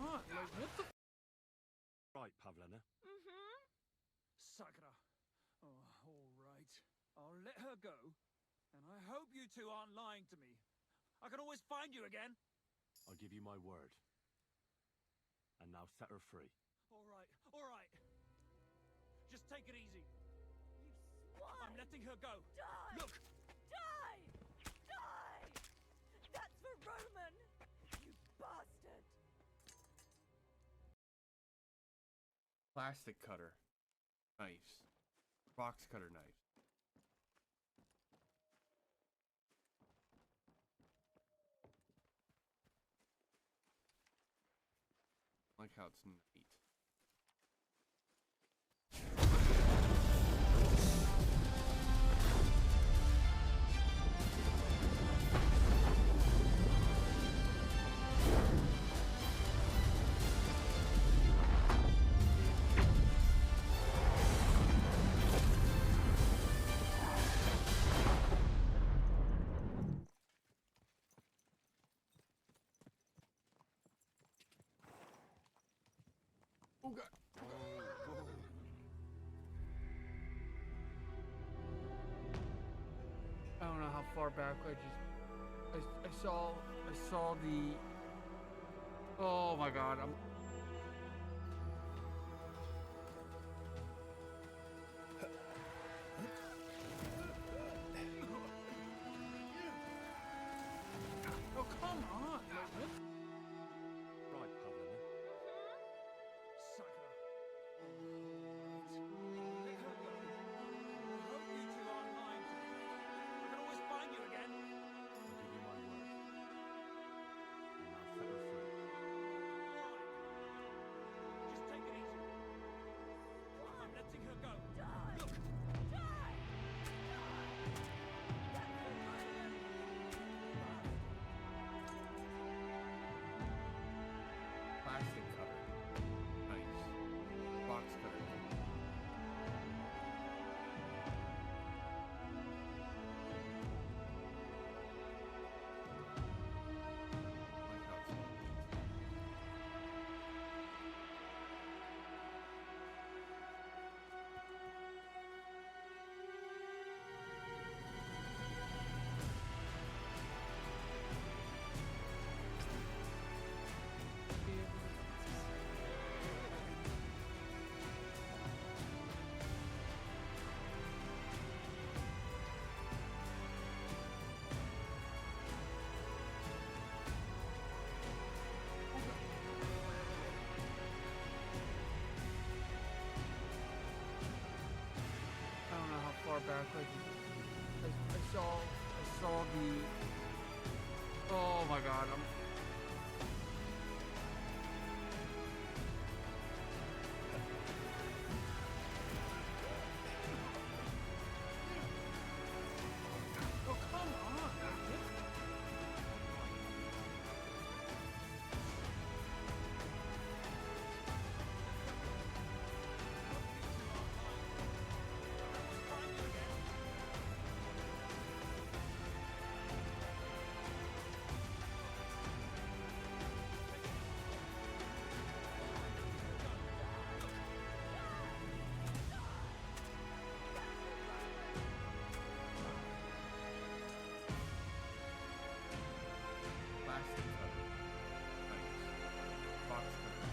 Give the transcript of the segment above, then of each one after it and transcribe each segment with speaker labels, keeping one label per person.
Speaker 1: on? Like, what the?
Speaker 2: Right, Pavlena.
Speaker 3: Mm-hmm.
Speaker 1: Sakura. Oh, all right. I'll let her go. And I hope you two aren't lying to me. I can always find you again.
Speaker 2: I'll give you my word. And now set her free.
Speaker 1: All right, all right. Just take it easy.
Speaker 3: You swine!
Speaker 1: I'm letting her go.
Speaker 3: Die!
Speaker 1: Look!
Speaker 3: Die! Die! That's for Roman! You bastard!
Speaker 4: Plastic cutter. Knives. Box cutter knives. Like how it's neat. Oh god.
Speaker 5: I don't know how far back I saw the. Oh my god, I'm.
Speaker 1: Oh, come on! Like, what?
Speaker 2: Right, Pavlena.
Speaker 1: Sakura. All right. Let her go. I hope you two aren't lying to me. I can always find you again.
Speaker 2: I'll give you my word. And now set her free.
Speaker 1: All right. Just take it easy. I'm letting her go.
Speaker 3: Die!
Speaker 1: Look!
Speaker 3: Die! Die! That's for Roman!
Speaker 4: Plastic cutter. Knives. Box cutter. Like how it's neat.
Speaker 5: I don't know how far back I saw the. Oh my god, I'm.
Speaker 1: Oh, come on! Like, what?
Speaker 4: Plastic cutter. Knives. Box cutter.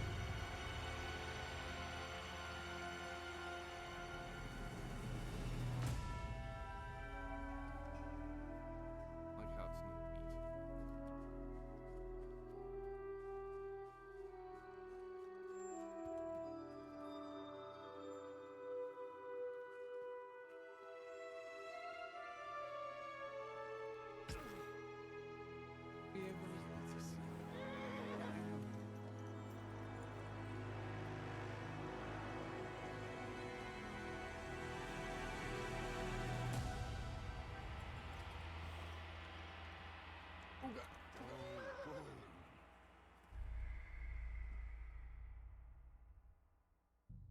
Speaker 4: Like how it's neat. Oh god.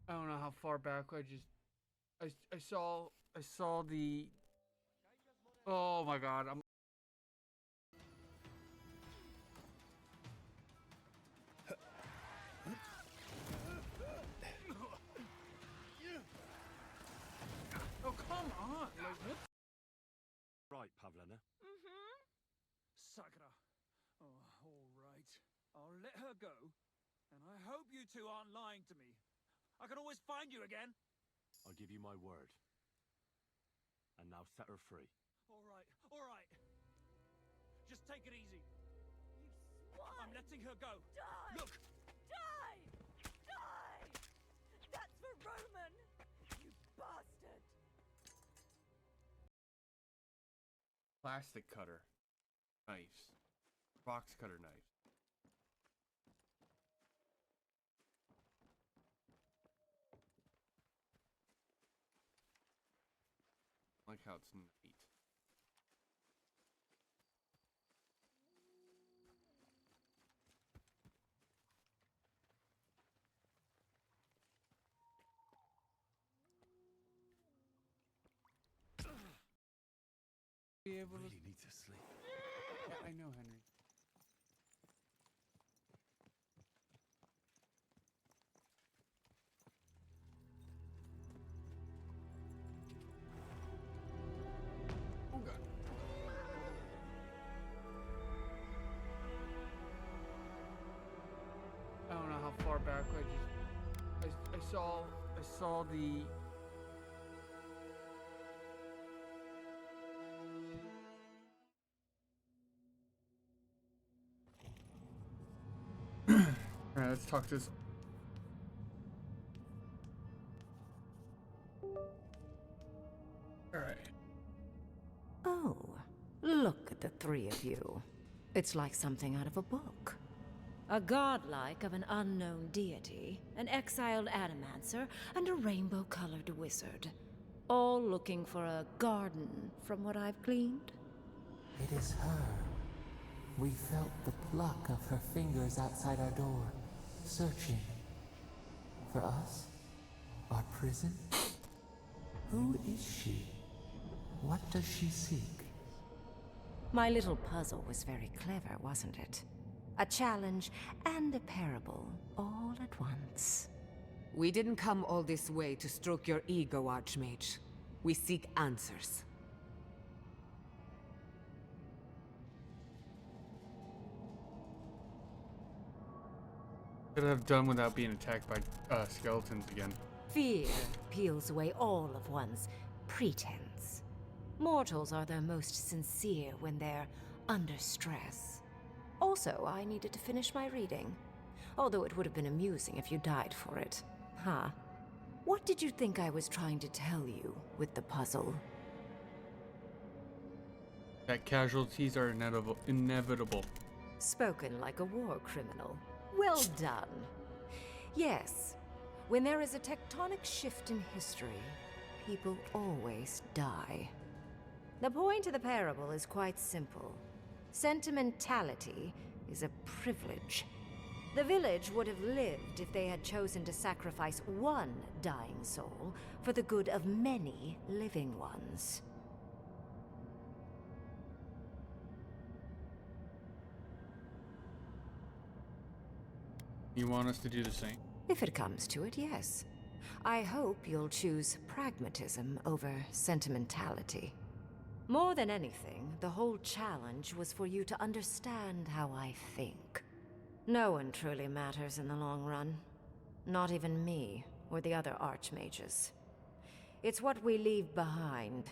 Speaker 5: I don't know how far back I saw the. Oh my god, I'm. what?
Speaker 2: Right, Pavlena.
Speaker 3: Mm-hmm.
Speaker 1: Sakura. Oh, all right. I'll let her go. And I hope you two aren't lying to me. I can always find you again.
Speaker 2: I'll give you my word. And now set her free.
Speaker 1: All right, all right. Just take it easy.
Speaker 3: You swine!
Speaker 1: I'm letting her go.
Speaker 3: Die!
Speaker 1: Look,
Speaker 3: Die! Die! That's for Roman! You bastard!
Speaker 4: Plastic cutter. Knives. Box cutter knives. I like how it's neat. Be able to.
Speaker 2: Really need to sleep.
Speaker 4: Yeah, I know, Henry. Oh God.
Speaker 5: I don't know how far back I saw the Alright, let's talk to this. Alright.
Speaker 6: Oh, look at the three of you. It's like something out of a book. A godlike of an unknown deity, an exiled animancer, and a rainbow-colored wizard. All looking for a garden, from what I've gleaned.
Speaker 7: It is her. We felt the pluck of her fingers outside our door, searching. For us? Our prison? Who is she? What does she seek?
Speaker 6: My little puzzle was very clever, wasn't it? A challenge and a parable, all at once.
Speaker 8: We didn't come all this way to stroke your ego, Archmage. We seek answers.
Speaker 5: Could have done without being attacked by skeletons again.
Speaker 6: Fear peels away all of one's pretense. Mortals are their most sincere when they're under stress. Also, I needed to finish my reading. Although it would have been amusing if you died for it. Huh? What did you think I was trying to tell you with the puzzle?
Speaker 5: That casualties are inevitable.
Speaker 6: Spoken like a war criminal. Well done. Yes, when there is a tectonic shift in history, people always die. The point of the parable is quite simple. Sentimentality is a privilege. The village would have lived if they had chosen to sacrifice one dying soul for the good of many living ones.
Speaker 5: You want us to do the same?
Speaker 6: If it comes to it, yes. I hope you'll choose pragmatism over sentimentality. More than anything, the whole challenge was for you to understand how I think. No one truly matters in the long run. Not even me, or the other archmages. It's what we leave behind.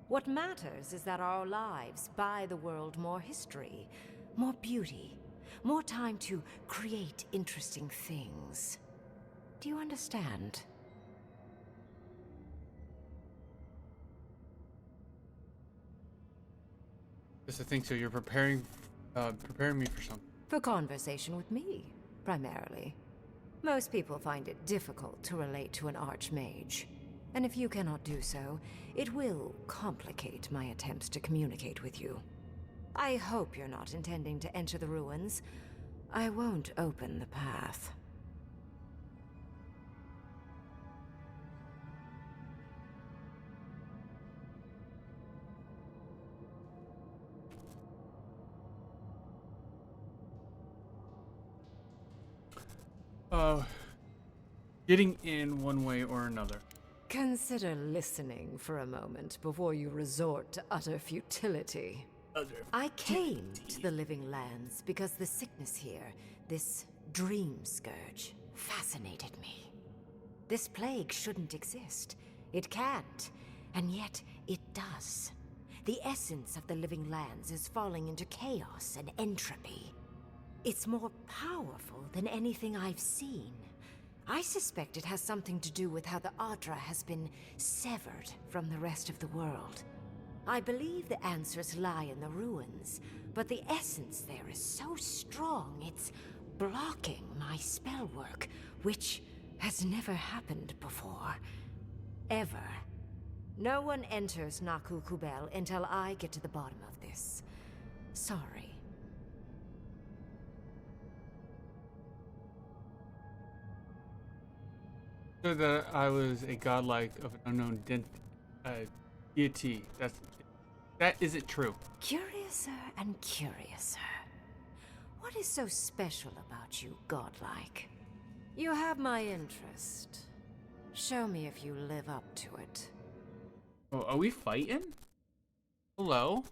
Speaker 6: What matters is that our lives buy the world more history, more beauty, more time to create interesting things. Do you understand?
Speaker 5: Yes, I think so. You're preparing me for something.
Speaker 6: For conversation with me, primarily. Most people find it difficult to relate to an archmage. And if you cannot do so, it will complicate my attempts to communicate with you. I hope you're not intending to enter the ruins. I won't open the path.
Speaker 5: Getting in one way or another.
Speaker 6: Consider listening for a moment before you resort to utter futility. I came to the Living Lands because the sickness here, this dream scourge, fascinated me. This plague shouldn't exist. It can't, and yet it does. The essence of the Living Lands is falling into chaos and entropy. It's more powerful than anything I've seen. I suspect it has something to do with how the Adra has been severed from the rest of the world. I believe the answers lie in the ruins, but the essence there is so strong it's blocking my spell work, which has never happened before. Ever. No one enters Naku Kubel until I get to the bottom of this. Sorry.
Speaker 4: So that I was a godlike of an unknown deity. That isn't true.
Speaker 6: Curiouser and curiouser. What is so special about you, godlike? You have my interest. Show me if you live up to it.
Speaker 4: Oh, are we fighting? Hello?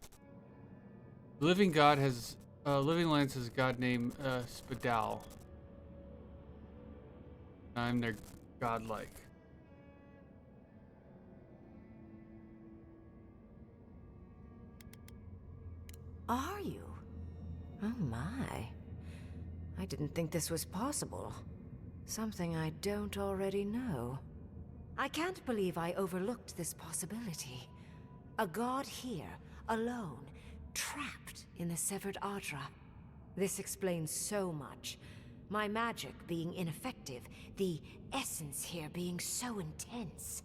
Speaker 4: Living God has Living Lands has a god named Spadal. I'm their godlike.
Speaker 6: Are you? Oh my. I didn't think this was possible. Something I don't already know. I can't believe I overlooked this possibility. A god here, alone, trapped in the severed Adra. This explains so much. My magic being ineffective, the essence here being so intense.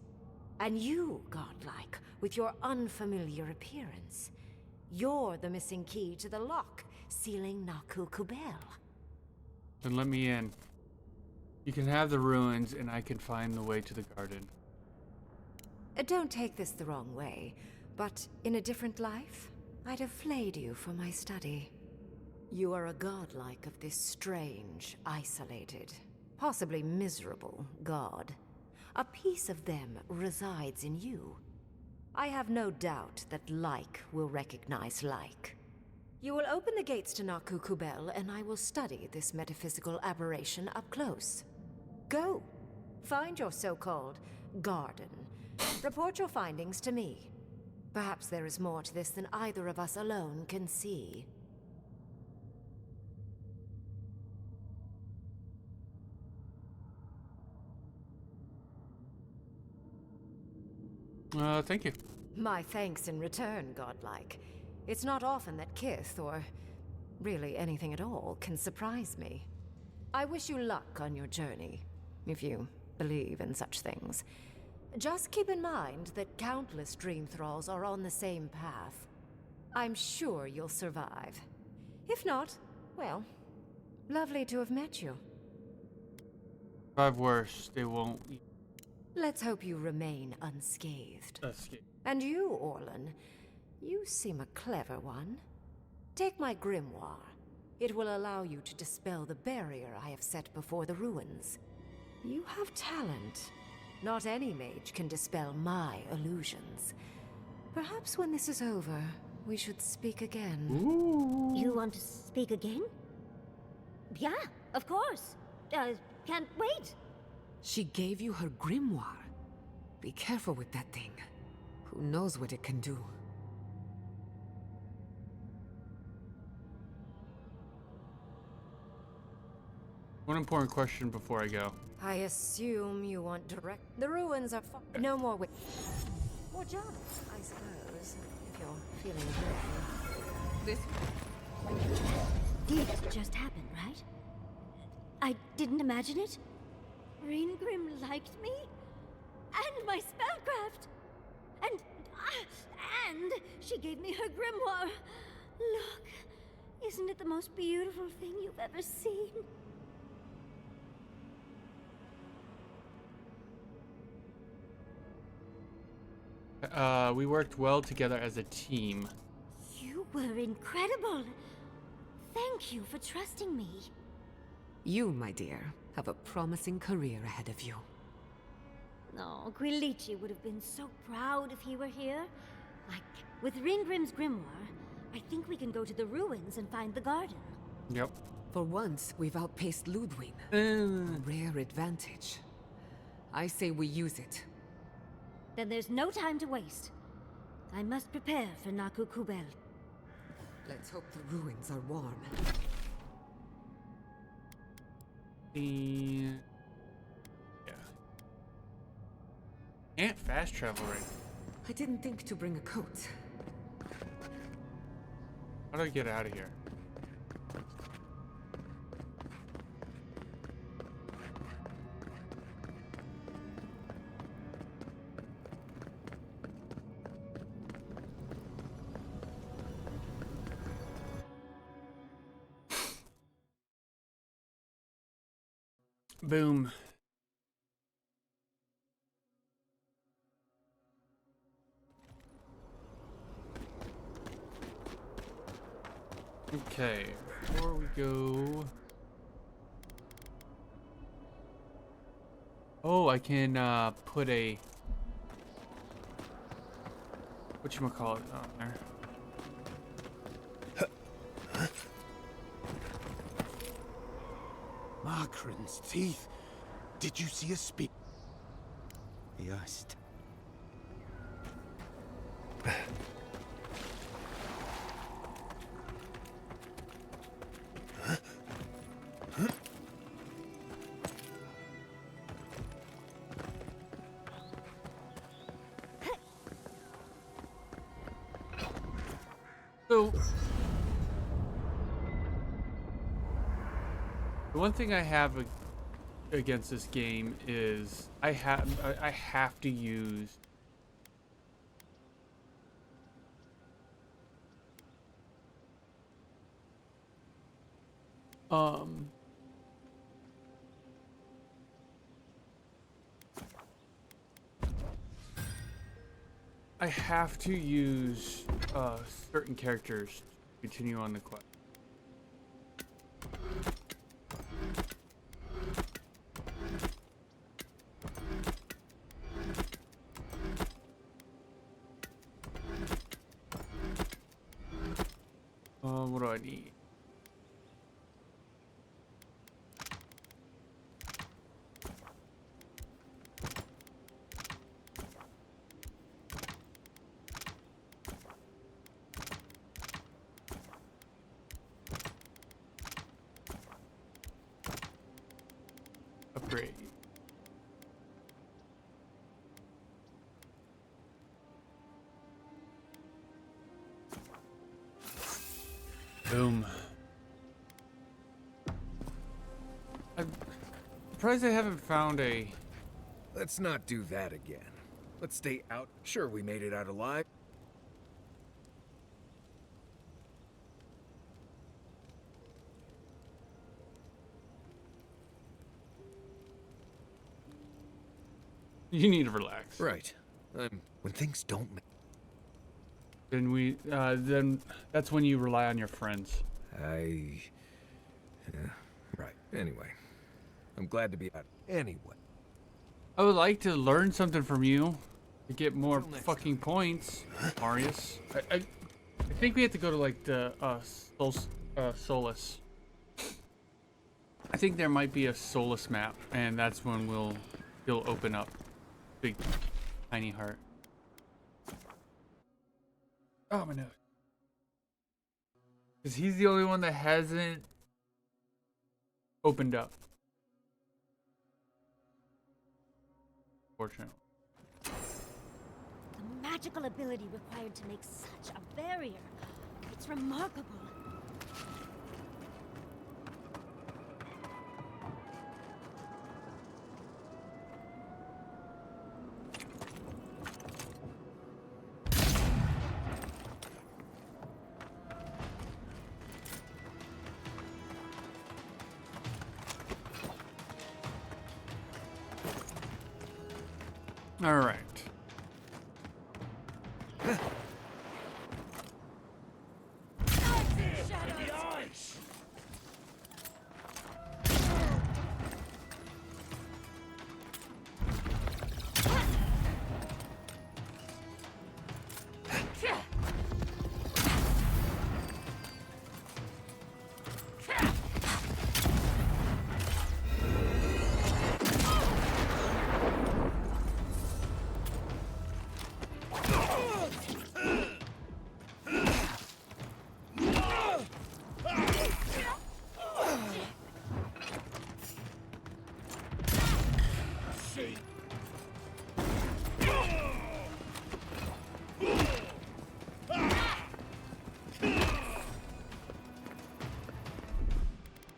Speaker 6: And you, godlike, with your unfamiliar appearance. You're the missing key to the lock, sealing Naku Kubel.
Speaker 4: Then let me in. You can have the ruins, and I can find the way to the garden.
Speaker 6: Don't take this the wrong way, but in a different life, I'd have flayed you for my study. You are a godlike of this strange, isolated, possibly miserable god. A piece of them resides in you. I have no doubt that like will recognize like. You will open the gates to Naku Kubel, and I will study this metaphysical aberration up close. Go. Find your so-called garden. Report your findings to me. Perhaps there is more to this than either of us alone can see.
Speaker 4: Thank you.
Speaker 6: My thanks in return, godlike. It's not often that Kith, or really anything at all, can surprise me. I wish you luck on your journey, if you believe in such things. Just keep in mind that countless dream thralls are on the same path. I'm sure you'll survive. If not, well, lovely to have met you.
Speaker 4: Five worse, they won't.
Speaker 6: Let's hope you remain unscathed. And you, Orlan, you seem a clever one. Take my grimoire. It will allow you to dispel the barrier I have set before the ruins. You have talent. Not any mage can dispel my illusions. Perhaps when this is over, we should speak again.
Speaker 4: Ooh.
Speaker 3: You want to speak again? Yeah, of course. Can't wait.
Speaker 8: She gave you her grimoire. Be careful with that thing. Who knows what it can do?
Speaker 4: One important question before I go.
Speaker 6: I assume you want direct... The ruins are no more way... Or jump, I suppose, if you're feeling good.
Speaker 8: This...
Speaker 3: Did just happen, right? I didn't imagine it. Raingrim liked me? And my spellcraft! And she gave me her grimoire. Look, isn't it the most beautiful thing you've ever seen?
Speaker 4: We worked well together as a team.
Speaker 3: You were incredible. Thank you for trusting me.
Speaker 8: You, my dear, have a promising career ahead of you.
Speaker 3: Oh, Quilici would have been so proud if he were here. Like, with Ringgrim's grimoire, I think we can go to the ruins and find the garden.
Speaker 4: Yep.
Speaker 8: For once, we've outpaced Ludwig. Rare advantage. I say we use it.
Speaker 3: Then there's no time to waste. I must prepare for Naku Kubel.
Speaker 8: Let's hope the ruins are warm.
Speaker 4: Yeah. Can't fast travel right.
Speaker 8: I didn't think to bring a coat.
Speaker 4: How do I get out of here? Boom. Okay, before we go... Oh, I can put a... whatchamacallit on there.
Speaker 2: Markran's teeth. Did you see a speak? Just.
Speaker 4: So, the one thing I have against this game is I have to use I have to use certain characters to continue on the quest. What do I need? Upgrade. Boom. I'm surprised I haven't found a...
Speaker 9: Let's not do that again. Let's stay out. Sure, we made it out alive.
Speaker 4: You need to relax.
Speaker 9: Right. When things don't make...
Speaker 4: Then that's when you rely on your friends.
Speaker 9: Yeah, right. Anyway. I'm glad to be out. Anyway.
Speaker 4: I would like to learn something from you to get more fucking points, Marius. I think we have to go to like the Solace. I think there might be a Solace map, and that's when he'll open up. Big tiny heart. Oh my nose. Because he's the only one that hasn't opened up. Fortunately.
Speaker 3: The magical ability required to make such a barrier. It's remarkable.
Speaker 4: All right.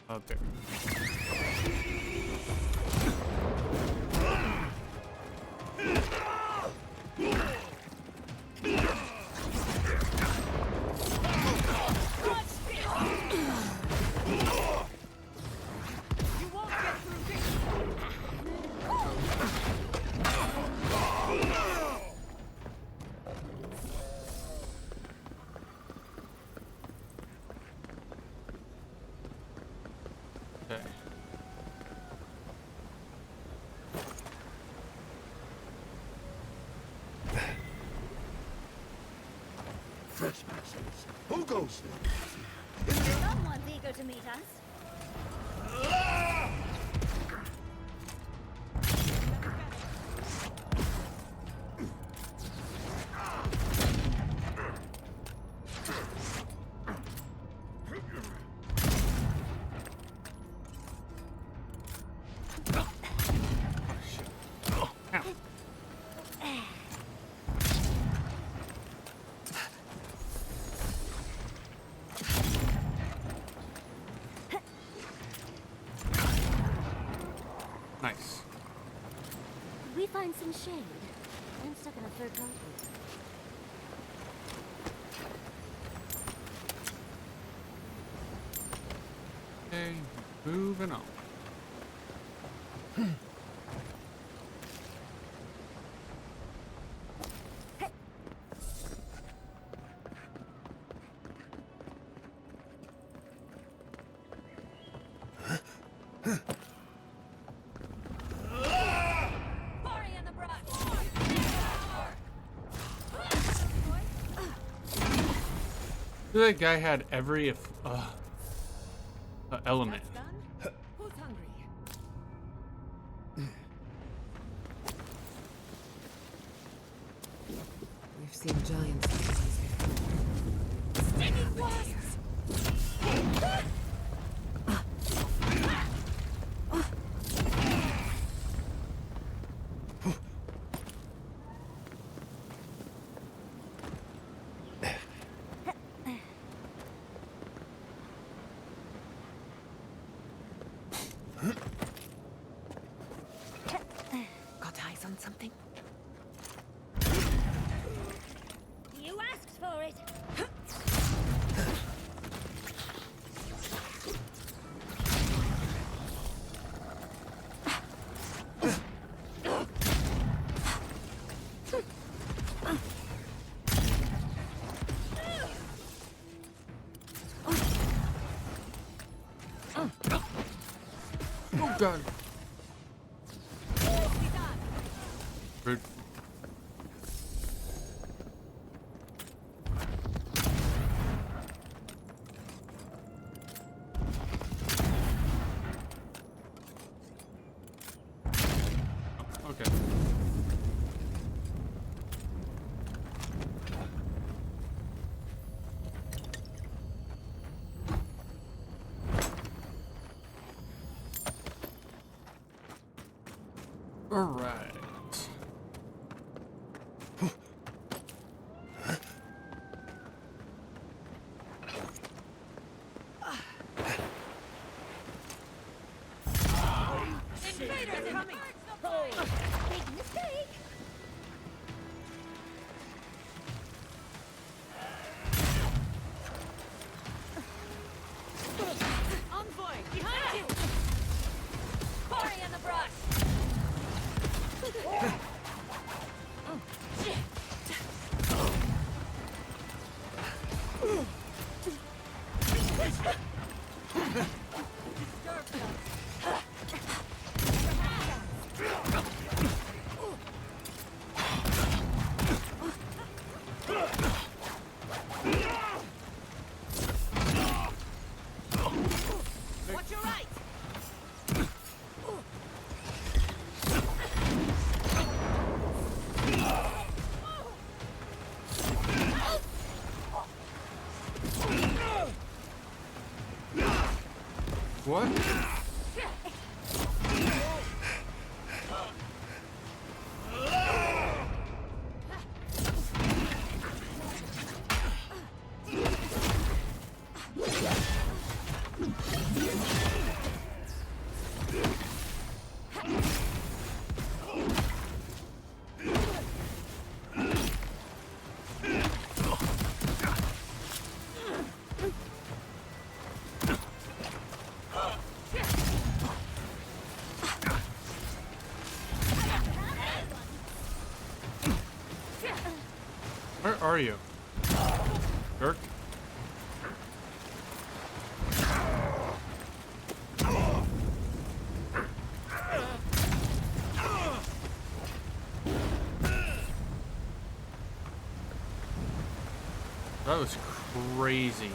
Speaker 4: out there. Okay.
Speaker 10: Trespassers. Who goes there?
Speaker 3: Someone's eager to meet us.
Speaker 4: Nice.
Speaker 3: Did we find some shade? I'm stuck in a third party.
Speaker 4: Okay, moving on. That guy had every element.
Speaker 8: Who's hungry? We've seen giants like these before. Stinging wasps! Got eyes on something?
Speaker 3: You asked for it.
Speaker 4: Oh god. Rude. Oh, okay. All right.
Speaker 3: Invaders coming! Big mistake!
Speaker 8: Envoy! Behind you!
Speaker 3: Party in the brush!
Speaker 8: Watch your right!
Speaker 4: What? are you? Jerk. That was crazy.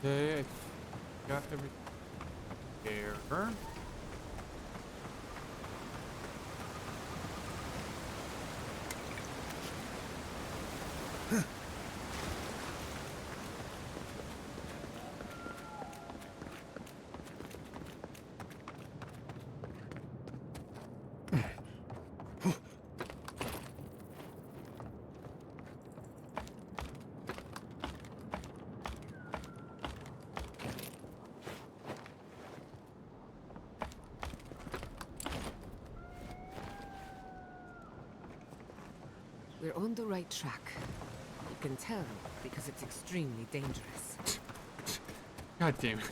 Speaker 4: Okay, I got everything there.
Speaker 8: We're on the right track. You can tell because it's extremely dangerous.
Speaker 4: God damn it.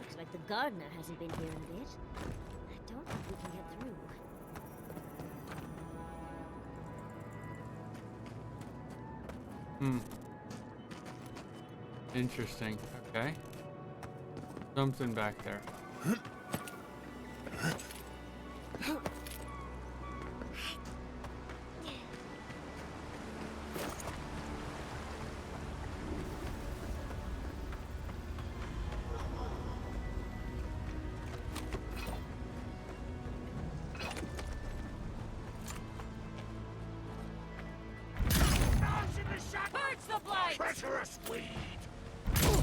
Speaker 3: Looks like the gardener hasn't been here in a bit. I don't think we can get through.
Speaker 4: Interesting. Okay. Something back there.
Speaker 10: Treacherous weed!
Speaker 4: Cool.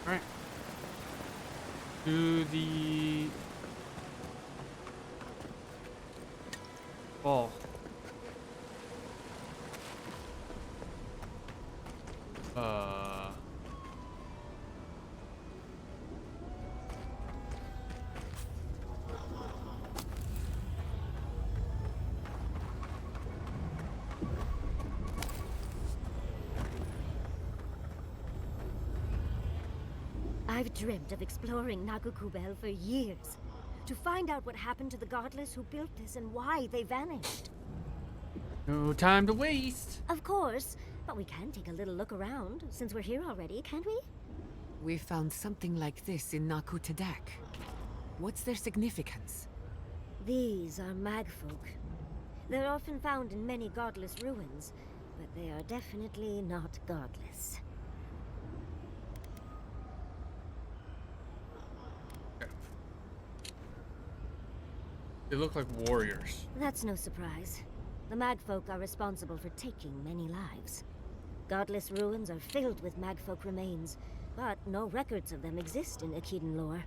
Speaker 4: Alright. To the ball.
Speaker 3: I've dreamt of exploring Nagukubel for years. To find out what happened to the godless who built this and why they vanished.
Speaker 4: No time to waste.
Speaker 3: Of course, but we can take a little look around, since we're here already, can't we?
Speaker 8: We found something like this in Nakutadak. What's their significance?
Speaker 3: These are magfolk. They're often found in many godless ruins, but they are definitely not godless.
Speaker 4: They look like warriors.
Speaker 3: That's no surprise. The Magfolk are responsible for taking many lives. Godless ruins are filled with Magfolk remains, but no records of them exist in Akedan lore.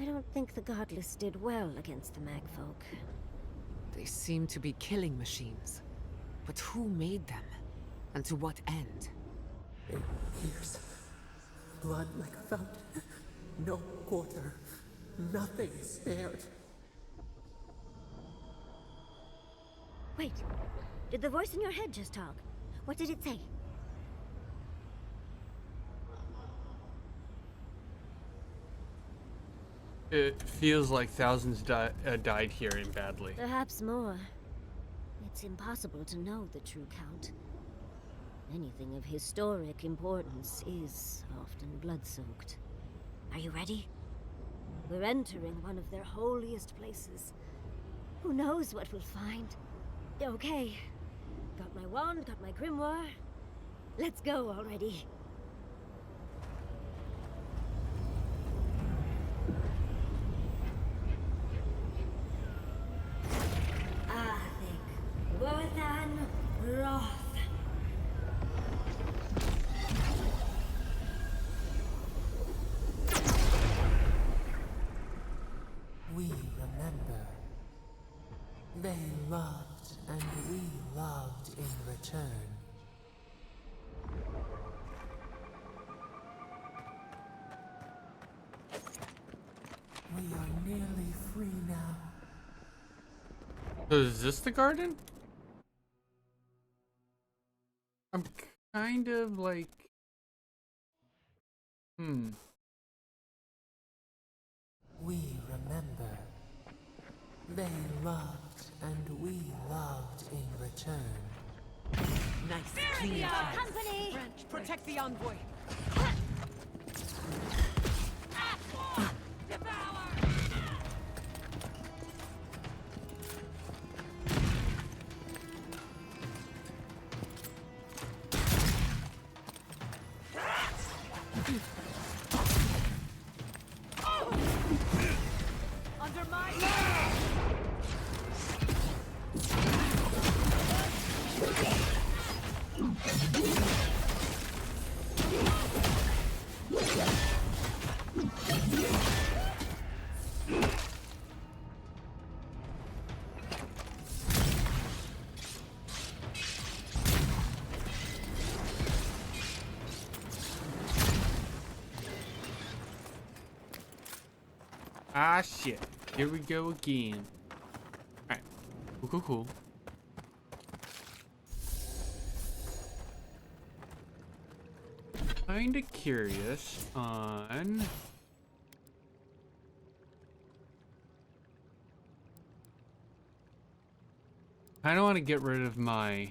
Speaker 3: I don't think the Godless did well against the Magfolk.
Speaker 8: They seem to be killing machines. But who made them? And to what end?
Speaker 7: It appears blood like a fountain. No quarter. Nothing spared.
Speaker 3: Wait, did the voice in your head just talk? What did it say?
Speaker 4: It feels like thousands died here in badly.
Speaker 3: Perhaps more. It's impossible to know the true count. Anything of historic importance is often blood-soaked. Are you ready? We're entering one of their holiest places. Who knows what we'll find? Okay. Got my wand, got my grimoire. Let's go already.
Speaker 7: We remember. They loved and we loved in return. We are nearly free now.
Speaker 4: So is this the garden? I'm kind of like...
Speaker 7: We remember. They loved and we loved in return.
Speaker 8: Nice,
Speaker 10: Clean
Speaker 8: clean
Speaker 10: out.
Speaker 3: Company!
Speaker 8: Branch, protect the envoy.
Speaker 10: Devour!
Speaker 8: Under my...
Speaker 4: Ah, shit. Here we go again. Alright. Cool. Kinda curious on... I don't want to get rid of my...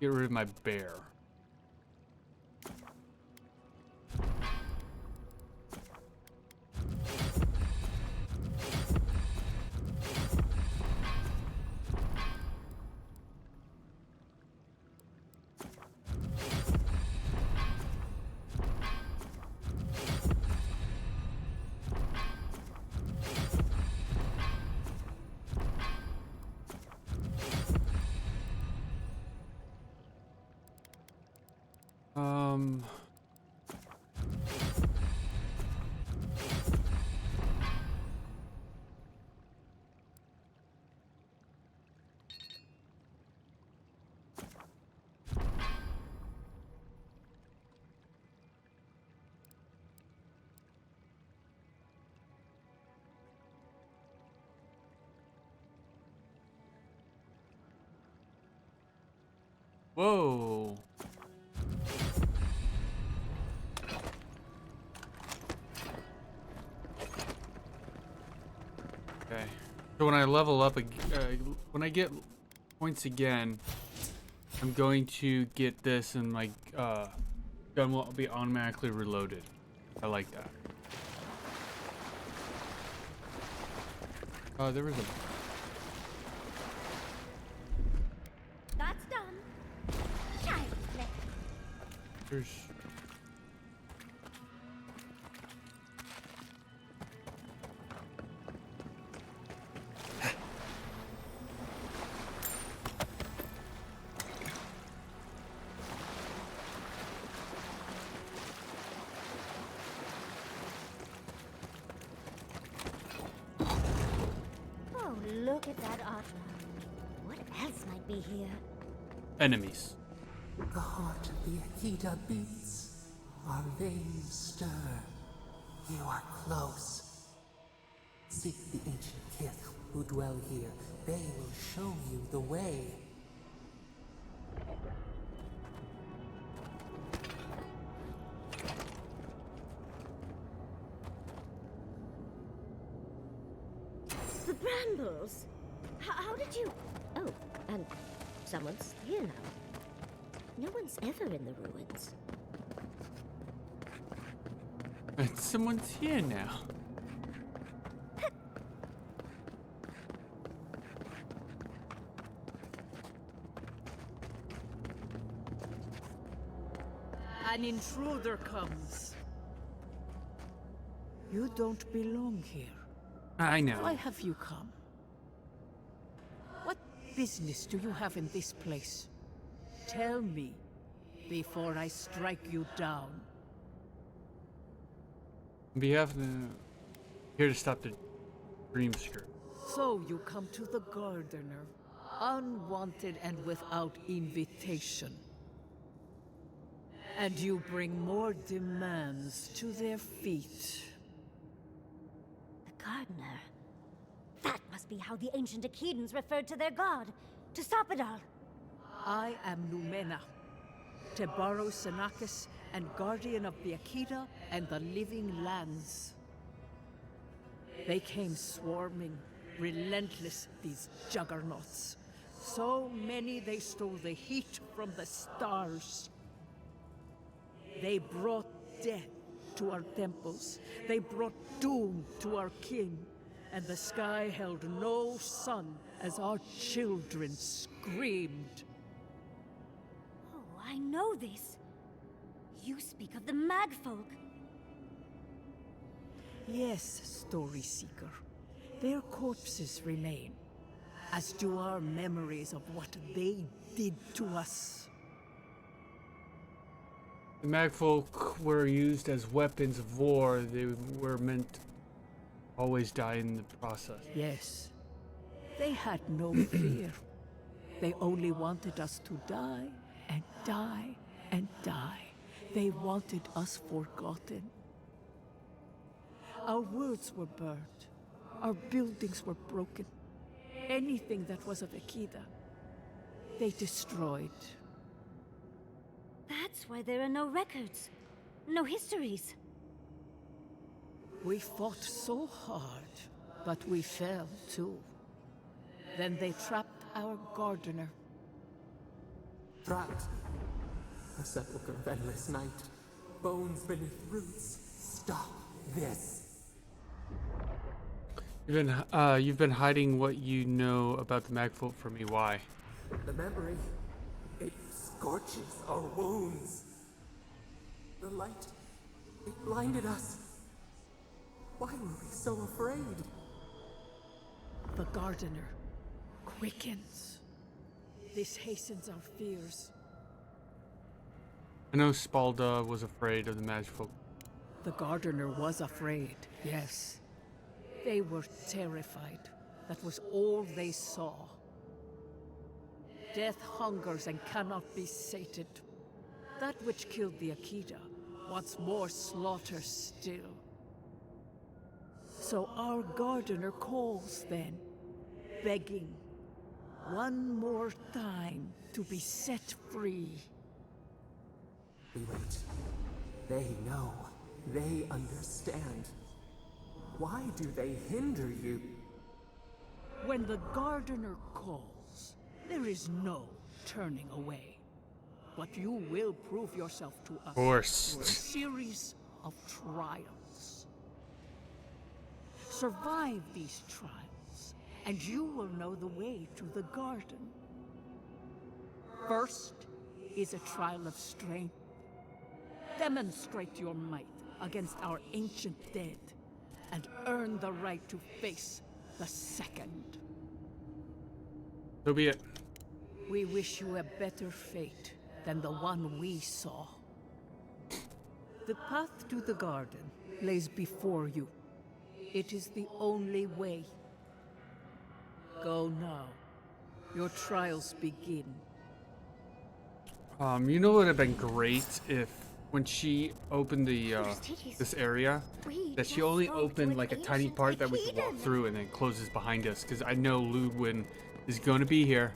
Speaker 4: Get rid of my bear. Whoa. Okay. So when I level up, when I get points again, I'm going to get this and my gun will be automatically reloaded. I like that. Oh, there was a...
Speaker 3: That's done. Child play.
Speaker 4: There's...
Speaker 3: Oh, look at that opera. What else might be here?
Speaker 4: enemies.
Speaker 7: The heart of the Akita beats. Our veins stir. You are close. Seek the ancient kith who dwell here. They will show you the way.
Speaker 3: The brambles. How did you... Oh, and someone's here now. No one's ever in the ruins.
Speaker 4: And someone's here now.
Speaker 11: An intruder comes. You don't belong here.
Speaker 4: I know.
Speaker 11: Why have you come? What business do you have in this place? Tell me, before I strike you down.
Speaker 4: On behalf of the... Here to stop the dreamscape.
Speaker 11: So you come to the Gardener, unwanted and without invitation. And you bring more demands to their feet.
Speaker 3: The gardener. That must be how the ancient Akidans referred to their god. To stop it all.
Speaker 11: I am Numena, Tebaro Senakis, and guardian of the Akita and the living lands. They came swarming, relentless, these juggernauts. So many they stole the heat from the stars. They brought death to our temples. They brought doom to our kin. And the sky held no sun as our children screamed.
Speaker 3: Oh, I know this. You speak of the Magfolk.
Speaker 11: Yes, Story Seeker. Their corpses remain, as do our memories of what they did to us.
Speaker 4: The Magfolk were used as weapons of war. They were meant to always die in the process.
Speaker 11: Yes. They had no fear. They only wanted us to die and die and die. They wanted us forgotten. Our words were burned. Our buildings were broken. Anything that was of Akida, they destroyed.
Speaker 3: That's why there are no records. No histories.
Speaker 11: We fought so hard, but we fell too. Then they trapped our gardener.
Speaker 7: Trapped. A sepulchre of endless night. Bones beneath roots. Stop this.
Speaker 4: You've been hiding what you know about the Magfolk from me. Why?
Speaker 7: The memory, it scorches our wounds. The light, it blinded us. Why were we so afraid?
Speaker 11: The gardener quickens. This hastens our fears.
Speaker 4: I know Spalda was afraid of the Magfolk.
Speaker 11: The gardener was afraid, yes. They were terrified. That was all they saw. Death hungers and cannot be sated. That which killed the Akita wants more slaughter still. So our gardener calls then, begging one more time to be set free.
Speaker 7: We wait. They know. They understand. Why do they hinder you?
Speaker 11: When the gardener calls, there is no turning away. But you will prove yourself to us.
Speaker 4: Of course.
Speaker 11: Through a series of trials. Survive these trials, and you will know the way to the garden. First is a trial of strength. Demonstrate your might against our ancient dead, and earn the right to face the second.
Speaker 4: So be it.
Speaker 11: We wish you a better fate than the one we saw. The path to the garden lays before you. It is the only way. Go now. Your trials begin.
Speaker 4: You know what would have been great if, when she opened the this area, that she only opened like a tiny part that we could walk through and then closes behind us, because I know Ludwin is going to be here.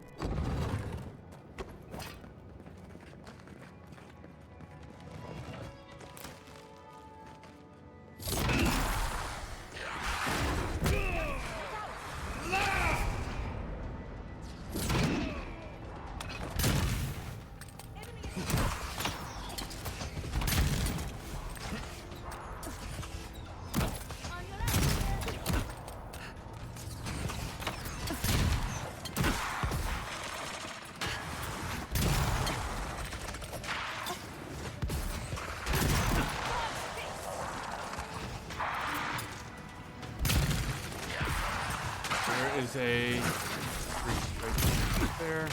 Speaker 4: Is a right there.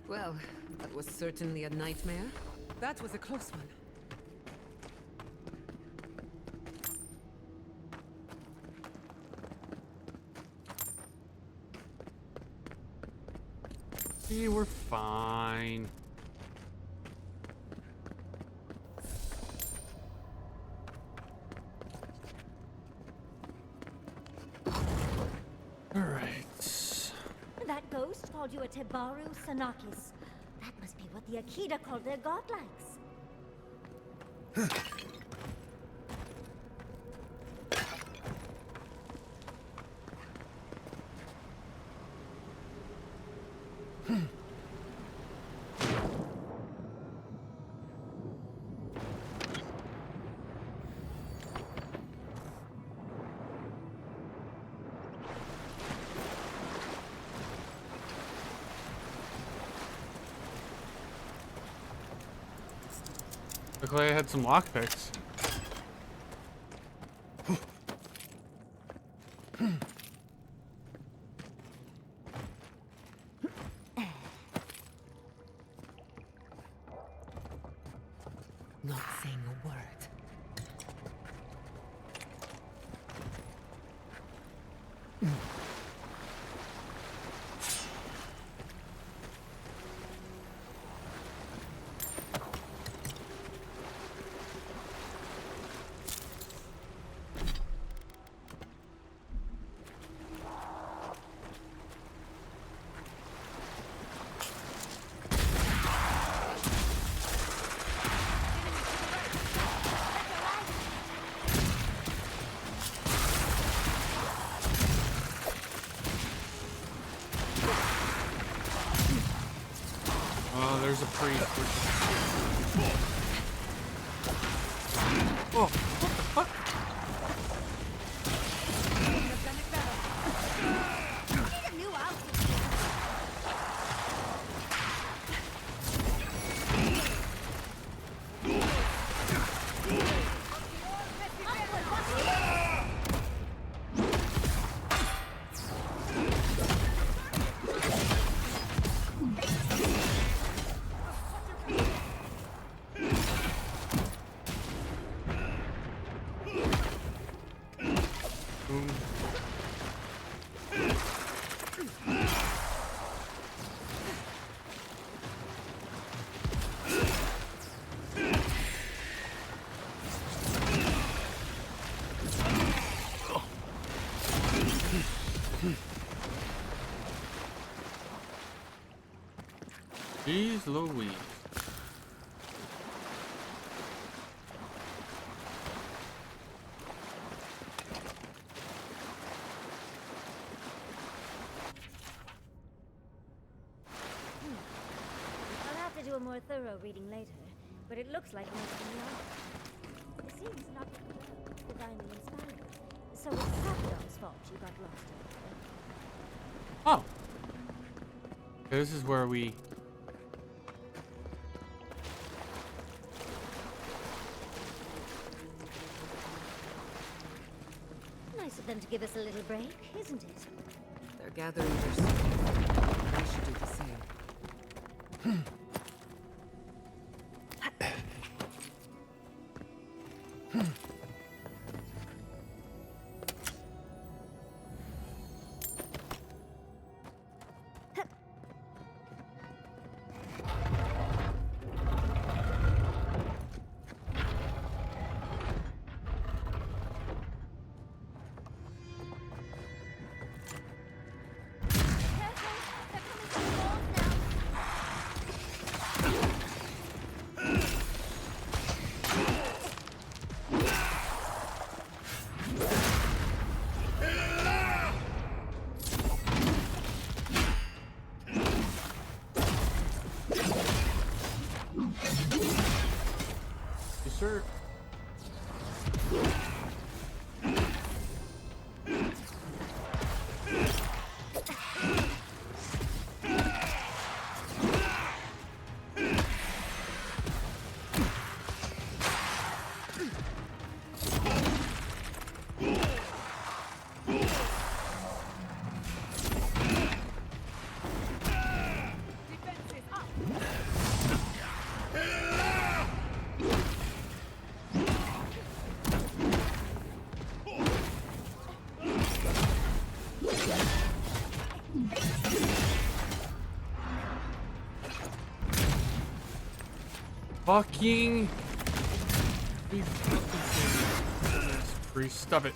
Speaker 8: Well, that was certainly a nightmare. That was a close one.
Speaker 4: See, we're fine. All right.
Speaker 3: That ghost called you a Tebaru Sanakis. That must be what the Akita called their godlikes.
Speaker 4: Looked like I had some lockpicks.
Speaker 8: Not saying a word.
Speaker 4: Oh, there's a priest. Oh, what the fuck?
Speaker 3: Need a new outfit.
Speaker 4: Jeez Louise.
Speaker 3: I'll have to do a more thorough reading later, but it looks like most of the art. It seems not divinely inspired. So it's Papillon's fault you got lost in it.
Speaker 4: Oh. This is where we...
Speaker 3: Nice of them to give us a little break, isn't it?
Speaker 6: They're gathering their strength. We should do the same.
Speaker 4: Sir. Fucking priest, stop it.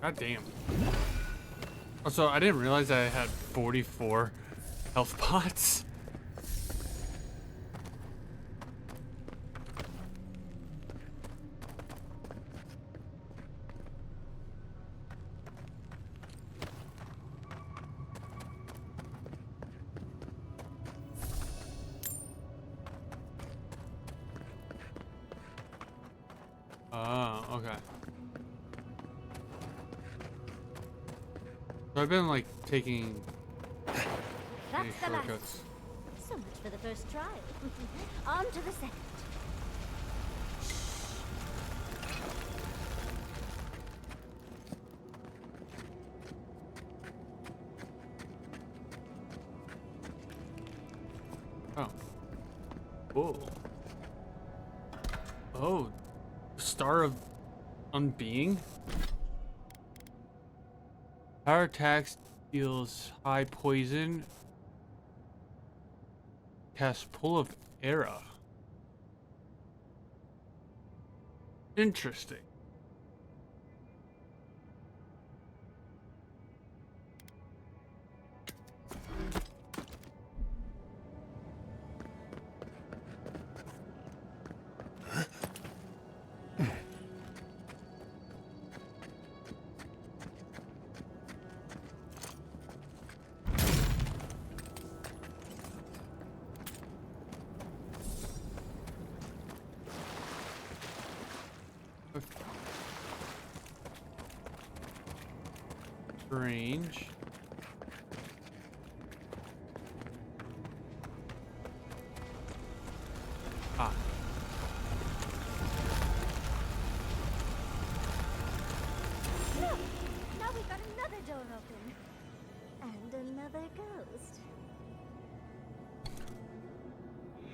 Speaker 4: God damn. Also, I didn't realize I had 44 health pots. Oh, okay. So I've been like taking these shortcuts.
Speaker 3: So much for the first try. On to the second.
Speaker 4: Oh. Whoa. Oh. Star of Unbeing? Power attacks deals high poison. Cast Pull of Eora. Interesting. Strange. Ah.
Speaker 3: Look! Now we've got another door open. And another ghost.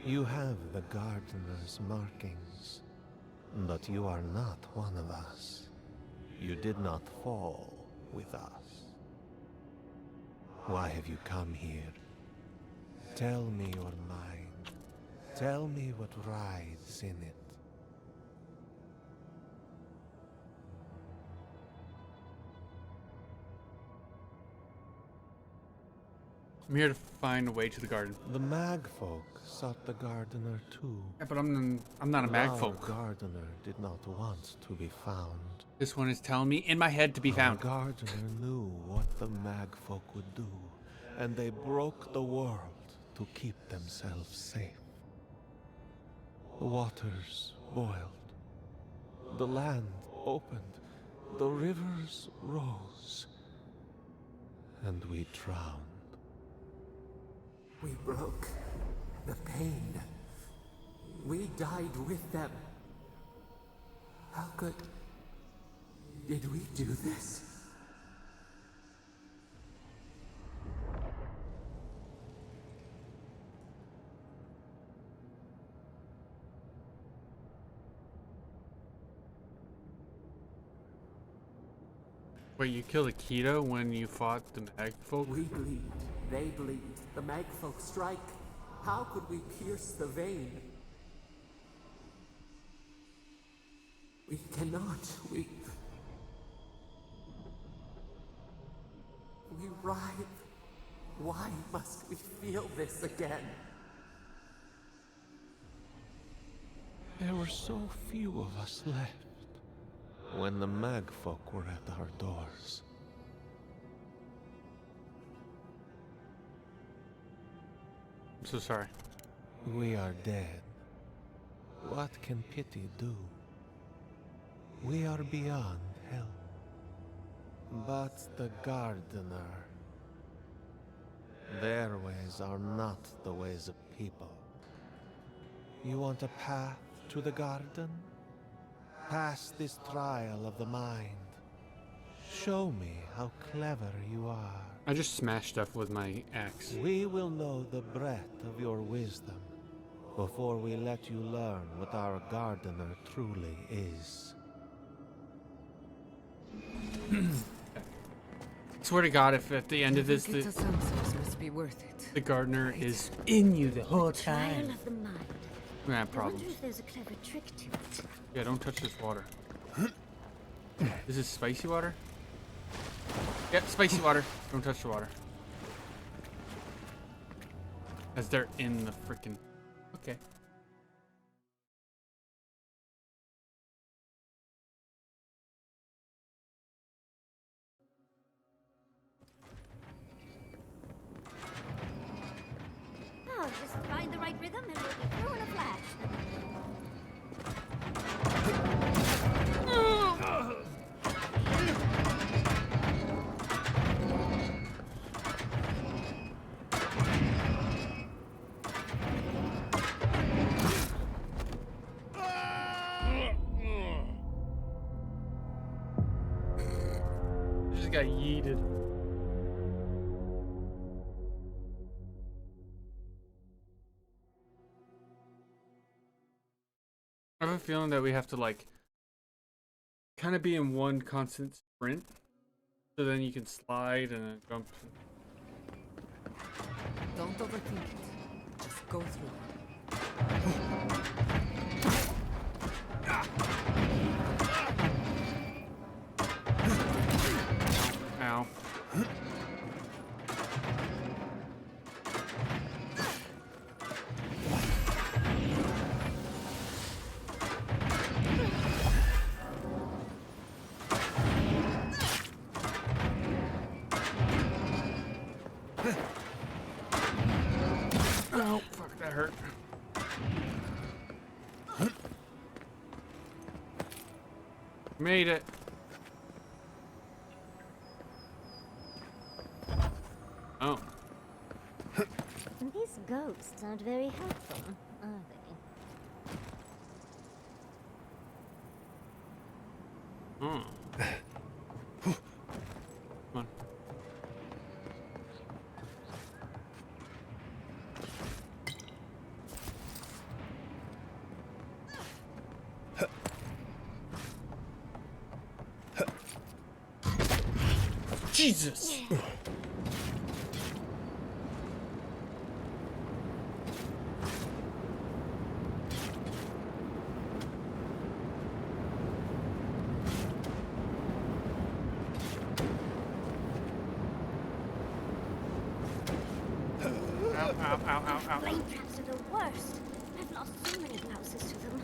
Speaker 12: You have the gardener's markings, but you are not one of us. You did not fall with us. Why have you come here? Tell me your mind. Tell me what rides in it.
Speaker 4: I'm here to find a way to the garden.
Speaker 12: The magfolk sought the gardener too.
Speaker 4: Yeah, but I'm not a magfolk.
Speaker 12: Our gardener did not want to be found.
Speaker 4: This one is telling me in my head to be found.
Speaker 12: The gardener knew what the magfolk would do, and they broke the world to keep themselves safe. The waters boiled. The land opened. The rivers rose. And we drowned.
Speaker 7: We broke the pain. We died with them. How could... did we do this?
Speaker 4: Wait, you killed Akita when you fought the magfolk?
Speaker 7: We bleed. They bleed. The magfolk strike. How could we pierce the vein? We cannot. We writhe. Why must we feel this again?
Speaker 12: There were so few of us left when the magfolk were at our doors.
Speaker 4: I'm so sorry.
Speaker 12: We are dead. What can pity do? We are beyond help. But the gardener, their ways are not the ways of people. You want a path to the garden? Pass this trial of the mind. Show me how clever you are.
Speaker 4: I just smashed stuff with my axe.
Speaker 12: We will know the breadth of your wisdom before we let you learn what our gardener truly is.
Speaker 4: Swear to God, if at the end of this,
Speaker 8: must be worth it.
Speaker 4: the gardener is in you the whole time.
Speaker 3: Trial of the mind.
Speaker 4: We're gonna have
Speaker 3: I
Speaker 4: problems.
Speaker 3: wonder if there's a clever trick to it.
Speaker 4: Yeah, don't touch this water. This is spicy water? Yep, spicy water. Don't touch the water. As they're in the frickin'... Okay.
Speaker 3: Oh, just find the right rhythm and we'll be through in a flash.
Speaker 4: got yeeted. I have a feeling that we have to like kind of be in one constant sprint, so then you can slide and then jump.
Speaker 8: Don't overthink it. Just go through.
Speaker 4: Ow. Oh, fuck, that hurt. Made it. Oh.
Speaker 3: These ghosts aren't very helpful, are they?
Speaker 4: Oh. Come on. Jesus! Ow.
Speaker 3: Flame traps are the worst. I've lost so many houses to them.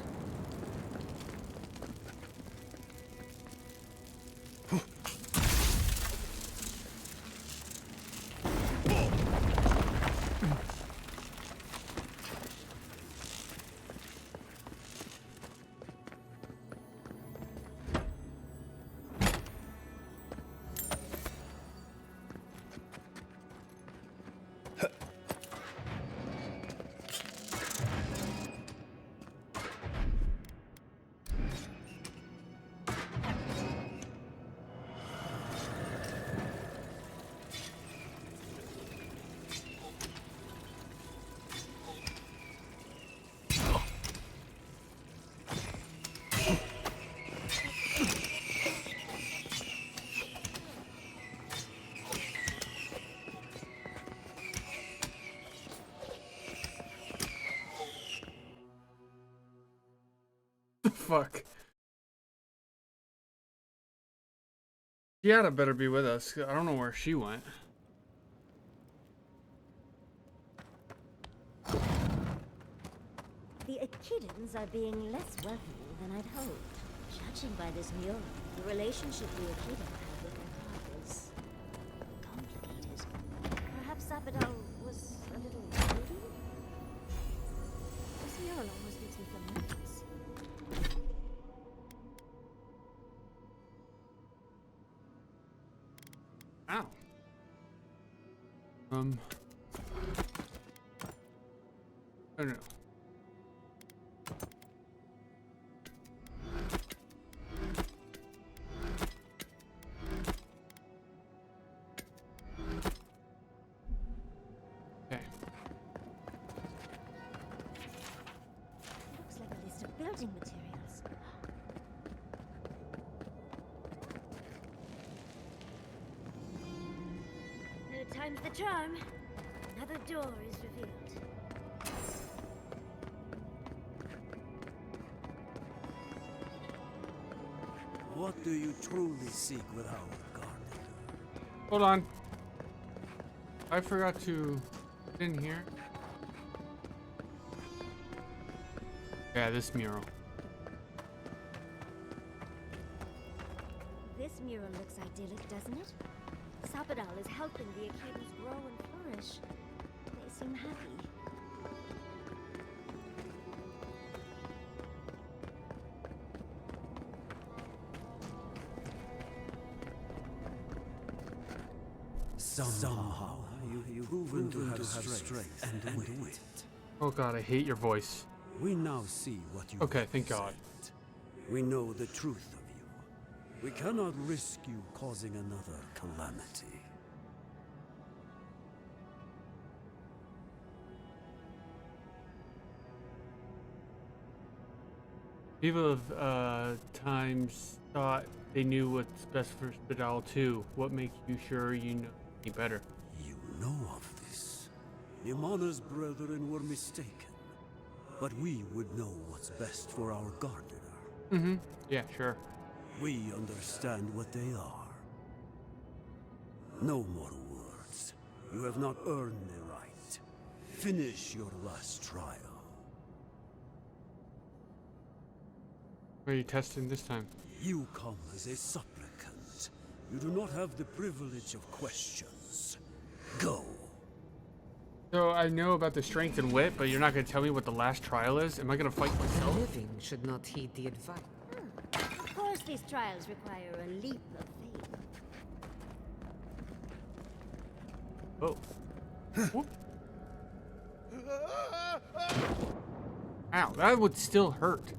Speaker 4: Fuck. Giada better be with us. I don't know where she went.
Speaker 3: The Echidans are being less welcoming than I'd hoped. Judging by this mural, the relationship the Echidna had with their god was complicated. Perhaps Sapidal was a little greedy? This mural almost makes me feel nervous.
Speaker 4: Ow. I don't know. Okay.
Speaker 3: Looks like a list of building materials. Third time's the charm. Another door is revealed.
Speaker 1: What do you truly seek with our garden?
Speaker 4: Hold on. I forgot to put in here. Yeah, this mural.
Speaker 3: This mural looks idyllic, doesn't it? Sapidal is helping the Echidnas grow and flourish. They seem happy.
Speaker 1: Somehow, you've proven to have strength and wit.
Speaker 4: Oh god, I hate your voice.
Speaker 1: We now see what you
Speaker 4: Okay, thank God.
Speaker 1: represent. We know the truth of you.
Speaker 13: We cannot risk you causing another calamity.
Speaker 4: People of times thought they knew what's best for Spadal too. What makes you sure you know any better?
Speaker 13: You know of this. Imana's brethren were mistaken. But we would know what's best for our gardener.
Speaker 4: Mm-hmm. Yeah, sure.
Speaker 13: We understand what they are. No more words. You have not earned the right. Finish your last trial.
Speaker 4: What are you testing this time?
Speaker 13: You come as a supplicant. You do not have the privilege of questions. Go.
Speaker 4: So I know about the strength and wit, but you're not going to tell me what the last trial is? Am I going to fight myself?
Speaker 8: The living should not heed the advice.
Speaker 3: Of course these trials require a leap of faith.
Speaker 4: Oh. Ow, that would still hurt.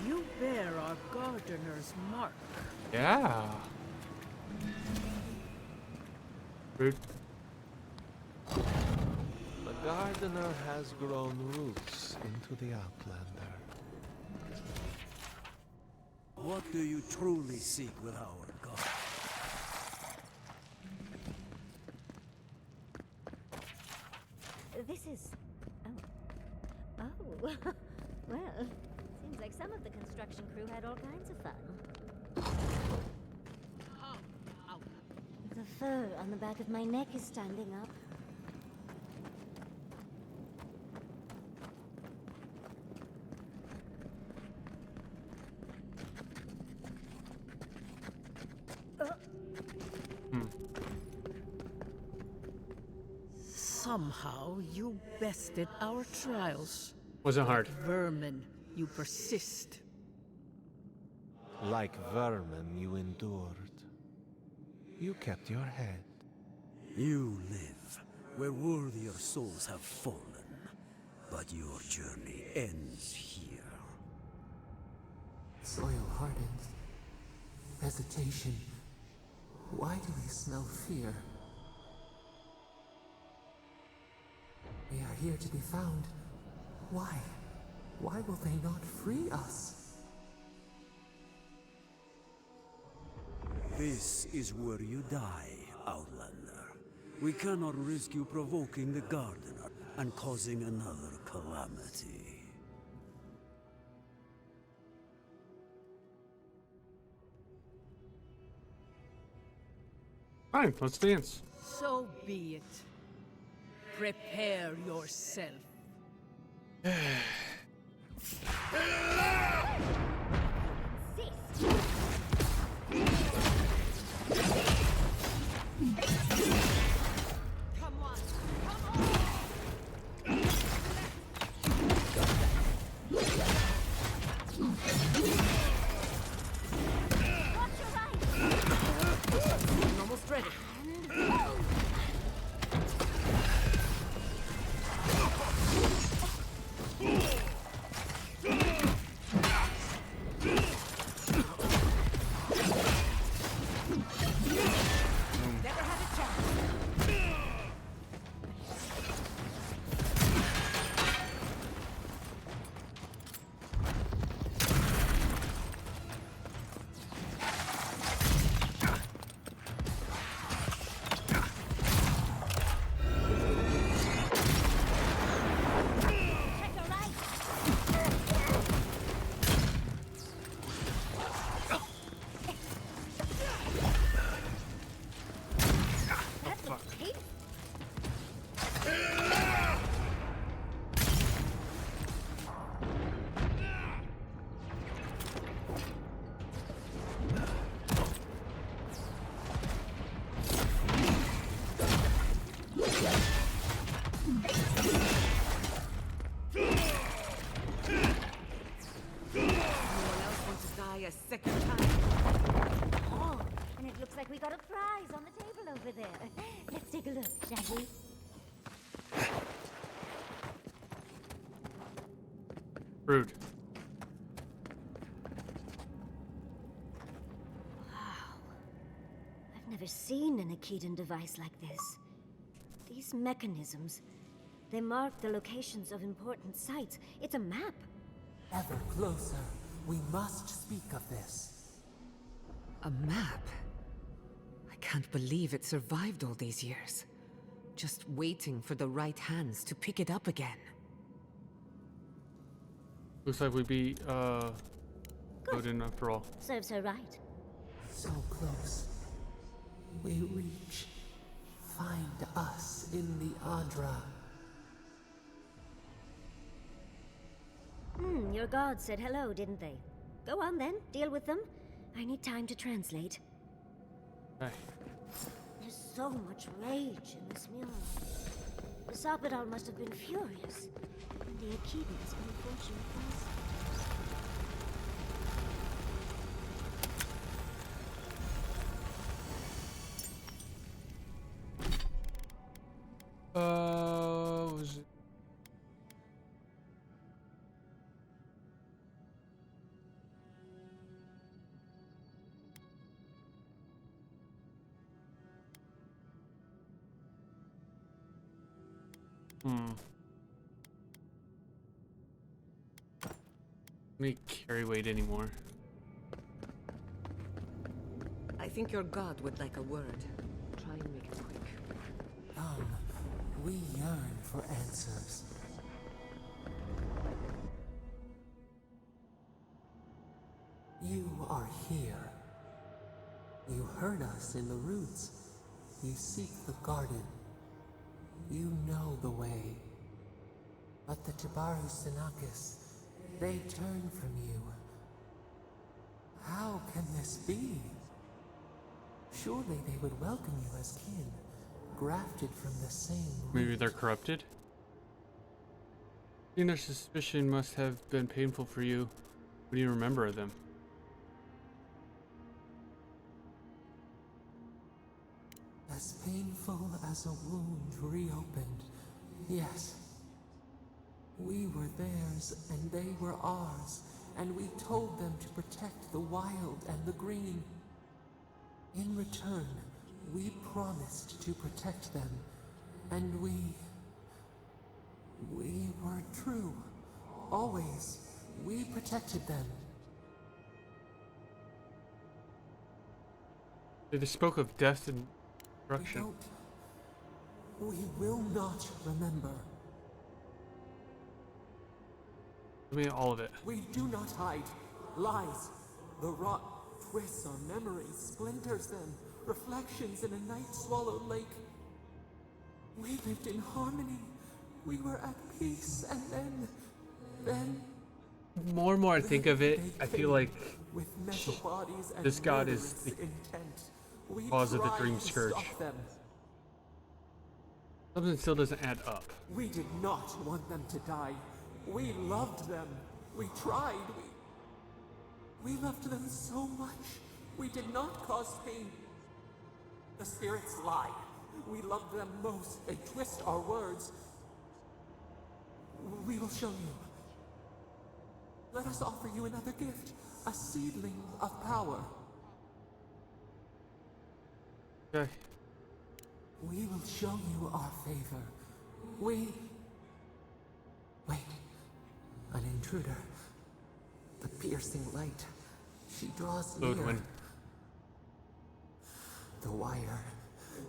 Speaker 11: You bear our gardener's mark.
Speaker 4: Yeah. Rude.
Speaker 12: The gardener has grown roots into the Outlander.
Speaker 13: What do you truly seek with our god?
Speaker 3: This is... Oh. Oh. Well, seems like some of the construction crew had all kinds of fun. The fur on the back of my neck is standing up.
Speaker 11: Somehow you bested our trials.
Speaker 4: Wasn't hard.
Speaker 11: Vermin, you persist.
Speaker 12: Like vermin, you endured. You kept your head.
Speaker 13: You live where worthier souls have fallen, but your journey ends here.
Speaker 7: Soil hardens. Hesitation. Why do we smell fear? We are here to be found. Why? Why will they not free us?
Speaker 13: This is where you die, Outlander. We cannot risk you provoking the gardener and causing another calamity.
Speaker 4: Fine, let's dance.
Speaker 11: So be it. Prepare yourself.
Speaker 8: I'm almost ready.
Speaker 3: the table over there. Let's take a look, shall we?
Speaker 4: Rude.
Speaker 3: Wow. I've never seen an Akedan device like this. These mechanisms, they mark the locations of important sites. It's a map.
Speaker 7: Ever closer. We must speak of this.
Speaker 8: A map? I can't believe it survived all these years. Just waiting for the right hands to pick it up again.
Speaker 4: Looks like we beat Odin after all.
Speaker 3: Serves her right.
Speaker 7: So close. We reach. Find us in the Adra.
Speaker 3: Your gods said hello, didn't they? Go on then, deal with them. I need time to translate.
Speaker 4: Hey.
Speaker 3: There's so much rage in this mural. The Sabadal must have been furious. And the Akedan's unfortunate bastard.
Speaker 4: Was it? Let me carry weight anymore.
Speaker 6: I think your god would like a word. Try and make it quick.
Speaker 7: We yearn for answers. You are here. You heard us in the roots. You seek the garden. You know the way. But the Tibaru Sinakis, they turn from you. How can this be? Surely they would welcome you as kin, grafted from the same root.
Speaker 4: Maybe they're corrupted? Seeing their suspicion must have been painful for you. What do you remember of them?
Speaker 7: As painful as a wound reopened. Yes. We were theirs and they were ours, and we told them to protect the wild and the green. In return, we promised to protect them, and we were true. Always. We protected them.
Speaker 4: They spoke of death and destruction.
Speaker 7: We will not remember.
Speaker 4: I mean, all of it.
Speaker 7: We do not hide. Lies. The rot twists our memories, splinters them. Reflections in a night-swallowed lake. We lived in harmony. We were at peace, and then...
Speaker 4: More and more I think of it, I feel like
Speaker 7: with metal bodies and
Speaker 4: this god is the cause of the Dream Scourge. Something still doesn't add up.
Speaker 7: We did not want them to die. We loved them. We tried. We loved them so much. We did not cause pain. The spirits lie. We love them most. They twist our words. We will show you. Let us offer you another gift. A seedling of power.
Speaker 4: Okay.
Speaker 7: We will show you our favor. Wait. An intruder. The piercing light. She draws near.
Speaker 4: Ludwin.
Speaker 7: The wire.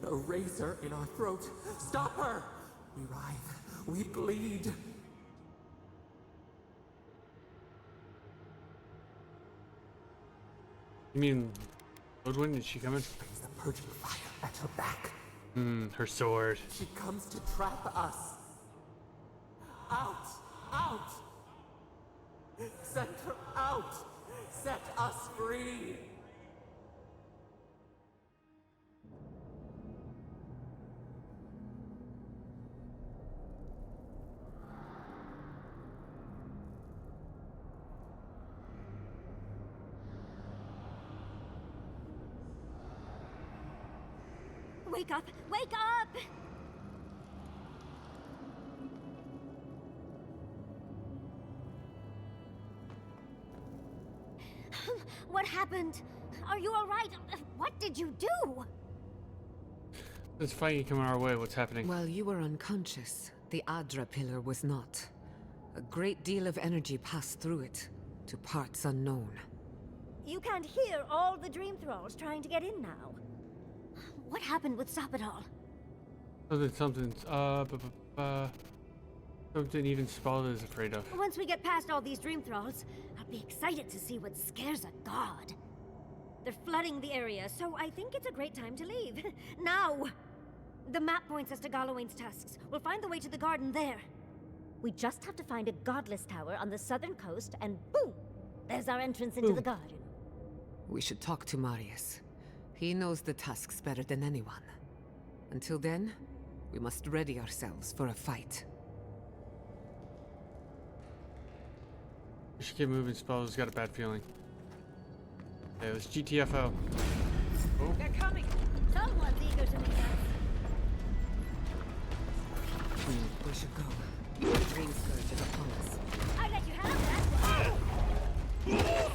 Speaker 7: The razor in our throat. Stop her! We writhe. We bleed.
Speaker 4: You mean Ludwin? Is she coming?
Speaker 7: Brings the purging fire at her back.
Speaker 4: Her sword.
Speaker 7: She comes to trap us. Out! Out! Send her out! Set us free!
Speaker 3: Wake up! Wake up! What happened? Are you alright? What did you do?
Speaker 4: There's fighting coming our way. What's happening?
Speaker 8: While you were unconscious, the Adra pillar was not. A great deal of energy passed through it, to parts unknown.
Speaker 3: You can't hear all the dream thralls trying to get in now. What happened with Stop It All?
Speaker 4: Something's something even Spalda is afraid of.
Speaker 3: Once we get past all these dream thralls, I'll be excited to see what scares a god. They're flooding the area, so I think it's a great time to leave. Now! The map points us to Galawain's Tusks. We'll find the way to the garden there. We just have to find a godless tower on the southern coast, and boom! There's our entrance into the garden.
Speaker 8: We should talk to Marius. He knows the Tusks better than anyone. Until then, we must ready ourselves for a fight.
Speaker 4: We should keep moving. Spalda's got a bad feeling. Okay, let's GTFO. Oh.
Speaker 3: They're coming! Someone's eager to meet us.
Speaker 8: We should go. The dream scourge is upon us.
Speaker 3: I let you have that! Oh.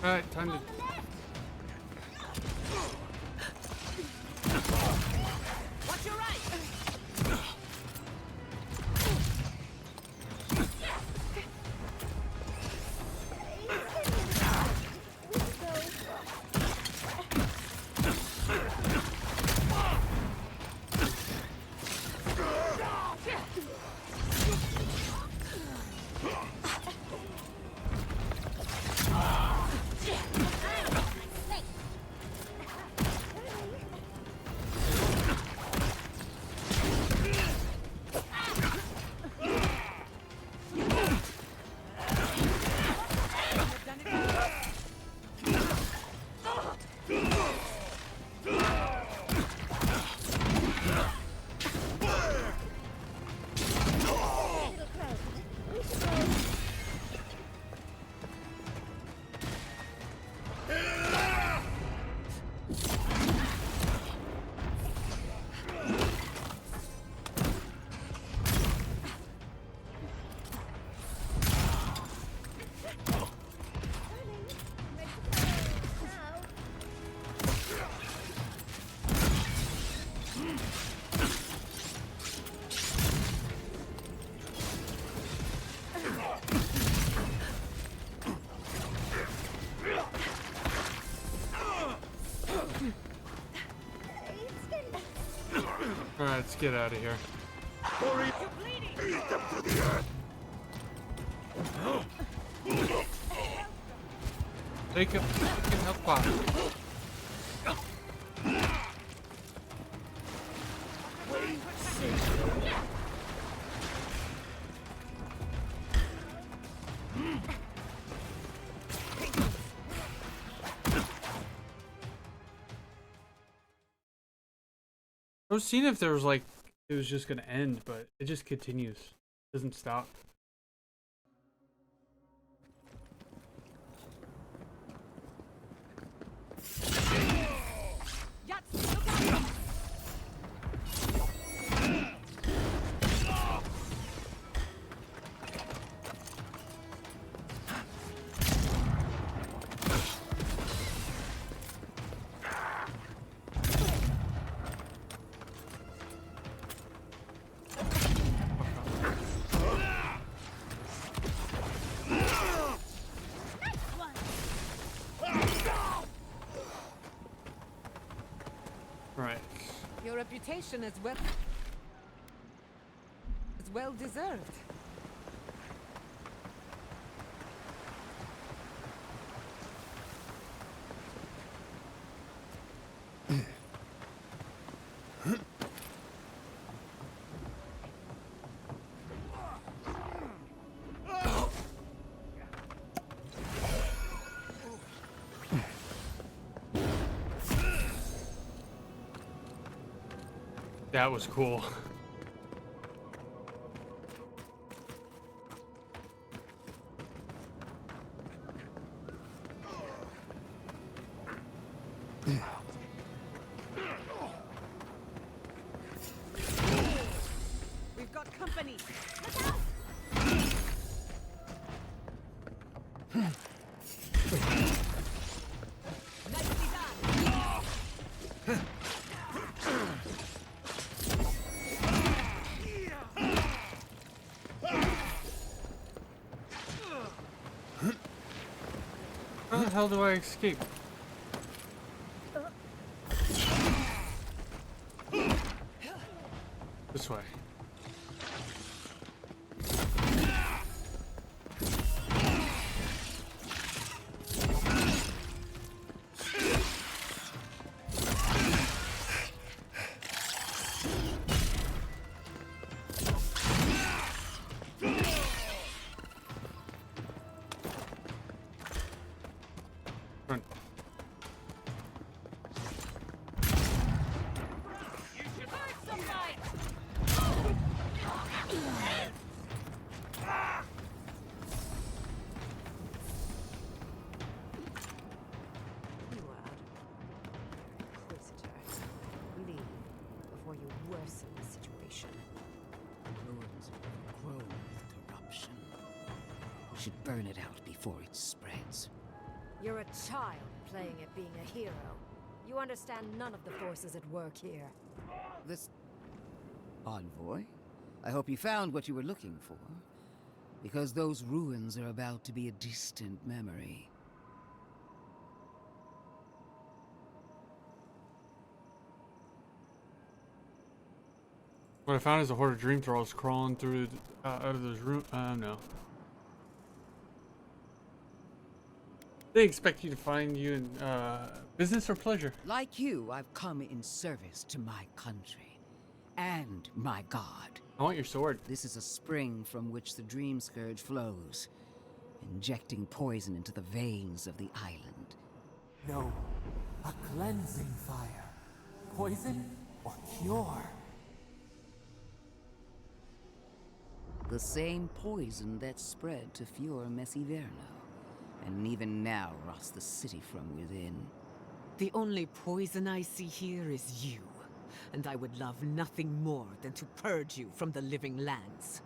Speaker 4: Alright, time to...
Speaker 10: Watch your right!
Speaker 4: Alright, let's get out of here.
Speaker 10: Hurry! Eat them to the earth!
Speaker 4: Take a health pot. I was seeing if there was like it was just gonna end, but it just continues. It doesn't stop. Right.
Speaker 8: Your reputation is well deserved.
Speaker 4: That was cool.
Speaker 8: We've got company.
Speaker 10: Look out!
Speaker 8: Nicely done.
Speaker 4: How the hell do I escape? This way. Run.
Speaker 6: Leave before you worsen the situation.
Speaker 14: Ruins grow with corruption. We should burn it out before it spreads.
Speaker 6: You're a child playing at being a hero. You understand none of the forces at work here.
Speaker 14: This... Envoy? I hope you found what you were looking for. Because those ruins are about to be a distant memory.
Speaker 4: What I found is a horde of dream thralls crawling through out of those rooms. No. They expect you to find you in business or pleasure.
Speaker 14: Like you, I've come in service to my country and my god.
Speaker 4: I want your sword.
Speaker 14: This is a spring from which the dream scourge flows, injecting poison into the veins of the island.
Speaker 7: No, a cleansing fire. Poison or cure?
Speaker 14: The same poison that spread to Fior Messiverno, and even now rots the city from within.
Speaker 8: The only poison I see here is you, and I would love nothing more than to purge you from the living lands.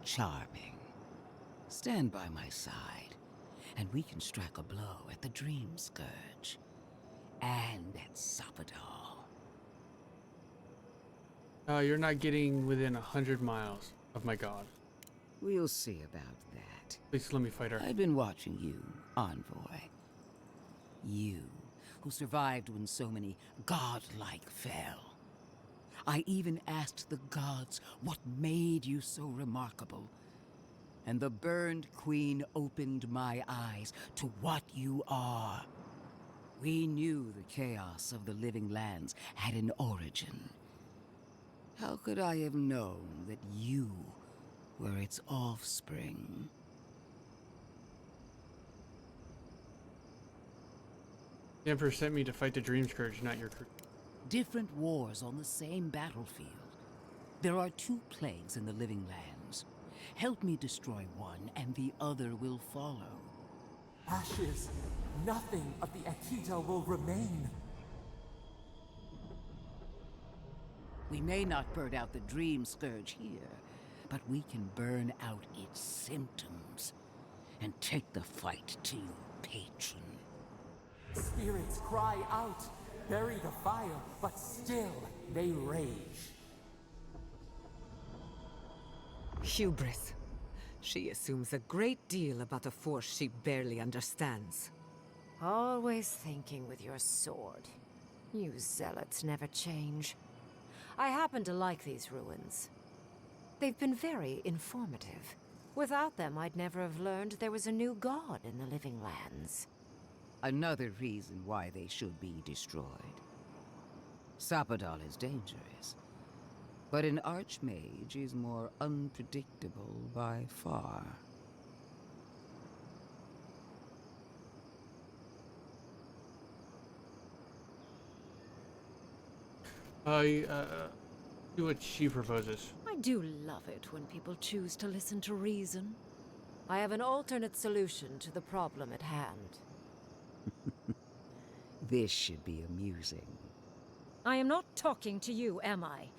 Speaker 14: Charming. Stand by my side, and we can strike a blow at the Dream Scourge. And at Sopadal.
Speaker 4: You're not getting within 100 miles of my god.
Speaker 14: We'll see about that.
Speaker 4: Please let me fight her.
Speaker 14: I've been watching you, Envoy. You, who survived when so many godlike fell. I even asked the gods what made you so remarkable. And the burned queen opened my eyes to what you are. We knew the chaos of the living lands had an origin. How could I have known that you were its offspring?
Speaker 4: The Emperor sent me to fight the Dream Scourge, not your crew.
Speaker 14: Different wars on the same battlefield. There are 2 plagues in the living lands. Help me destroy one, and the other will follow.
Speaker 7: Ashes! Nothing of the Akita will remain.
Speaker 14: We may not burn out the Dream Scourge here, but we can burn out its symptoms and take the fight to your patron.
Speaker 7: Spirits cry out, bury the fire, but still they rage.
Speaker 8: Hubris. She assumes a great deal about a force she barely understands.
Speaker 6: Always thinking with your sword. You zealots never change. I happen to like these ruins. They've been very informative. Without them, I'd never have learned there was a new god in the living lands.
Speaker 14: Another reason why they should be destroyed. Sapadal is dangerous, but an archmage is more unpredictable by far.
Speaker 4: I do what she proposes.
Speaker 6: I do love it when people choose to listen to reason. I have an alternate solution to the problem at hand.
Speaker 14: This should be amusing.
Speaker 3: I am not talking to you, am I?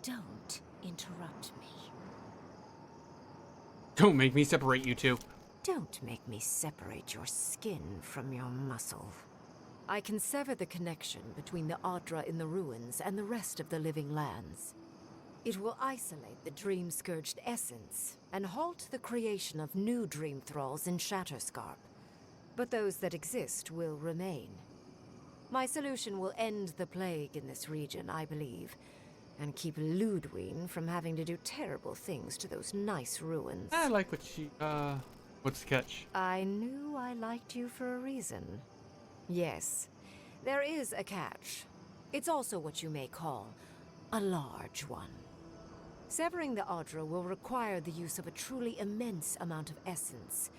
Speaker 3: Don't interrupt me.
Speaker 4: Don't make me separate you two.
Speaker 6: Don't make me separate your skin from your muscle. I can sever the connection between the Adra in the ruins and the rest of the living lands. It will isolate the dream-scourged essence and halt the creation of new dream thralls in Shatterscarp. But those that exist will remain. My solution will end the plague in this region, I believe, and keep Ludwig from having to do terrible things to those nice ruins.
Speaker 4: I like what she, what's the catch?
Speaker 6: I knew I liked you for a reason. Yes, there is a catch. It's also what you may call a large one. Severing the Adra will require the use of a truly immense amount of essence,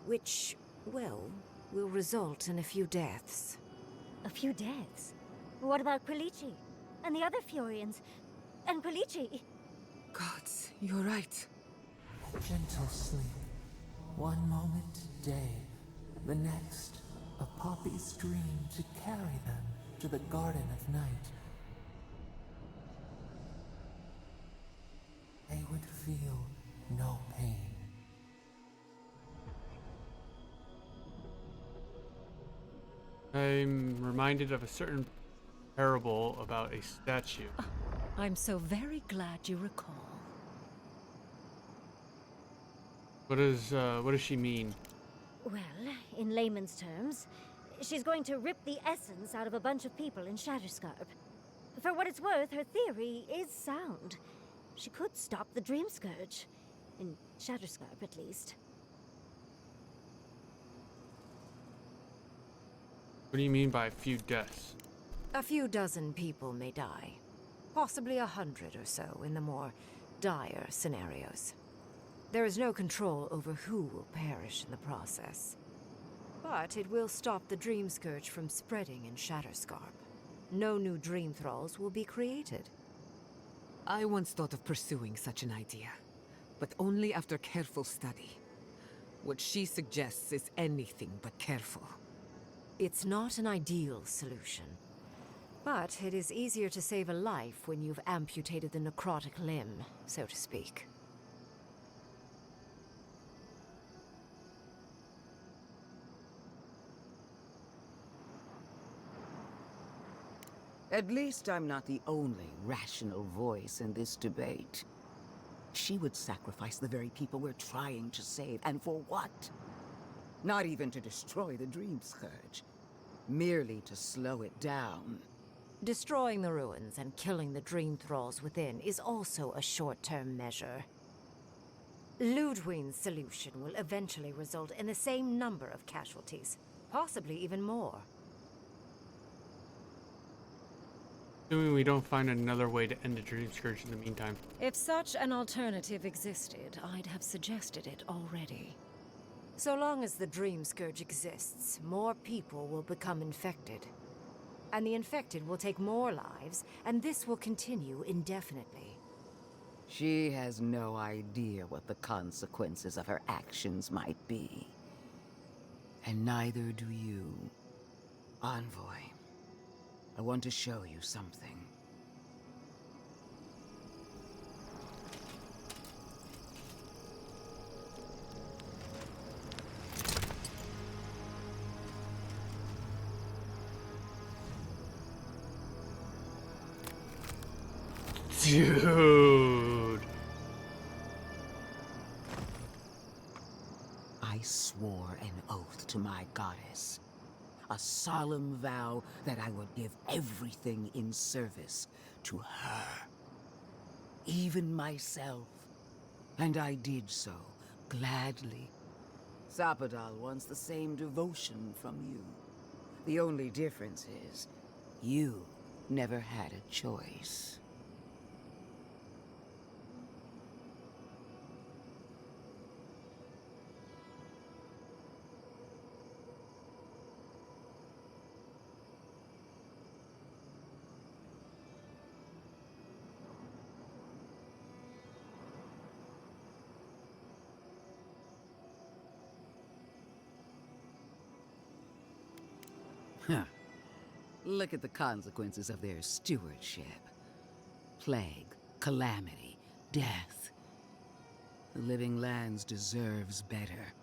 Speaker 6: which, well, will result in a few deaths.
Speaker 3: A few deaths? What about Quilici? And the other Fiorians? And Quilici?
Speaker 8: Gods, you're right.
Speaker 7: Gentle sleep. One moment day, the next, a poppy's dream to carry them to the Garden of Night. They would feel no pain.
Speaker 4: I'm reminded of a certain parable about a statue.
Speaker 3: I'm so very glad you recall.
Speaker 4: What does she mean?
Speaker 3: Well, in layman's terms, she's going to rip the essence out of a bunch of people in Shatterscarp. For what it's worth, her theory is sound. She could stop the Dream Scourge. In Shatterscarp, at least.
Speaker 4: What do you mean by a few deaths?
Speaker 6: A few dozen people may die. Possibly 100 or so in the more dire scenarios. There is no control over who will perish in the process. But it will stop the Dream Scourge from spreading in Shatterscarp. No new Dream Thralls will be created.
Speaker 8: I once thought of pursuing such an idea, but only after careful study. What she suggests is anything but careful.
Speaker 6: It's not an ideal solution. But it is easier to save a life when you've amputated the necrotic limb, so to speak.
Speaker 14: At least I'm not the only rational voice in this debate. She would sacrifice the very people we're trying to save, and for what? Not even to destroy the Dream Scourge. Merely to slow it down.
Speaker 6: Destroying the ruins and killing the dream thralls within is also a short-term measure. Ludwig's solution will eventually result in the same number of casualties, possibly even more.
Speaker 4: Assuming we don't find another way to end the Dream Scourge in the meantime.
Speaker 6: If such an alternative existed, I'd have suggested it already. So long as the Dream Scourge exists, more people will become infected. And the infected will take more lives, and this will continue indefinitely.
Speaker 14: She has no idea what the consequences of her actions might be. And neither do you. Envoy, I want to show you something.
Speaker 4: Dude.
Speaker 14: I swore an oath to my goddess. A solemn vow that I would give everything in service to her. Even myself. And I did so, gladly. Sapadal wants the same devotion from you. The only difference is, you never had a choice. Huh. Look at the consequences of their stewardship. Plague, calamity, death. The Living Lands deserves better.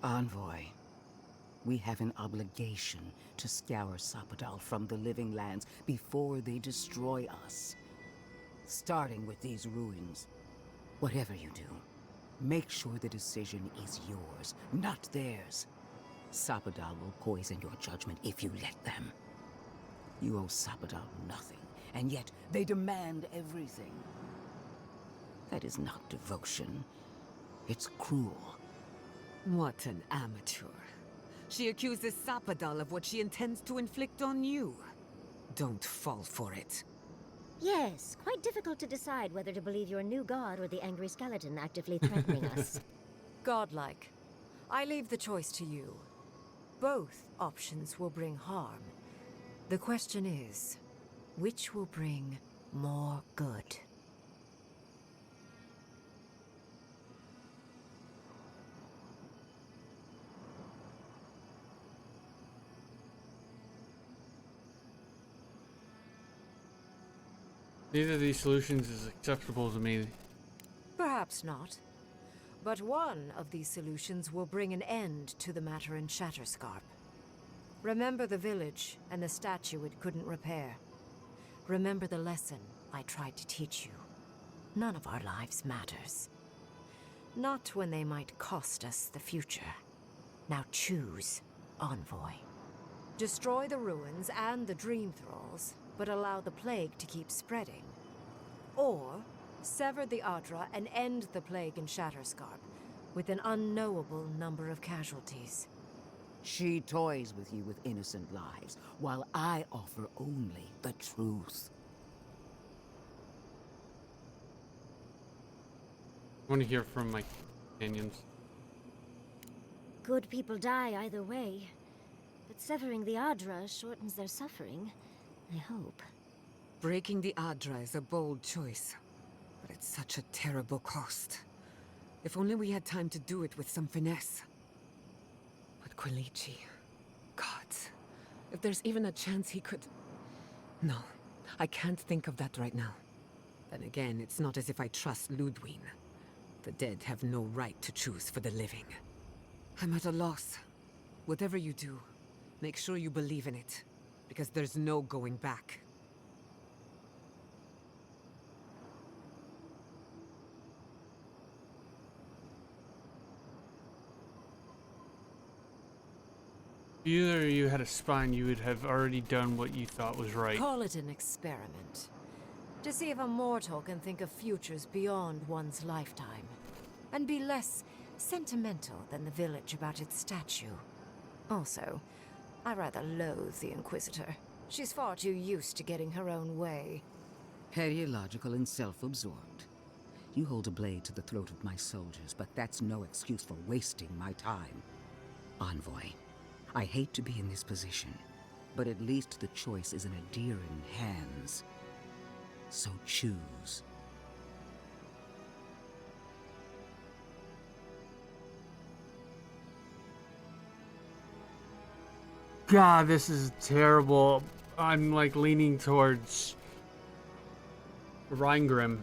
Speaker 14: Envoy, we have an obligation to scour Sapadal from the Living Lands before they destroy us. Starting with these ruins. Whatever you do, make sure the decision is yours, not theirs. Sapadal will poison your judgment if you let them. You owe Sapadal nothing, and yet they demand everything. That is not devotion. It's cruel.
Speaker 8: What an amateur. She accuses Sapadal of what she intends to inflict on you. Don't fall for it.
Speaker 3: Yes, quite difficult to decide whether to believe your new god or the angry skeleton actively threatening us.
Speaker 6: Godlike. I leave the choice to you. Both options will bring harm. The question is, which will bring more good?
Speaker 4: Neither of these solutions is acceptable to me.
Speaker 6: Perhaps not. But one of these solutions will bring an end to the matter in Shatterscarp. Remember the village and the statue it couldn't repair. Remember the lesson I tried to teach you. None of our lives matters. Not when they might cost us the future. Now choose, Envoy. Destroy the ruins and the Dream Thralls, but allow the plague to keep spreading. Or sever the Adra and end the plague in Shatterscarp, with an unknowable number of casualties.
Speaker 14: She toys with you with innocent lives, while I offer only the truth.
Speaker 4: I want to hear from my companions.
Speaker 3: Good people die either way, but severing the Adra shortens their suffering, I hope.
Speaker 8: Breaking the Adra is a bold choice, but it's such a terrible cost. If only we had time to do it with some finesse. But Quilici... Gods. If there's even a chance he could... No, I can't think of that right now. Then again, it's not as if I trust Ludwig. The dead have no right to choose for the living. I'm at a loss. Whatever you do, make sure you believe in it, because there's no going back.
Speaker 4: If either of you had a spine, you would have already done what you thought was right.
Speaker 6: Call it an experiment. To see if a mortal can think of futures beyond one's lifetime. And be less sentimental than the village about its statue. Also, I rather loathe the Inquisitor. She's far too used to getting her own way.
Speaker 14: Perilogical and self-absorbed. You hold a blade to the throat of my soldiers, but that's no excuse for wasting my time. Envoy, I hate to be in this position, but at least the choice is in Adirian hands. So choose.
Speaker 4: God, this is terrible. I'm like leaning towards Rheingrim.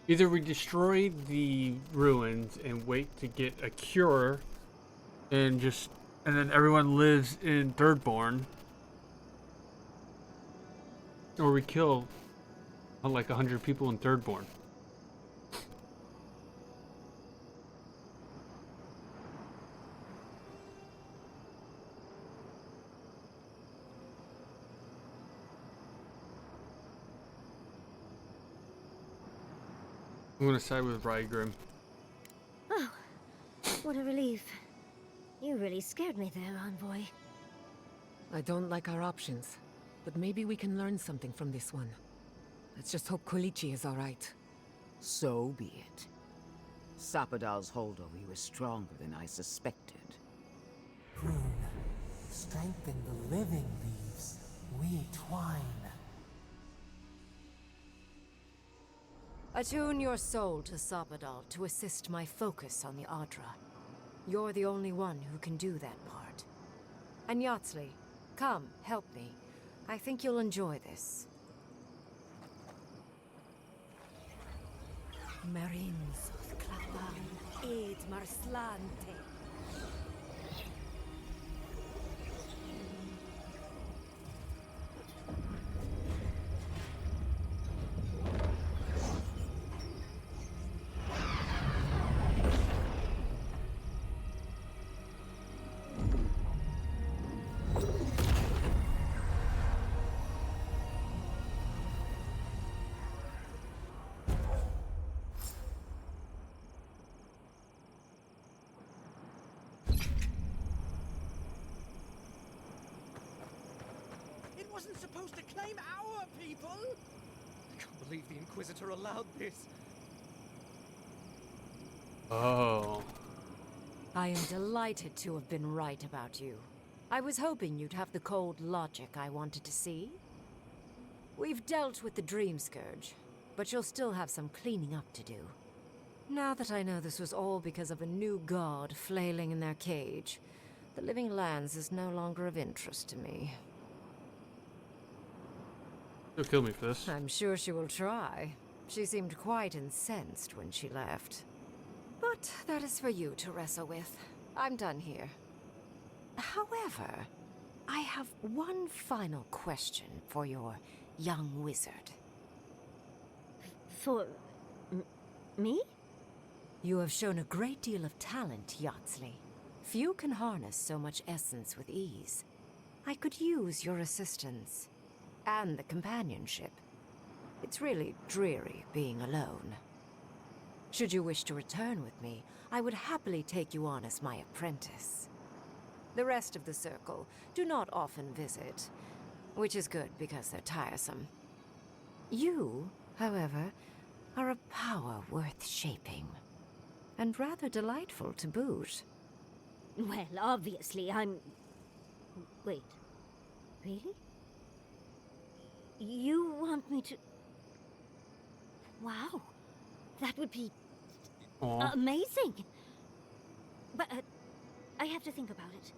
Speaker 4: Either we destroy the ruins and wait to get a cure and then everyone lives in Thirdborn, or we kill like 100 people in Thirdborn. I'm gonna side with Rygrim.
Speaker 3: Oh, what a relief. You really scared me there, Envoy.
Speaker 8: I don't like our options, but maybe we can learn something from this one. Let's just hope Quilichi is alright.
Speaker 14: So be it. Sapadal's hold over you is stronger than I suspected.
Speaker 7: Prune, strengthen the living leaves. We twine.
Speaker 6: Attune your soul to Sapadal to assist my focus on the Adra. You're the only one who can do that part. And Yatsley, come, help me. I think you'll enjoy this.
Speaker 10: Marines of Galawain, aid Marslante.
Speaker 1: Wasn't supposed to claim our people! I can't believe the Inquisitor allowed this.
Speaker 4: Oh.
Speaker 6: I am delighted to have been right about you. I was hoping you'd have the cold logic I wanted to see. We've dealt with the Dream Scourge, but you'll still have some cleaning up to do. Now that I know this was all because of a new god flailing in their cage, the Living Lands is no longer of interest to me.
Speaker 4: She'll kill me for this.
Speaker 6: I'm sure she will try. She seemed quite incensed when she left. But that is for you to wrestle with. I'm done here. However, I have one final question for your young wizard.
Speaker 3: For... me?
Speaker 6: You have shown a great deal of talent, Yatsley. Few can harness so much essence with ease. I could use your assistance. And the companionship. It's really dreary being alone. Should you wish to return with me, I would happily take you on as my apprentice. The rest of the circle do not often visit, which is good because they're tiresome. You, however, are a power worth shaping, and rather delightful to boot.
Speaker 3: Well, obviously, I'm... Wait. Really? You want me to... Wow. That would be... amazing! But, I have to think about it.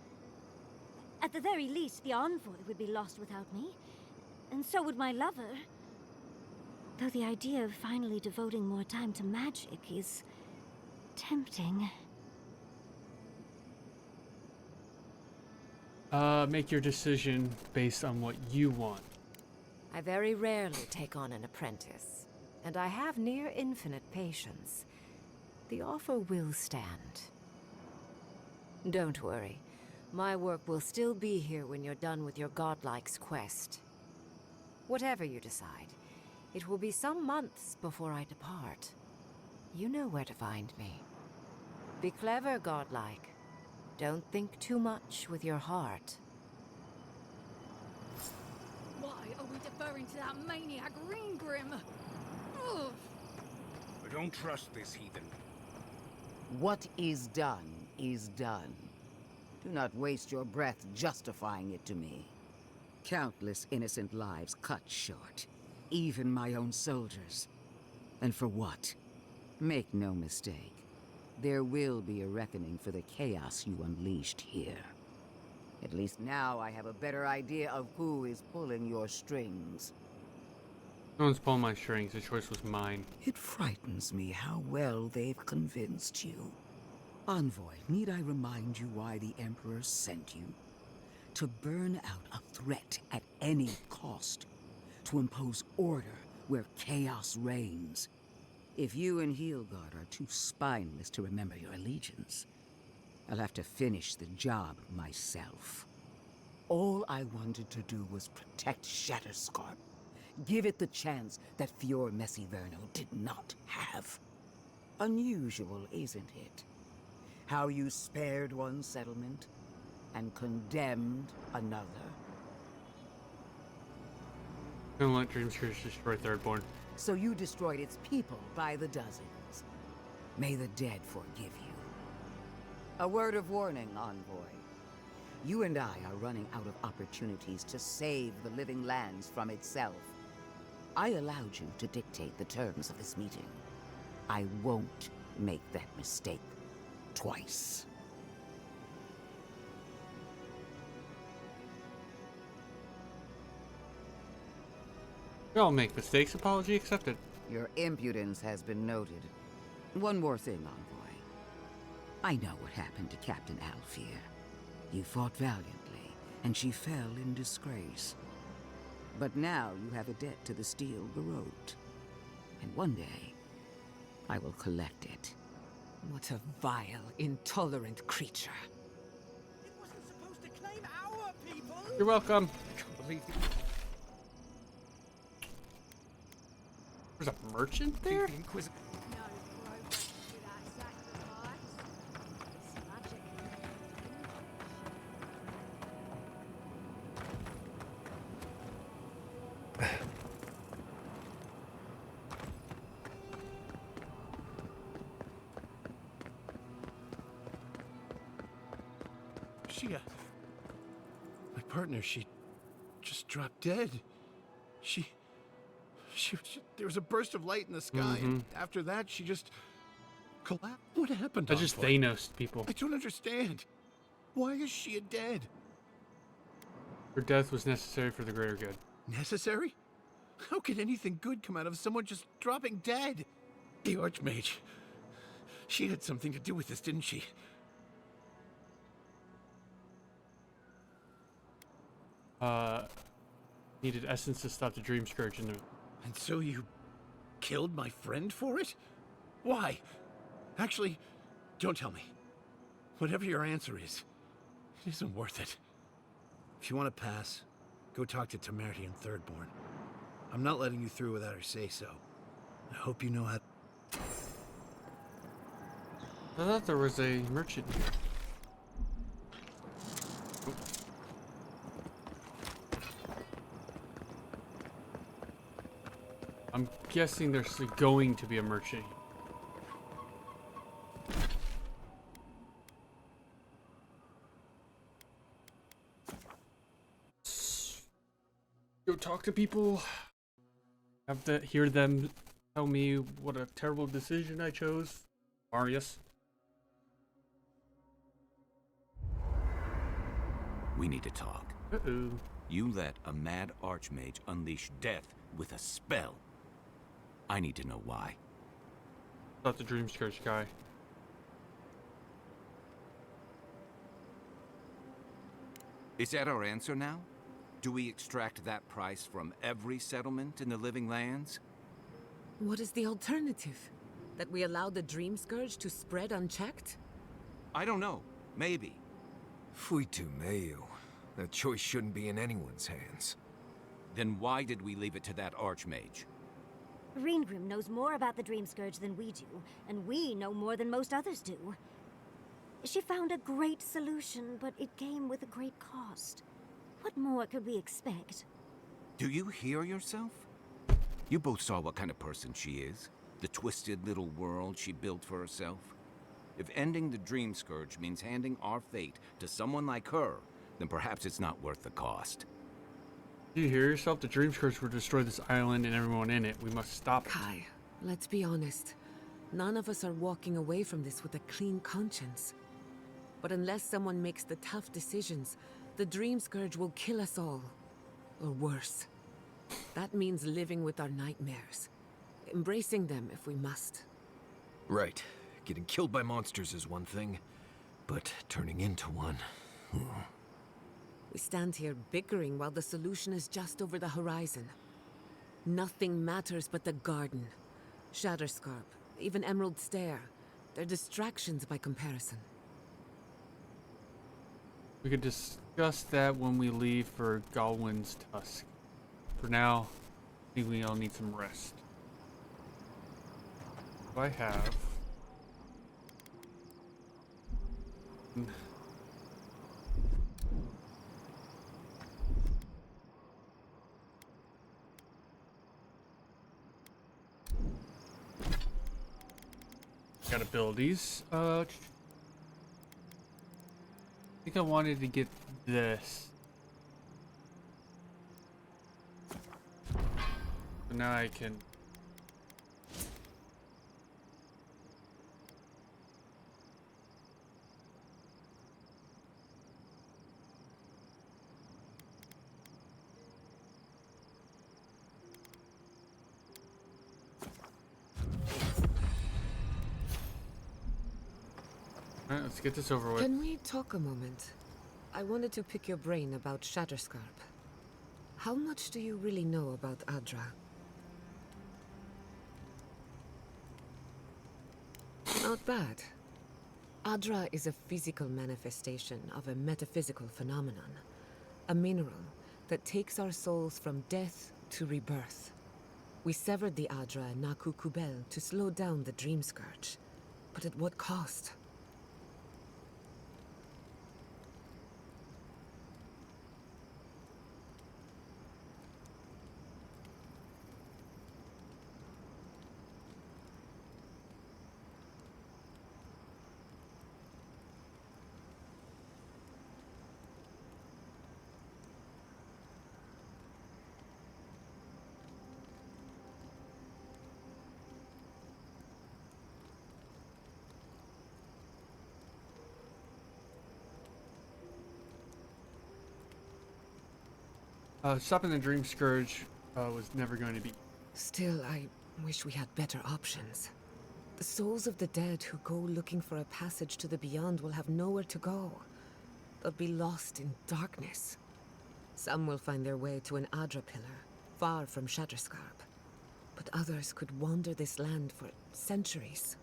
Speaker 3: At the very least, the envoy would be lost without me. And so would my lover. Though the idea of finally devoting more time to magic is... tempting.
Speaker 4: Make your decision based on what you want.
Speaker 6: I very rarely take on an apprentice, and I have near infinite patience. The offer will stand. Don't worry. My work will still be here when you're done with your godlike's quest. Whatever you decide, it will be some months before I depart. You know where to find me. Be clever, godlike. Don't think too much with your heart.
Speaker 10: Why are we deferring to that maniac Ringgrim? Ugh.
Speaker 9: I don't trust this heathen.
Speaker 14: What is done is done. Do not waste your breath justifying it to me. Countless innocent lives cut short, even my own soldiers. And for what? Make no mistake. There will be a reckoning for the chaos you unleashed here. At least now I have a better idea of who is pulling your strings.
Speaker 4: No one's pulling my strings. The choice was mine.
Speaker 14: It frightens me how well they've convinced you. Envoy, need I remind you why the Emperor sent you? To burn out a threat at any cost. To impose order where chaos reigns. If you and Heelguard are too spineless to remember your allegiance, I'll have to finish the job myself. All I wanted to do was protect Shatterscarp. Give it the chance that Fior Messiverno did not have. Unusual, isn't it? How you spared one settlement and condemned another.
Speaker 4: Don't let Dreamscourge destroy Thirdborn.
Speaker 14: So you destroyed its people by the dozens. May the dead forgive you. A word of warning, Envoy. You and I are running out of opportunities to save the living lands from itself. I allowed you to dictate the terms of this meeting. I won't make that mistake twice.
Speaker 4: We all make mistakes. Apology accepted.
Speaker 14: Your impudence has been noted. One more thing, Envoy. I know what happened to Captain Alfier. You fought valiantly, and she fell in disgrace. But now you have a debt to the Steel Garrote. And one day, I will collect it.
Speaker 8: What a vile, intolerant creature.
Speaker 1: It wasn't supposed to claim our people!
Speaker 4: You're welcome.
Speaker 8: I can't believe you.
Speaker 4: There's a merchant there?
Speaker 10: No progress without sacrifice. It's magic.
Speaker 12: My partner, she just dropped dead. There was a burst of light in the sky, and after that, she just collapsed. What happened?
Speaker 4: I just Thanos people.
Speaker 12: I don't understand. Why is she dead?
Speaker 4: Her death was necessary for the greater good.
Speaker 12: Necessary? How could anything good come out of someone just dropping dead? The Archmage. She had something to do with this, didn't she?
Speaker 4: Needed essence to stop the Dreamscourge in the...
Speaker 12: And so you killed my friend for it? Why? Actually, don't tell me. Whatever your answer is, it isn't worth it. If you want to pass, go talk to Temerity and Thirdborn. I'm not letting you through without her say-so. I hope you know how...
Speaker 4: I thought there was a merchant here. I'm guessing there's going to be a merchant. Go talk to people. Have to hear them tell me what a terrible decision I chose. Marius.
Speaker 9: We need to talk.
Speaker 4: Uh-oh.
Speaker 9: You let a mad archmage unleash death with a spell. I need to know why.
Speaker 4: Not the Dreamscourge guy.
Speaker 9: Is that our answer now? Do we extract that price from every settlement in the living lands?
Speaker 8: What is the alternative? That we allow the Dream Scourge to spread unchecked?
Speaker 9: I don't know. Maybe.
Speaker 15: Fuitu meio. That choice shouldn't be in anyone's hands.
Speaker 9: Then why did we leave it to that Archmage?
Speaker 3: Greengrim knows more about the Dream Scourge than we do, and we know more than most others do. She found a great solution, but it came with a great cost. What more could we expect?
Speaker 9: Do you hear yourself? You both saw what kind of person she is. The twisted little world she built for herself. If ending the Dream Scourge means handing our fate to someone like her, then perhaps it's not worth the cost.
Speaker 4: Do you hear yourself? The Dream Scourge will destroy this island and everyone in it. We must stop it.
Speaker 8: Kai, let's be honest. None of us are walking away from this with a clean conscience. But unless someone makes the tough decisions, the Dream Scourge will kill us all. Or worse. That means living with our nightmares. Embracing them if we must.
Speaker 15: Right. Getting killed by monsters is one thing, but turning into one...
Speaker 8: We stand here bickering while the solution is just over the horizon. Nothing matters but the garden. Shatterscarp, even Emerald Stair. They're distractions by comparison.
Speaker 4: We could discuss that when we leave for Galawain's Tusk. For now, I think we all need some rest. What I have... Got abilities. I think I wanted to get this. So now I can... Alright, let's get this over with.
Speaker 8: Can we talk a moment? I wanted to pick your brain about Shatterscarp. How much do you really know about Adra? Not bad. Adra is a physical manifestation of a metaphysical phenomenon. A mineral that takes our souls from death to rebirth. We severed the Adra and Naku Kubel to slow down the Dream Scourge. But at what cost?
Speaker 4: Stopping the Dream Scourge was never going to be...
Speaker 8: Still, I wish we had better options. The souls of the dead who go looking for a passage to the beyond will have nowhere to go. They'll be lost in darkness. Some will find their way to an Adra pillar, far from Shatterscarp. But others could wander this land for centuries.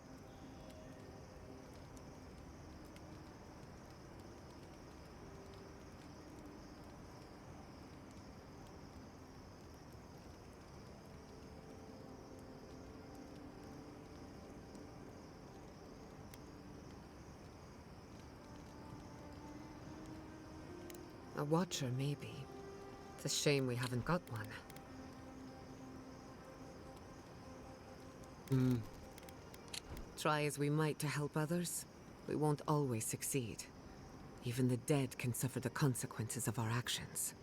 Speaker 8: A watcher, maybe. It's a shame we haven't got one. Try as we might to help others, we won't always succeed. Even the dead can suffer the consequences of our actions.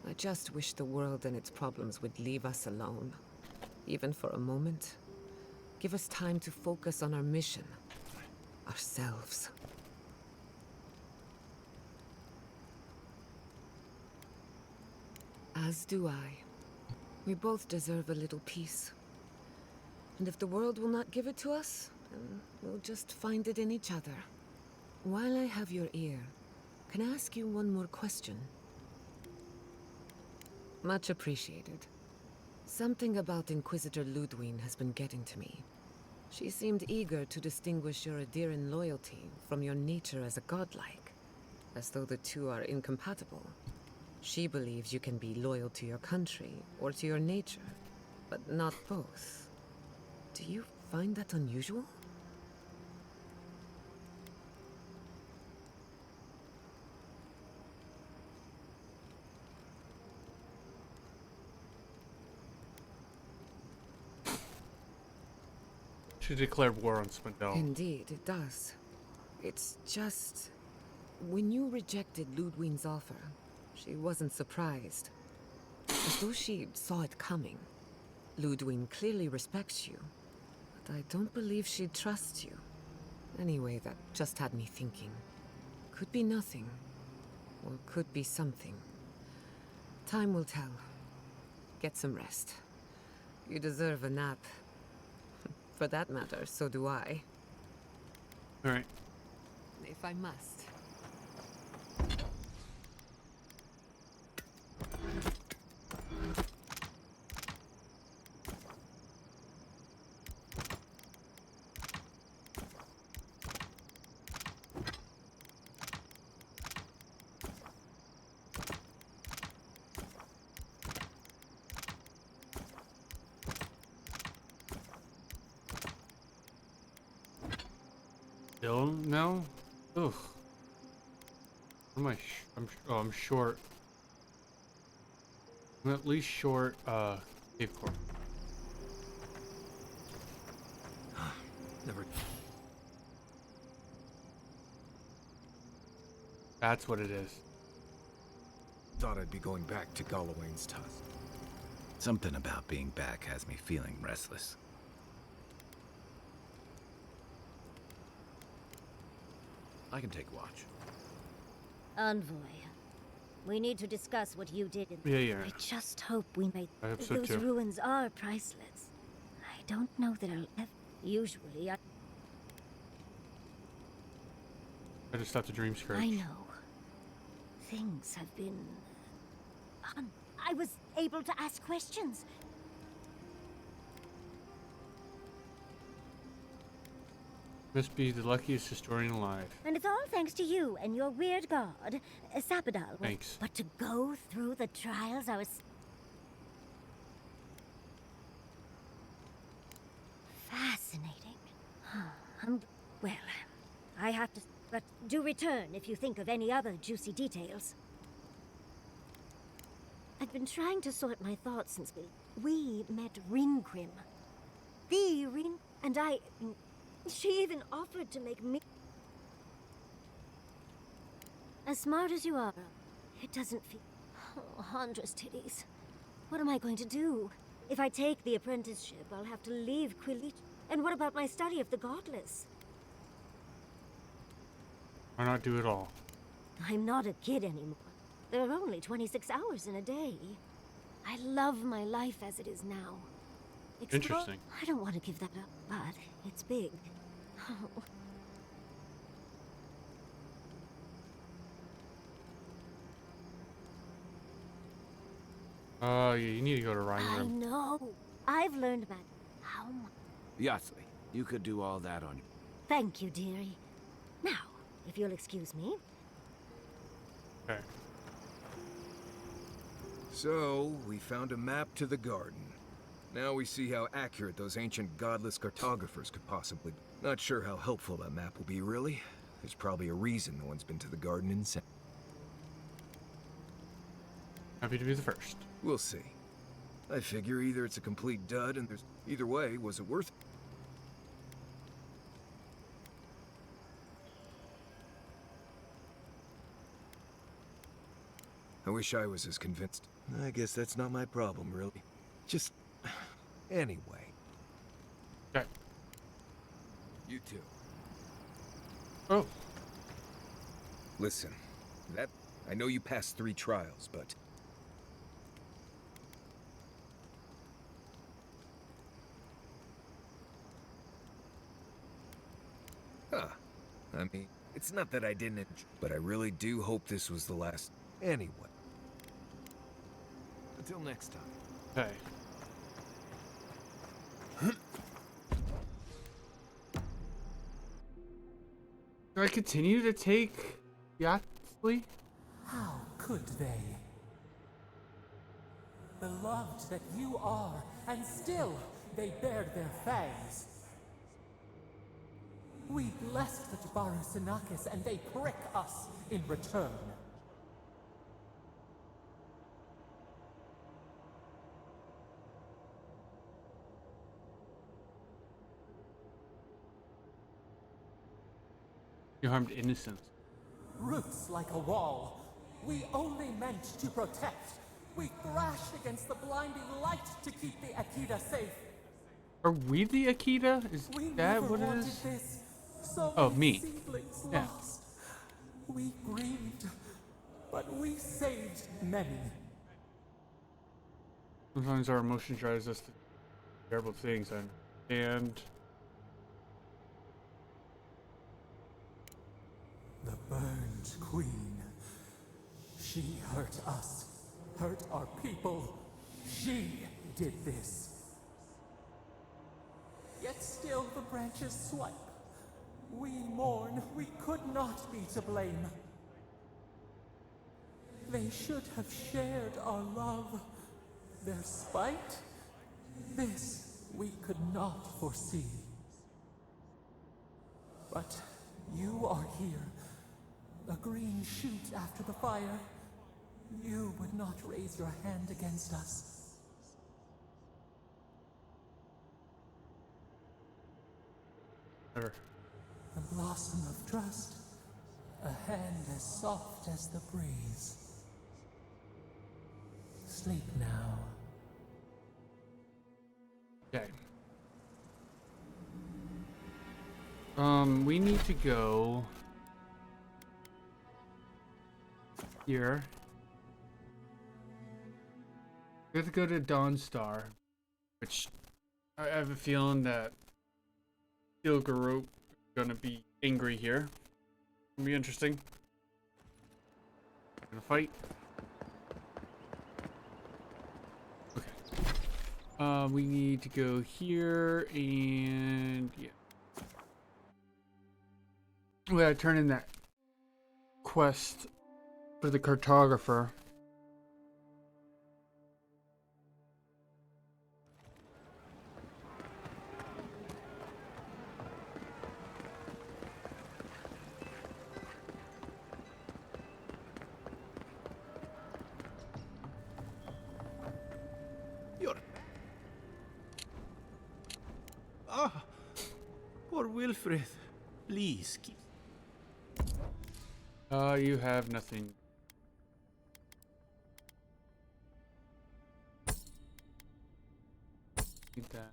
Speaker 8: I just wish the world and its problems would leave us alone. Even for a moment. Give us time to focus on our mission. Ourselves. As do I. We both deserve a little peace. And if the world will not give it to us, then we'll just find it in each other. While I have your ear, can I ask you one more question? Much appreciated. Something about Inquisitor Ludwig has been getting to me. She seemed eager to distinguish your Adiran loyalty from your nature as a godlike, as though the two are incompatible. She believes you can be loyal to your country or to your nature, but not both. Do you find that unusual?
Speaker 4: She declared war on Spindel.
Speaker 8: Indeed, it does. It's just... when you rejected Ludwig's offer, she wasn't surprised. As though she saw it coming. Ludwig clearly respects you, but I don't believe she trusts you. Anyway, that just had me thinking. Could be nothing, or could be something. Time will tell. Get some rest. You deserve a nap. For that matter, so do I.
Speaker 4: All right.
Speaker 8: If I must.
Speaker 4: Still no? Ugh. What am I? I'm short. I'm at least short. Cave core.
Speaker 15: Never.
Speaker 4: That's what it is.
Speaker 15: Thought I'd be going back to Galawain's Tusks.
Speaker 9: Something about being back has me feeling restless. I can take watch.
Speaker 3: Envoy, we need to discuss what you did.
Speaker 4: Yeah.
Speaker 3: I just hope we made.
Speaker 4: I hope so
Speaker 3: Those
Speaker 4: too.
Speaker 3: ruins are priceless. I don't know that I'll ever. Usually, I
Speaker 4: just stopped the dream scourge.
Speaker 3: I know. Things have been. I was able to ask questions.
Speaker 4: Must be the luckiest historian alive.
Speaker 3: And it's all thanks to you and your weird god, Sapidal.
Speaker 4: Thanks.
Speaker 3: But to go through the trials I was... Fascinating. Well, I have to... But do return if you think of any other juicy details. I've been trying to sort my thoughts since we met Ringcrim. The Ring... And I... She even offered to make me... As smart as you are, it doesn't feel... Oh, Hundra's titties. What am I going to do? If I take the apprenticeship, I'll have to leave Quillich. And what about my study of the godless?
Speaker 4: Why not do it all?
Speaker 3: I'm not a kid anymore. There are only 26 hours in a day. I love my life as it is now.
Speaker 4: Interesting.
Speaker 3: I don't want to give that up, but it's big. Oh.
Speaker 4: Yeah, you need to go to Rhine.
Speaker 3: I know. I've learned about how much.
Speaker 9: Yasli, you could do all that on...
Speaker 3: Thank you, dearie. Now, if you'll excuse me.
Speaker 4: Okay.
Speaker 15: So, we found a map to the garden. Now we see how accurate those ancient godless cartographers could possibly be. Not sure how helpful that map will be, really. There's probably a reason no one's been to the garden in
Speaker 4: Happy to be the first.
Speaker 15: We'll see. I figure either it's a complete dud and there's... Either way, was it worth it? I wish I was as convinced. I guess that's not my problem, really. Just... anyway.
Speaker 4: Okay.
Speaker 15: You too.
Speaker 4: Oh.
Speaker 15: Listen, that... I know you passed 3 trials, but... I mean, it's not that I didn't, but I really do hope this was the last. Anyway. Until next time.
Speaker 4: Okay. Do I continue to take Yachtsley?
Speaker 7: How could they? Beloved that you are, and still they bared their fangs. We blessed the Dabarus and they prick us in return.
Speaker 4: You harmed innocents.
Speaker 7: Roots like a wall. We only meant to protect. We thrashed against the blinding light to keep the Akita safe.
Speaker 4: Are we the Akita? Is that what it is?
Speaker 7: This. So
Speaker 4: oh,
Speaker 7: many
Speaker 4: me.
Speaker 7: Seedlings
Speaker 4: Yeah.
Speaker 7: lost. We grieved, but we saved many.
Speaker 4: Sometimes our emotion drives us to terrible things, and
Speaker 7: the burned queen. She hurt us, hurt our people. She did this. Yet still the branches swipe. We mourn, we could not be to blame. They should have shared our love. Their spite? This we could not foresee. But you are here. A green shoot after the fire. You would not raise your hand against us.
Speaker 4: Never.
Speaker 7: The blossom of trust. A hand as soft as the breeze. Sleep now.
Speaker 4: Okay. We need to go here. We have to go to Dawnshore, which I have a feeling that Gilguru is gonna be angry here. Gonna be interesting. Gonna fight. Okay. We need to go here and yeah. We gotta turn in that quest for the cartographer.
Speaker 2: Ah, poor Wilfred. Please keep.
Speaker 4: You have nothing. Need that.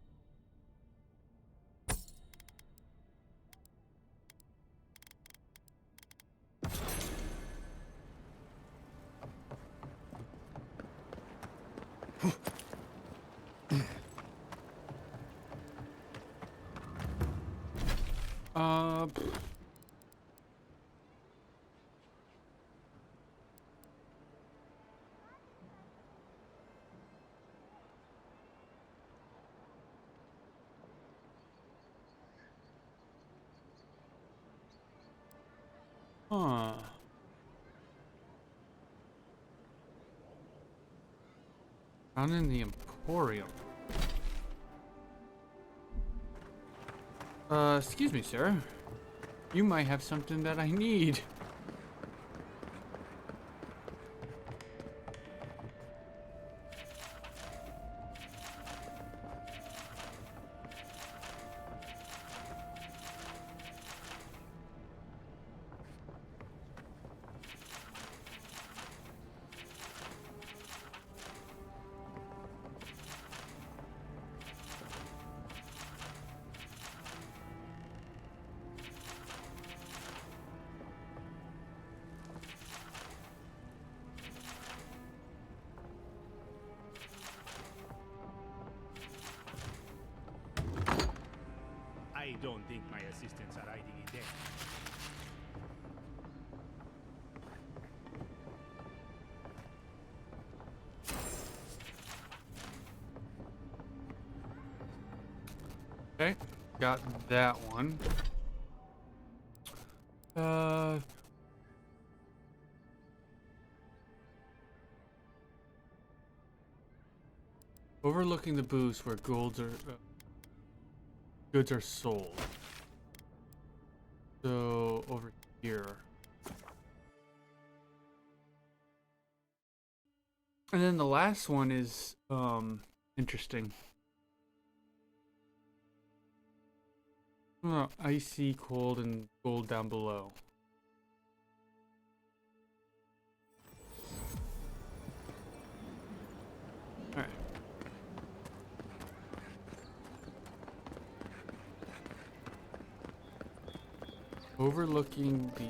Speaker 4: Huh. Down in the Emporium. Excuse me, sir. You might have something that I need.
Speaker 2: I don't think my assistants are hiding in there.
Speaker 4: Okay, got that one. Overlooking the booths where goods are sold. So over here. And then the last one is interesting. Oh, icy, cold, and gold down below. Alright. Overlooking the...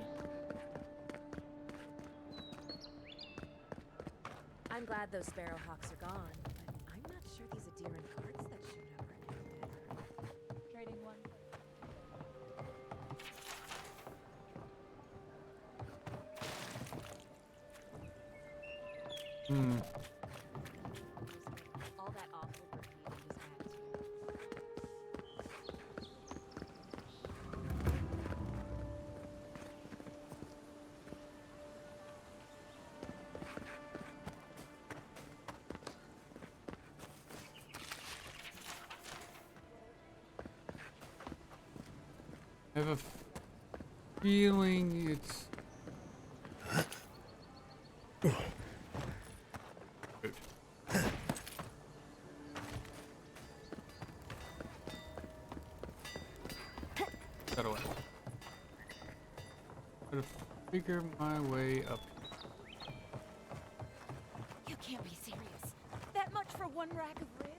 Speaker 16: I'm glad those sparrowhawks are gone, but I'm not sure these adorned cards that showed up are any better. Trading one. All that awful graffiti just adds to it.
Speaker 4: I have a feeling it's... That away. Gotta figure my way up.
Speaker 10: You can't be serious. That much for one rack of ribs?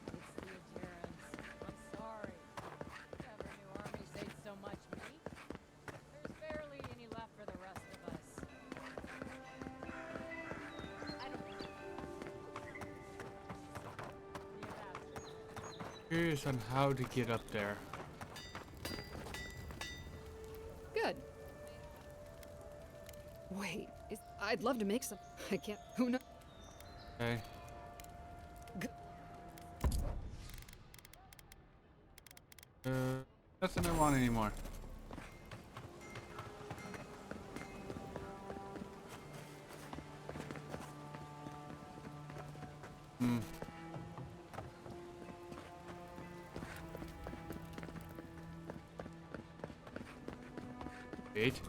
Speaker 10: It's the adherents. I'm sorry. Never knew armies ate so much meat. There's barely any left for the rest of us. I don't
Speaker 4: Curious on how to get up there.
Speaker 17: Good. Wait, I'd love to make some. I can't. Who knows?
Speaker 4: Okay. Nothing I want anymore. Wait.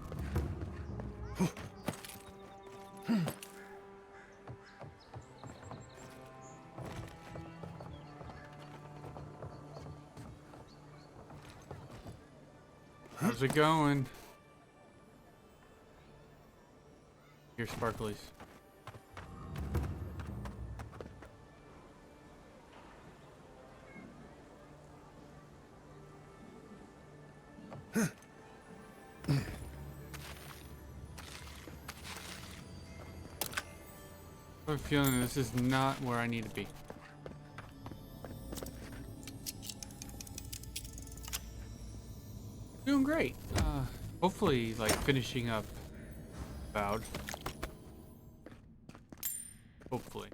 Speaker 4: How's it going? Here, sparklies. I have a feeling this is not where I need to be. Doing great. Hopefully, like, finishing up Avowed. Hopefully.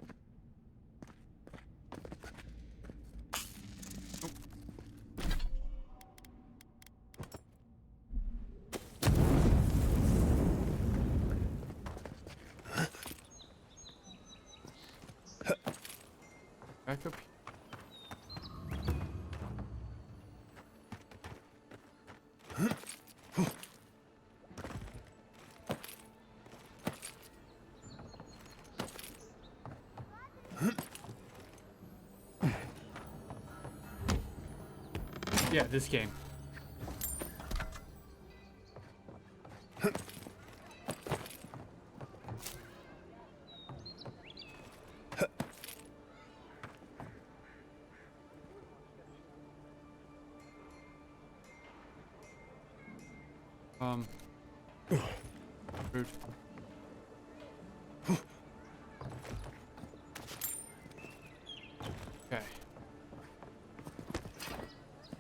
Speaker 4: Back up here. Yeah, this game. Rude. Okay.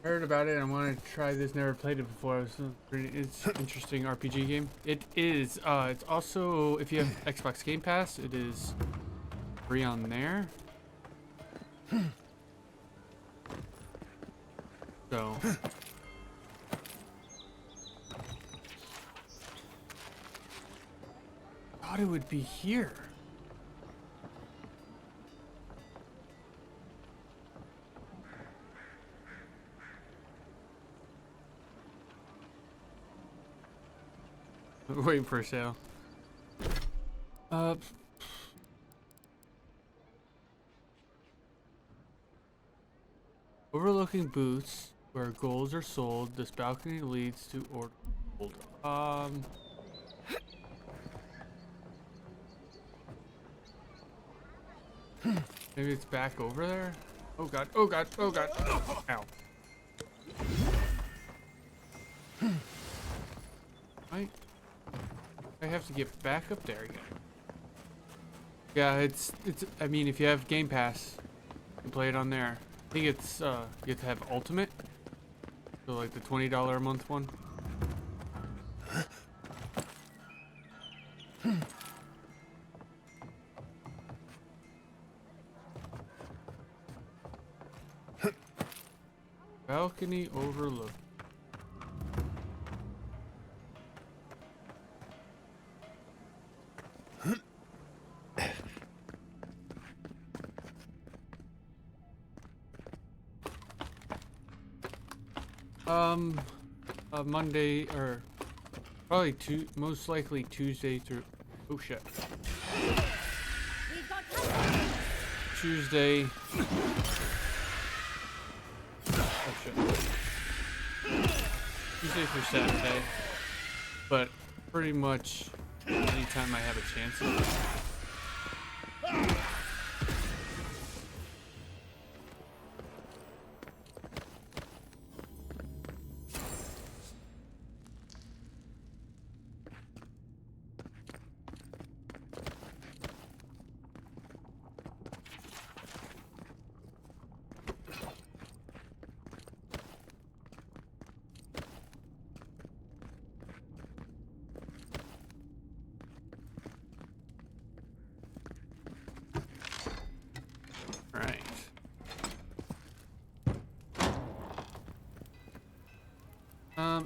Speaker 4: Heard about it. I want to try this. Never played it before. It's an interesting RPG game. It is. It's also, if you have Xbox Game Pass, it is free on there. So. Thought it would be here. Waiting for a sale. Overlooking booths where golds are sold. This balcony leads to gold. Maybe it's back over there? Oh god, oh god, oh god. Ow. I have to get back up there again. Yeah, it's I mean, if you have Game Pass, you can play it on there. I think it's you have to have Ultimate. So like the $20 a month one. Balcony overlook. Monday or probably most likely Tuesday through. Oh shit. Tuesday. Oh shit. Tuesday through Saturday, but pretty much anytime I have a chance.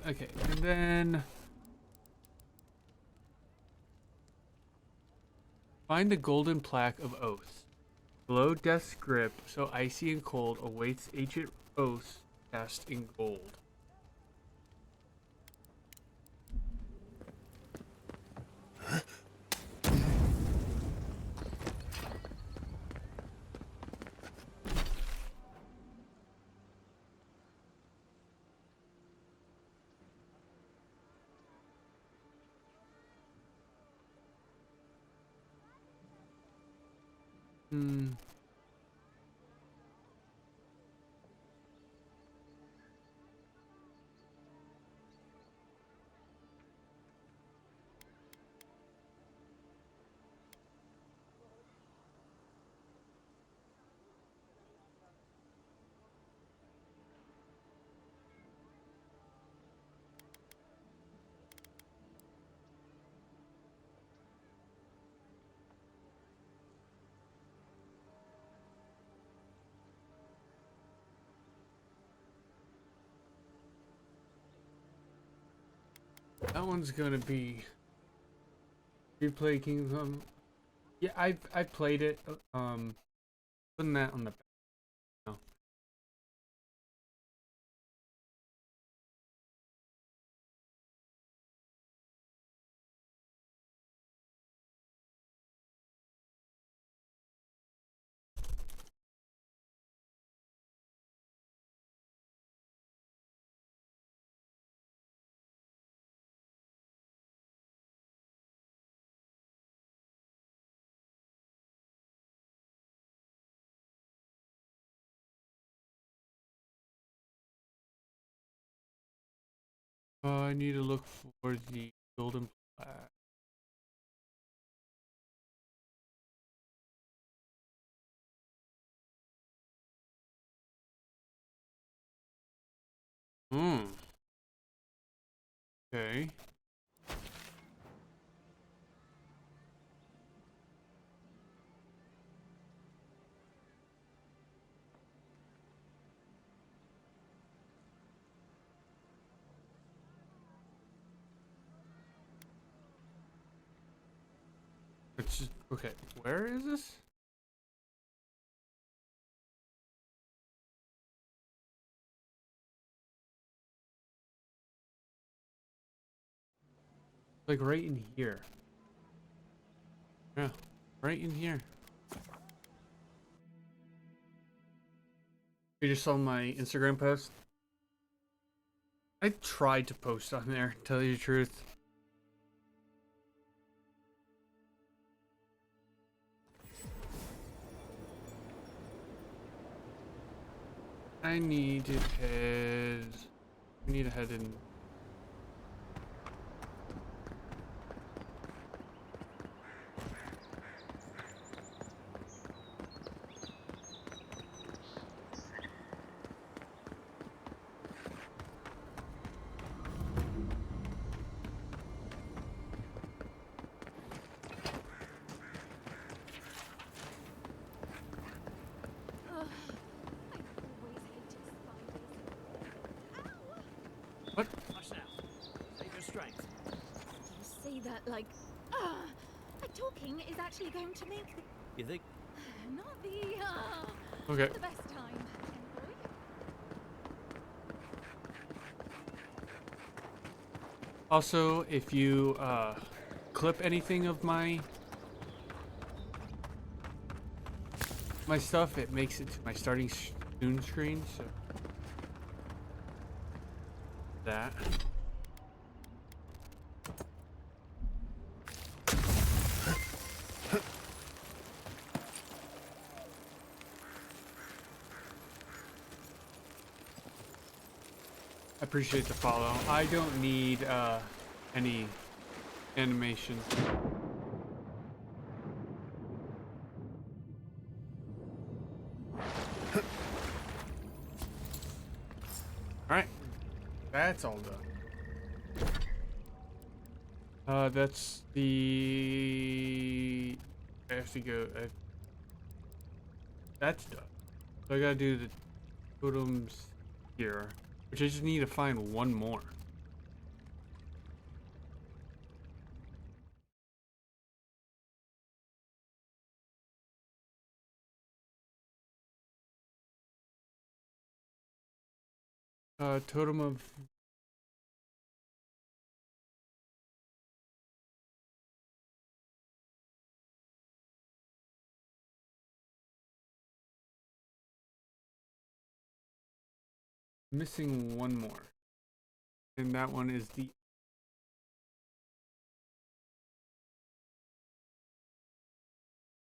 Speaker 4: Okay, and then find the golden plaque of oaths. Below death's grip, so icy and cold, awaits ancient oaths cast in gold. That one's gonna be Replay Kingdom. Yeah, I played it. Putting that on the no. I need to look for the golden plaque. Okay. Okay, where is this? Like right in here. Yeah, right in here. You just saw my Instagram post? I tried to post on there, to tell you the truth. I need to head in. What?
Speaker 1: Hush now. Save your strength.
Speaker 18: You say that like, talking is actually going to make the...
Speaker 1: You think?
Speaker 18: Not the,
Speaker 4: Okay.
Speaker 18: the best time, boy.
Speaker 4: Also, if you clip anything of my stuff, it makes it to my starting soon screen, so that. I appreciate the follow. I don't need any animation. Alright. That's all done. That's the... I have to go... That's done. So I gotta do the totems here. Which I just need to find one more. Totem of... Missing one more. And that one is the...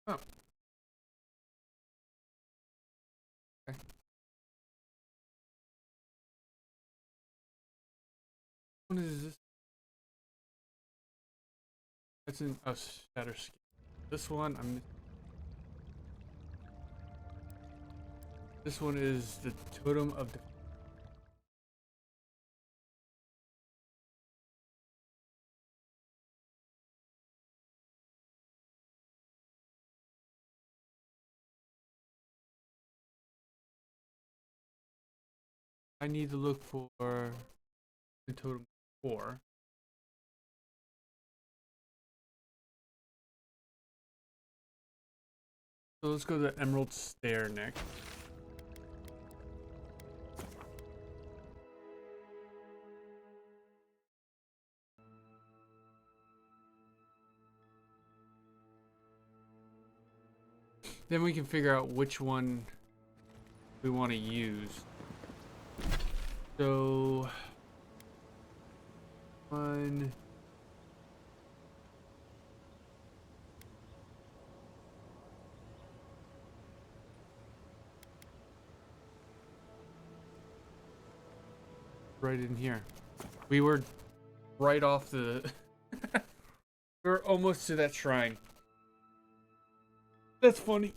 Speaker 4: Oh. Okay. What is this? That's in a Shatterscarp. This one, this one is the Totem of the... I need to look for the Totem 4. So let's go to the Emerald Stair next. Then we can figure out which one we want to use. So, one. Right in here. We were right off the... we were almost to that shrine. That's funny.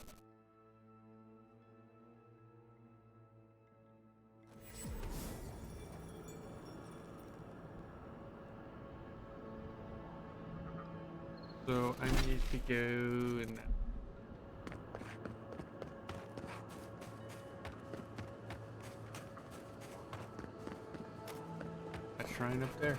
Speaker 4: So I need to go and... that shrine up there.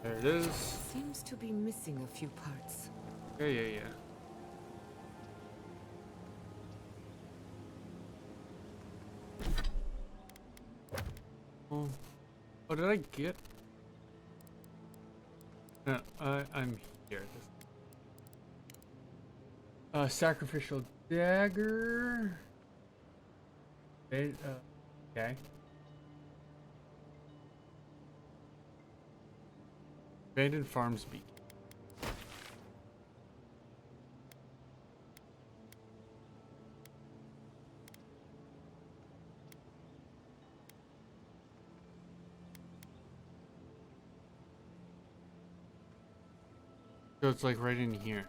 Speaker 4: There it is.
Speaker 6: Seems to be missing a few parts.
Speaker 4: Yeah. Oh, did I get? No, I'm here. Sacrificial dagger. Okay. Abandoned farms beacon. So it's like right in here.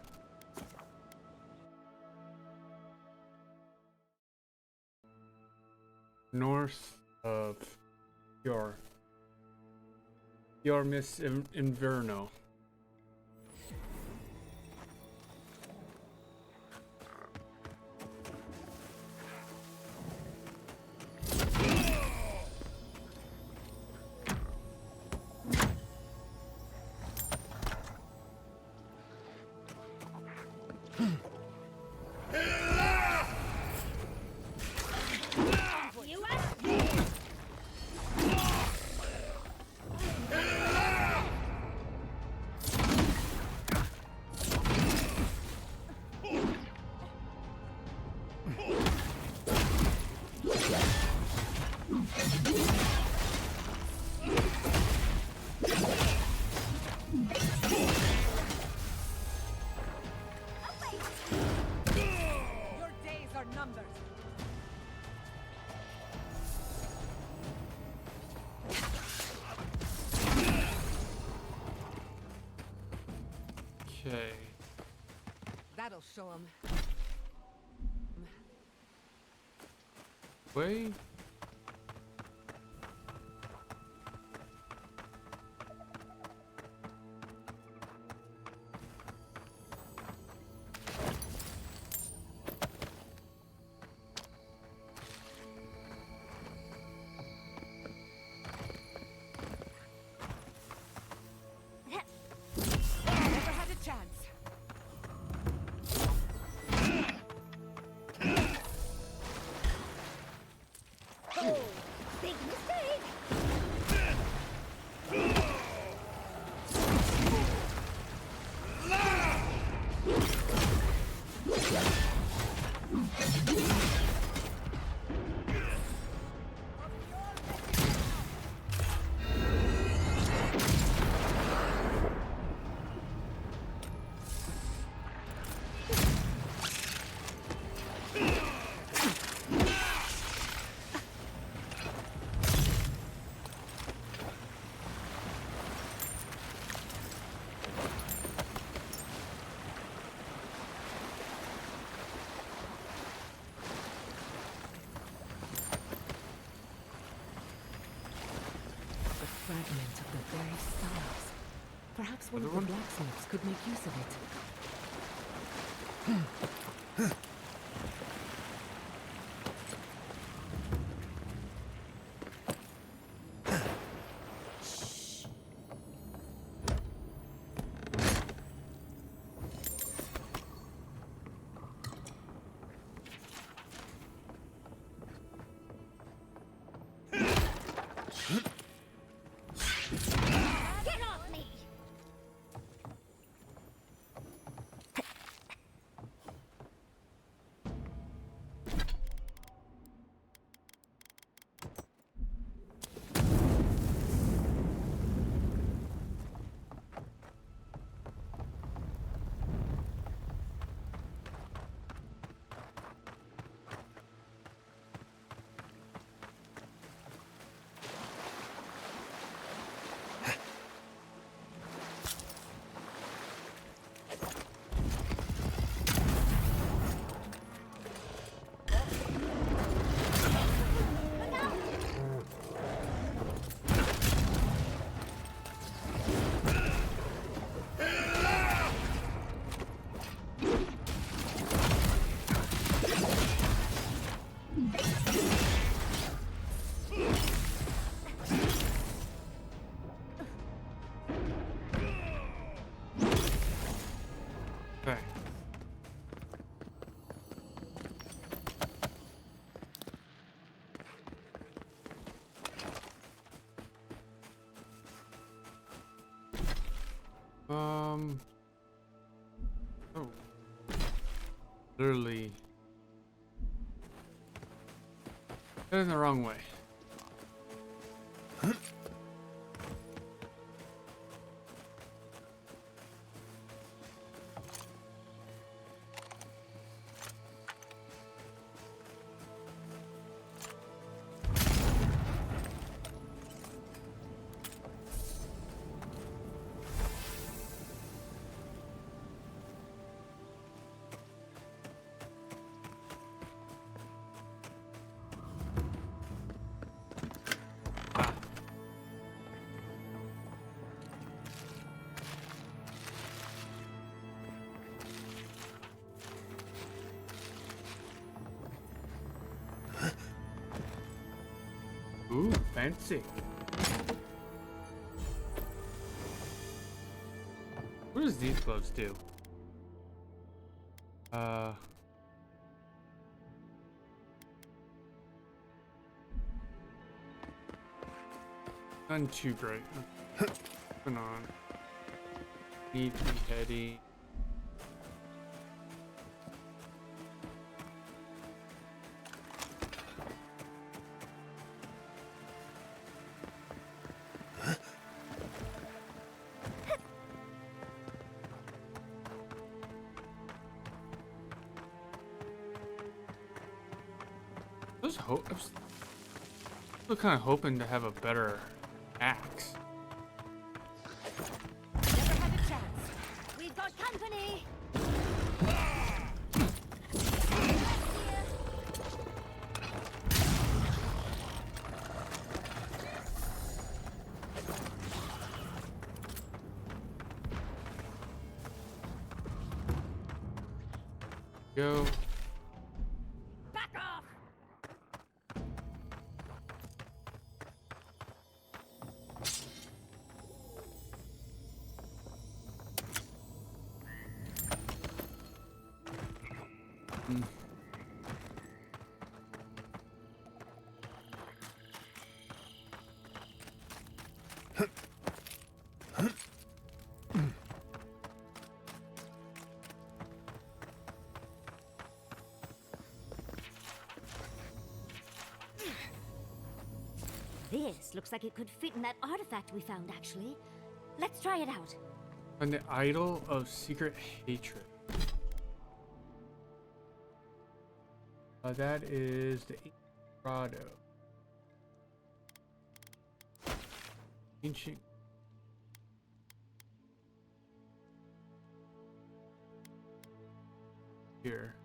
Speaker 4: North of Fior. Fior Miss Inverno. Okay.
Speaker 8: That'll show him.
Speaker 4: Way.
Speaker 6: Fragment of the very stars. Perhaps one of the blacksmiths could make use of it.
Speaker 4: Okay. Oh. Literally. Heading the wrong way. Ooh, fancy. What does these gloves do? None too great. Moving on. Need to be heady. I'm still kind of hoping to have a better axe.
Speaker 3: Never had a chance. We've got company.
Speaker 4: Go.
Speaker 3: Back off. This looks like it could fit in that artifact we found, actually. Let's try it out.
Speaker 4: And the idol of secret hatred. That is the Grotto. Ancient. Here.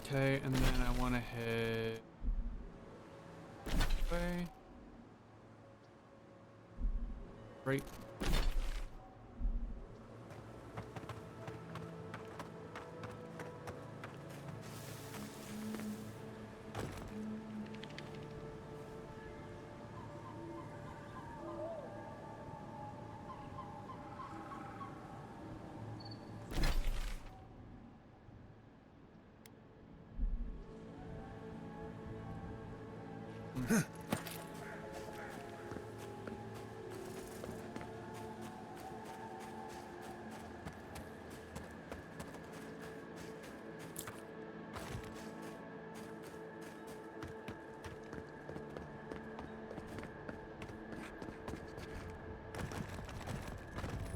Speaker 4: Okay, and then I want to head this way. Right.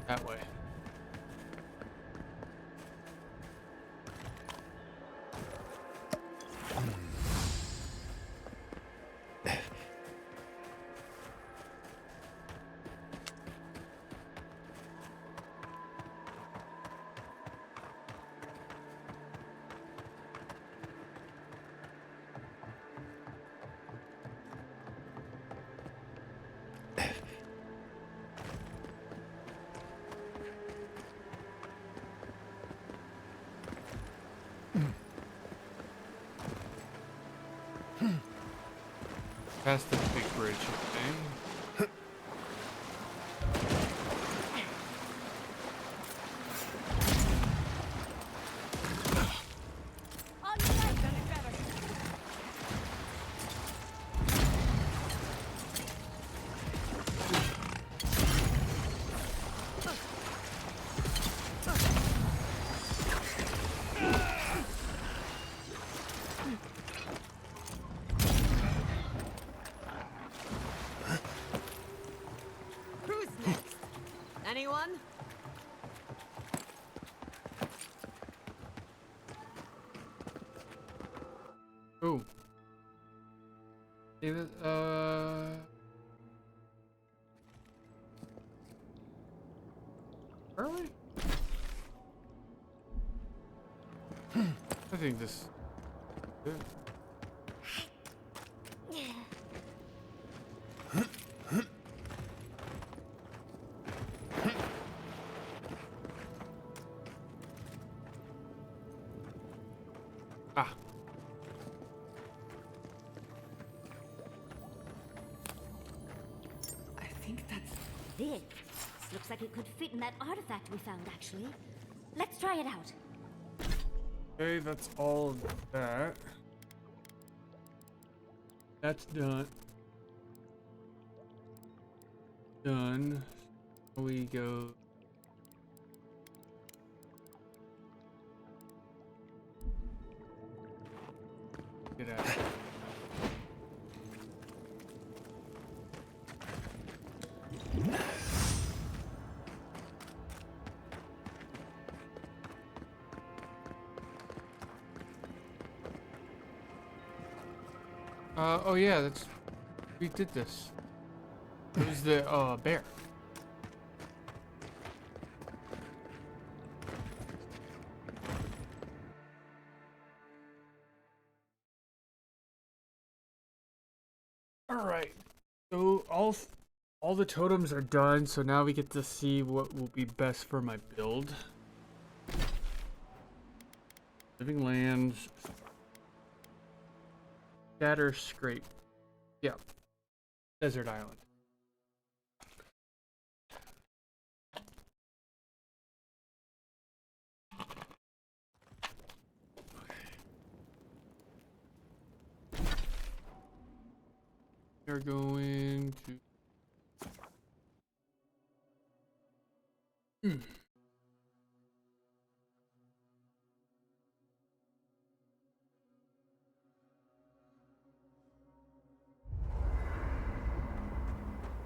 Speaker 4: That way. Past the big bridge, okay.
Speaker 6: Anyone?
Speaker 4: Oh. David, where are we? I think this. Good.
Speaker 3: This looks like it could fit in that artifact we found, actually. Let's try it out.
Speaker 4: Okay, that's all of that. That's done. Done. We go. Get out. Oh yeah, that's, we did this. It was the bear. All right, so all the totems are done. So now we get to see what will be best for my build. Living lands. Shatterscarp. Yep. Desert island. We're going to.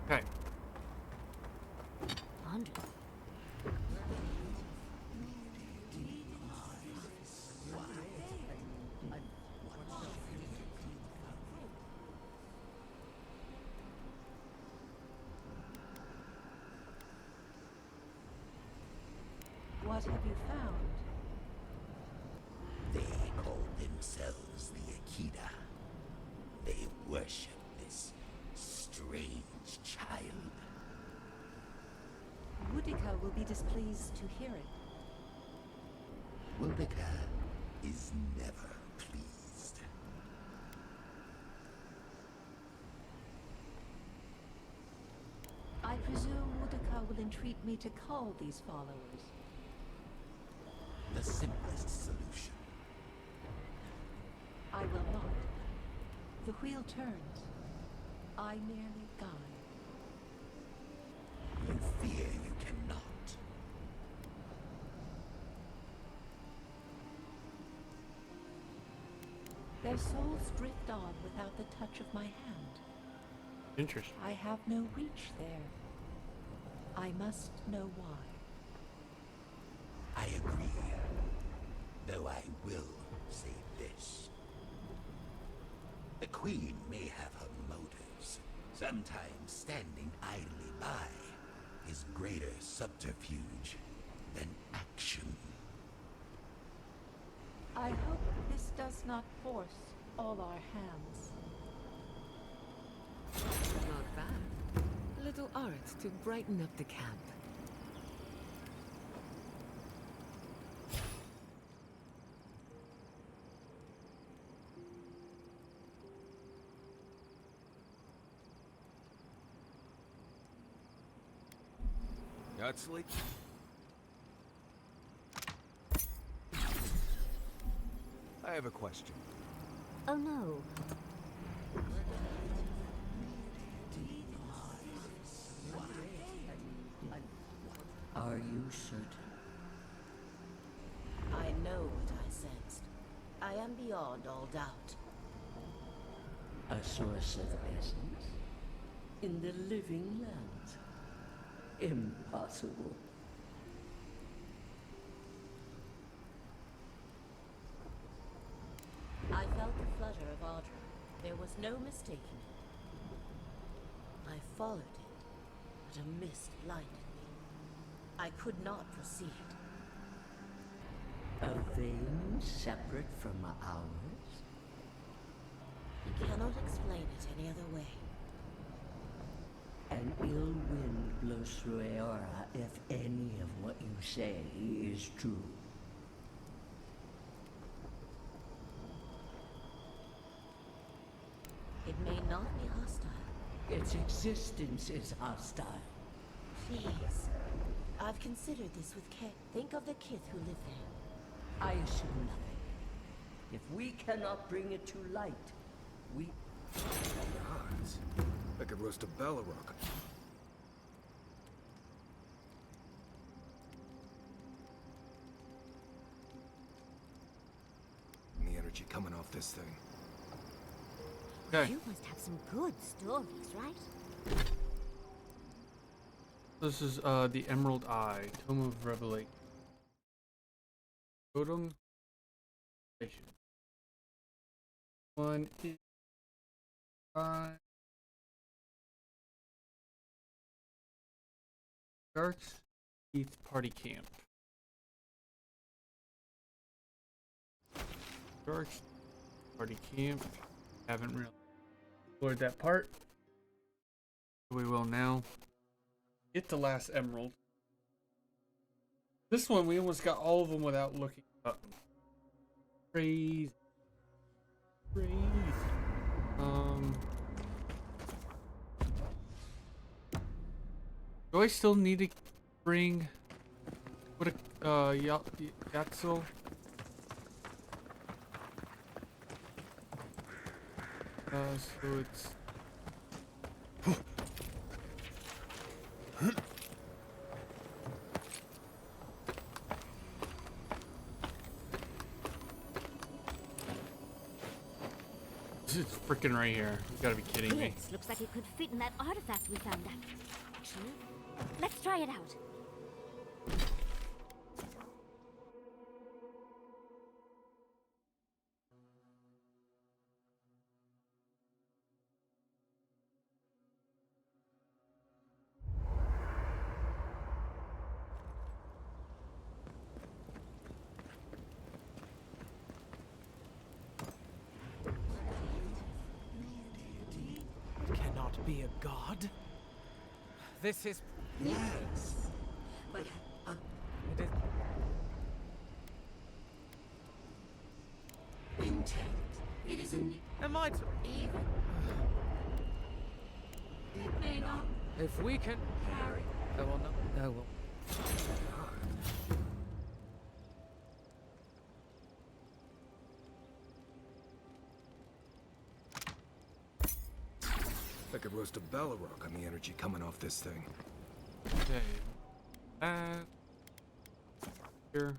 Speaker 4: Okay.
Speaker 3: 100.
Speaker 19: What have you found?
Speaker 20: They call themselves the Akita. They worship this strange child.
Speaker 19: Boudica will be displeased to hear it.
Speaker 20: Boudica is never pleased.
Speaker 19: I presume Boudica will entreat me to cull these followers.
Speaker 20: The simplest solution.
Speaker 19: I will not. The wheel turns. I merely guide.
Speaker 20: You fear you cannot.
Speaker 19: Their souls drift on without the touch of my hand.
Speaker 4: Interesting.
Speaker 19: I have no reach there. I must know why.
Speaker 20: I agree. Though I will say this. The Queen may have her motives. Sometimes standing idly by is greater subterfuge than action.
Speaker 19: I hope this does not force all our hands.
Speaker 8: Not bad. A little art to brighten up the camp.
Speaker 15: Got sleep? I have a question.
Speaker 3: Oh no.
Speaker 14: Are you certain?
Speaker 21: I know what I sensed. I am beyond all doubt.
Speaker 14: A source of essence? In the living lands? Impossible.
Speaker 21: I felt the flutter of Audra. There was no mistaking it. I followed it, but a mist blinded me. I could not proceed.
Speaker 14: A vein separate from ours?
Speaker 21: I cannot explain it any other way.
Speaker 14: An ill wind blows through Eora if any of what you say is true.
Speaker 21: It may not be hostile.
Speaker 14: Its existence is hostile.
Speaker 21: Please. I've considered this with care. Think of the kith who live there.
Speaker 14: I assume nothing. If we cannot bring it to light, we...
Speaker 15: Gods. I could roast a Balrog. And the energy coming off this thing.
Speaker 4: Okay.
Speaker 3: You must have some good stories, right?
Speaker 4: This is the Emerald Eye, Tome of Revelation. Totem. One is Dark's Heath Party Camp. Dark's Party Camp. Haven't really explored that part. We will now. Get the last emerald. This one we almost got all of them without looking up. Crazy. Crazy. Do I still need to bring what a Yatzel? So it's it's freaking right here. You gotta be kidding me.
Speaker 3: This looks like it could fit in that artifact we found out. Actually, let's try it out.
Speaker 1: Be a god? This is...
Speaker 14: Yes. But
Speaker 1: it is...
Speaker 14: intent. It is in...
Speaker 1: Am I to...
Speaker 14: Even. It may not...
Speaker 1: If we can...
Speaker 14: Carry.
Speaker 1: Oh, well, no. Oh, well.
Speaker 15: I could roast a Balrog on the energy coming off this thing.
Speaker 4: Okay. Here.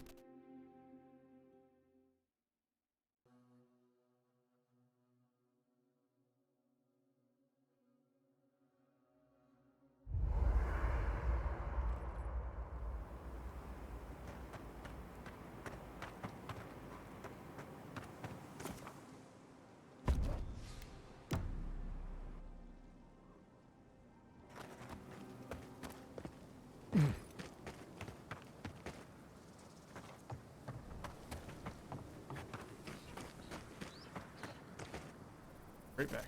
Speaker 4: Right back.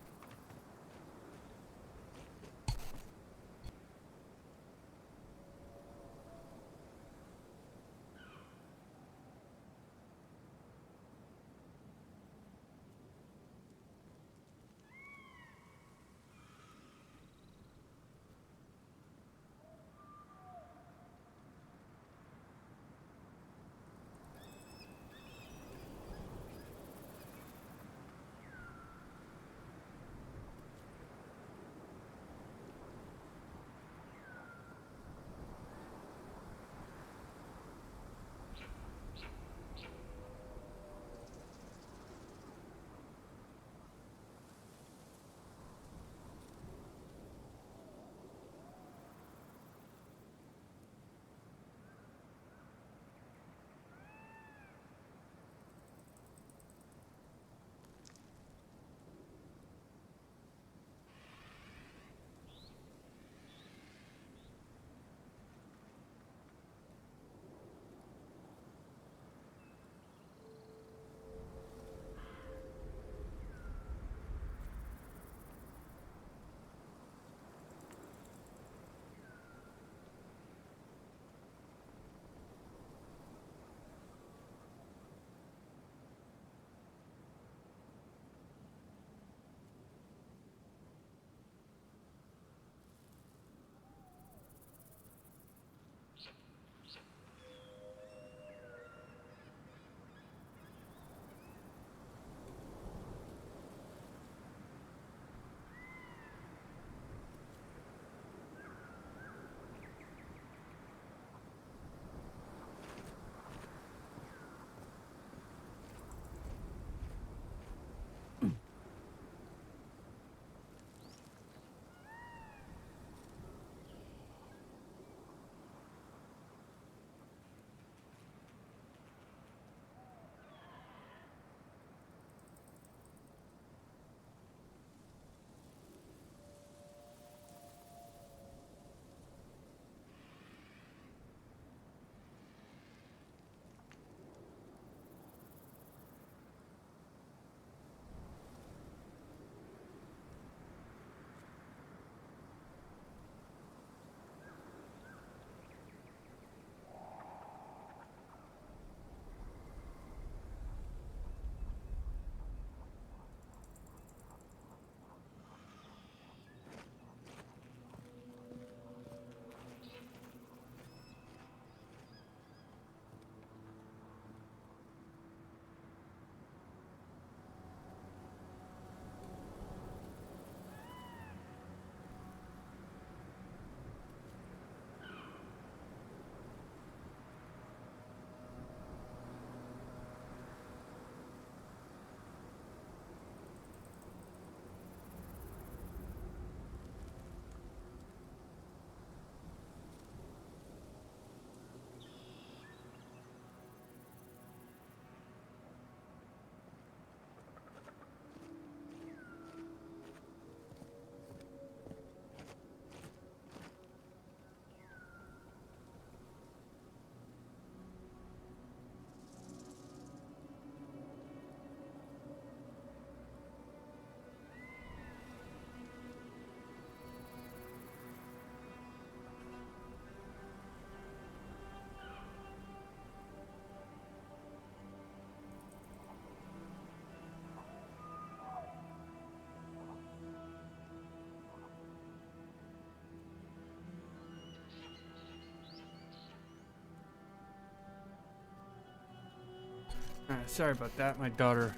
Speaker 4: Sorry about that. My daughter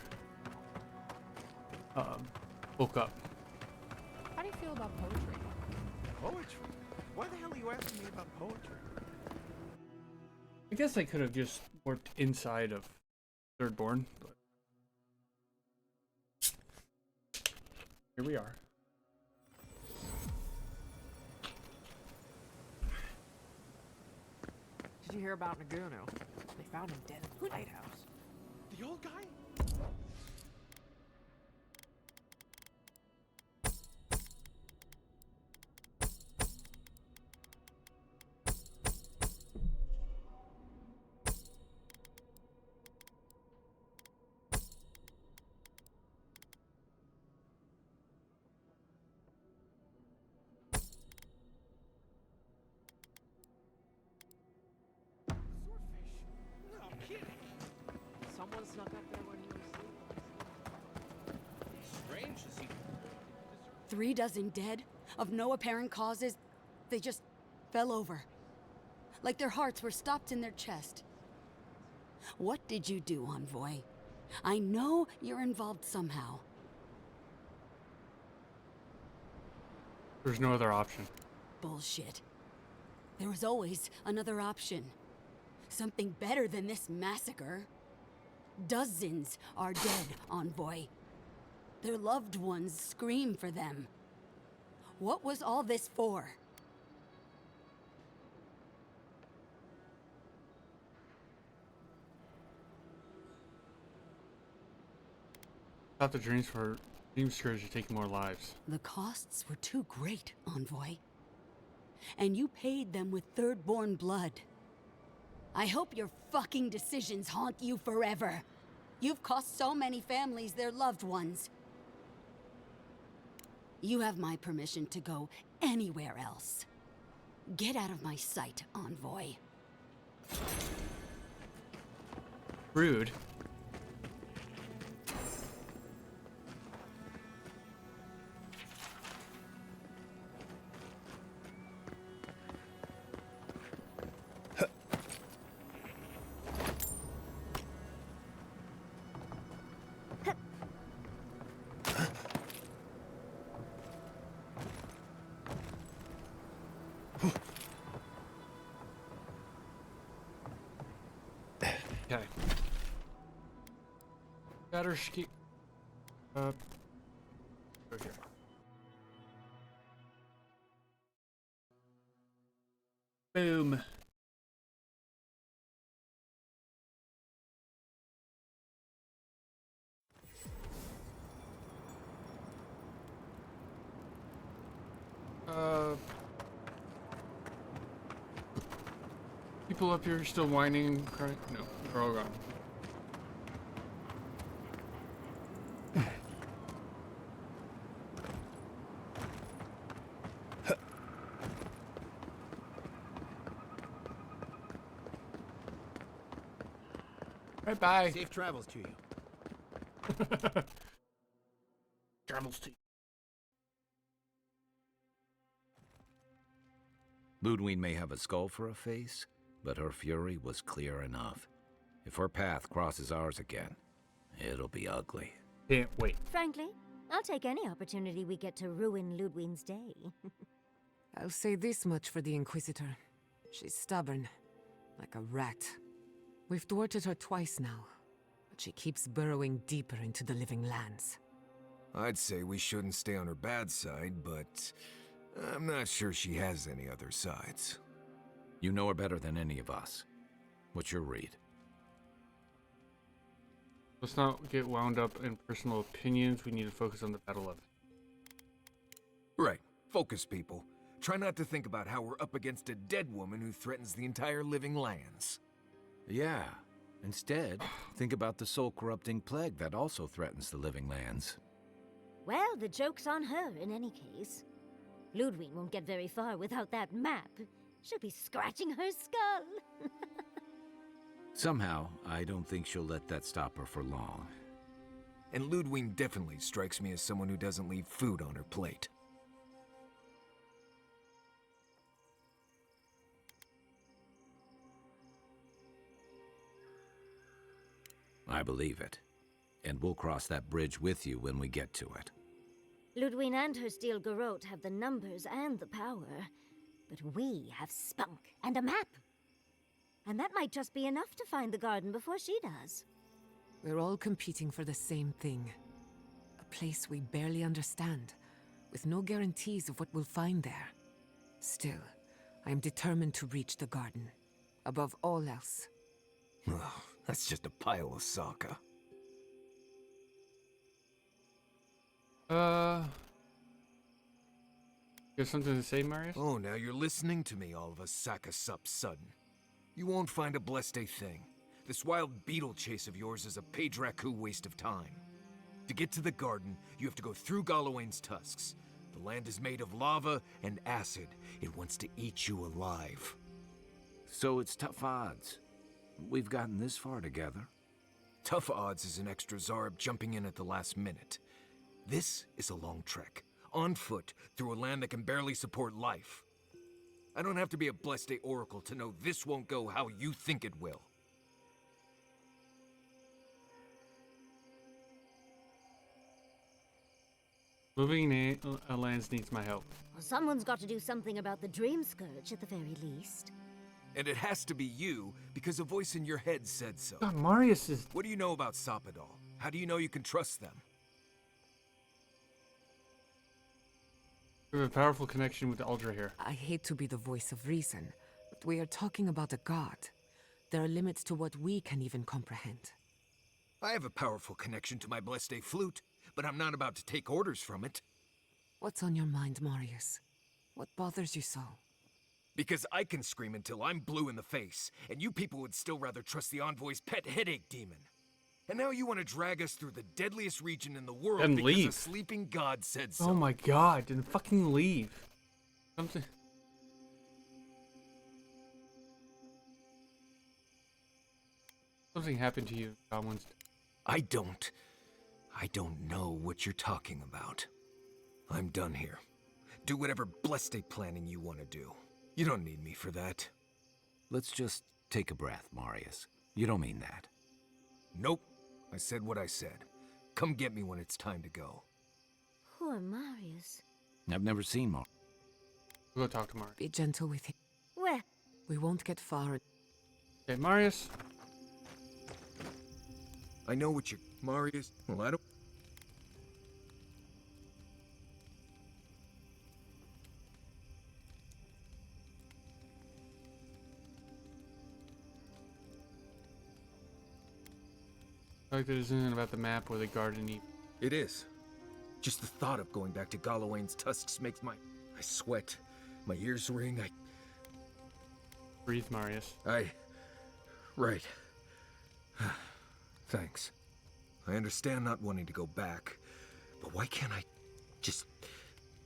Speaker 4: woke up.
Speaker 10: How do you feel about poetry?
Speaker 2: Poetry? Why the hell are you asking me about poetry?
Speaker 4: I guess I could have just worked inside of Thirdborn, but here we are.
Speaker 5: Did you hear about Naguno? They found him dead in the lighthouse.
Speaker 2: The old guy?
Speaker 5: Someone snuck up there when he was sleeping.
Speaker 2: Strange to see.
Speaker 14: 36 dead, of no apparent causes. They just fell over. Like their hearts were stopped in their chest. What did you do, Envoy? I know you're involved somehow.
Speaker 4: There's no other option.
Speaker 14: Bullshit. There was always another option. Something better than this massacre. Dozens are dead, Envoy. Their loved ones scream for them. What was all this for?
Speaker 4: Thought the dream scourge are taking more lives.
Speaker 14: The costs were too great, Envoy. And you paid them with Thirdborn blood. I hope your fucking decisions haunt you forever. You've cost so many families their loved ones. You have my permission to go anywhere else. Get out of my sight, Envoy.
Speaker 4: Rude. Okay. Shatterscarp. Over here. Boom. People up here still whining and crying? No, they're all gone. Bye-bye.
Speaker 2: Safe travels to you.
Speaker 4: Travels to you.
Speaker 9: Ludwine may have a skull for a face, but her fury was clear enough. If her path crosses ours again, it'll be ugly.
Speaker 4: Can't wait.
Speaker 3: Frankly, I'll take any opportunity we get to ruin Ludwine's day.
Speaker 8: I'll say this much for the Inquisitor. She's stubborn, like a rat. We've thwarted her twice now, but she keeps burrowing deeper into the living lands.
Speaker 15: I'd say we shouldn't stay on her bad side, but I'm not sure she has any other sides.
Speaker 9: You know her better than any of us. What's your read?
Speaker 4: Let's not get wound up in personal opinions. We need to focus on the battle of.
Speaker 15: Right. Focus, people. Try not to think about how we're up against a dead woman who threatens the entire living lands.
Speaker 9: Yeah. Instead, think about the soul-corrupting plague that also threatens the living lands.
Speaker 3: Well, the joke's on her in any case. Ludwine won't get very far without that map. She'll be scratching her skull.
Speaker 9: Somehow, I don't think she'll let that stop her for long.
Speaker 15: And Ludwine definitely strikes me as someone who doesn't leave food on her plate.
Speaker 9: I believe it. And we'll cross that bridge with you when we get to it.
Speaker 3: Ludwig and her steel garrote have the numbers and the power, but we have spunk and a map. And that might just be enough to find the garden before she does.
Speaker 8: We're all competing for the same thing. A place we barely understand, with no guarantees of what we'll find there. Still, I am determined to reach the garden, above all else.
Speaker 15: Oh, that's just a pile of soccer.
Speaker 4: You have something to say, Marius?
Speaker 15: Oh, now you're listening to me, all of a sack of sup sudden. You won't find a blessed a thing. This wild beetle chase of yours is a page-raku waste of time. To get to the garden, you have to go through Galawain's tusks. The land is made of lava and acid. It wants to eat you alive.
Speaker 9: So it's tough odds. We've gotten this far together.
Speaker 15: Tough odds is an extra Zarb jumping in at the last minute. This is a long trek, on foot, through a land that can barely support life. I don't have to be a blessed oracle to know this won't go how you think it will.
Speaker 4: Moving lands needs my help.
Speaker 3: Well, someone's got to do something about the Dream Scourge at the very least.
Speaker 15: And it has to be you, because a voice in your head said so.
Speaker 4: God, Marius is...
Speaker 15: What do you know about Sapadal? How do you know you can trust them?
Speaker 4: We have a powerful connection with Aldra here.
Speaker 8: I hate to be the voice of reason, but we are talking about a god. There are limits to what we can even comprehend.
Speaker 15: I have a powerful connection to my blessed flute, but I'm not about to take orders from it.
Speaker 8: What's on your mind, Marius? What bothers you so?
Speaker 15: Because I can scream until I'm blue in the face, and you people would still rather trust the Envoy's pet headache demon. And now you want to drag us through the deadliest region in the world
Speaker 4: and
Speaker 15: because
Speaker 4: leave.
Speaker 15: a sleeping god said so.
Speaker 4: Oh my god, then fucking leave. Something happened to you, Godwin.
Speaker 15: I don't know what you're talking about. I'm done here. Do whatever blessed planning you want to do. You don't need me for that.
Speaker 9: Let's just take a breath, Marius. You don't mean that.
Speaker 15: Nope. I said what I said. Come get me when it's time to go.
Speaker 3: Poor Marius.
Speaker 9: I've never seen Marius.
Speaker 4: We'll go talk to Marius.
Speaker 8: Be gentle with him.
Speaker 3: Where?
Speaker 8: We won't get far.
Speaker 4: Okay, Marius.
Speaker 15: I know what you're... Marius... Well, I don't...
Speaker 4: I like that it isn't about the map or the garden even.
Speaker 15: It is. Just the thought of going back to Galawain's tusks makes my... I sweat. My ears ring, I...
Speaker 4: Breathe, Marius.
Speaker 15: Right. Thanks. I understand not wanting to go back, but why can't I... Just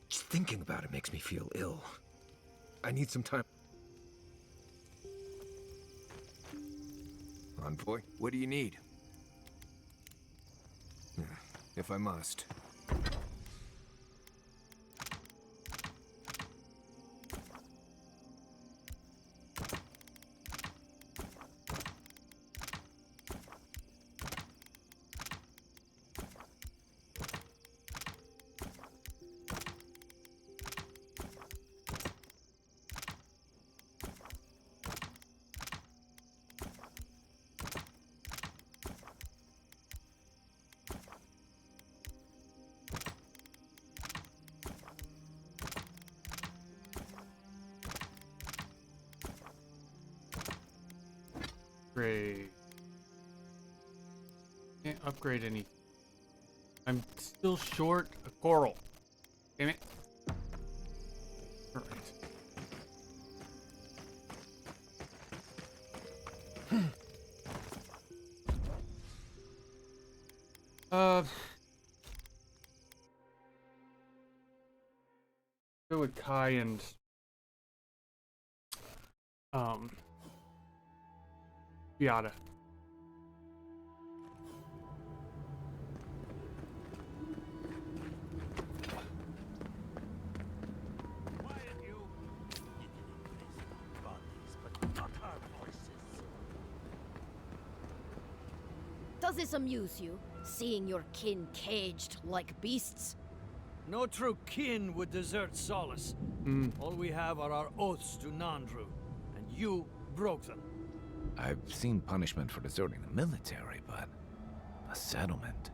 Speaker 15: thinking about it makes me feel ill. I need some time. Envoy, what do you need? If I must.
Speaker 4: Upgrade. Can't upgrade anything. I'm still short a coral. Damn it. Alright. Go with Kai and Yada.
Speaker 3: Does this amuse you, seeing your kin caged like beasts?
Speaker 13: No true kin would desert Solace. All we have are our oaths to Nandru, and you broke them.
Speaker 9: I've seen punishment for deserting the military, but a settlement.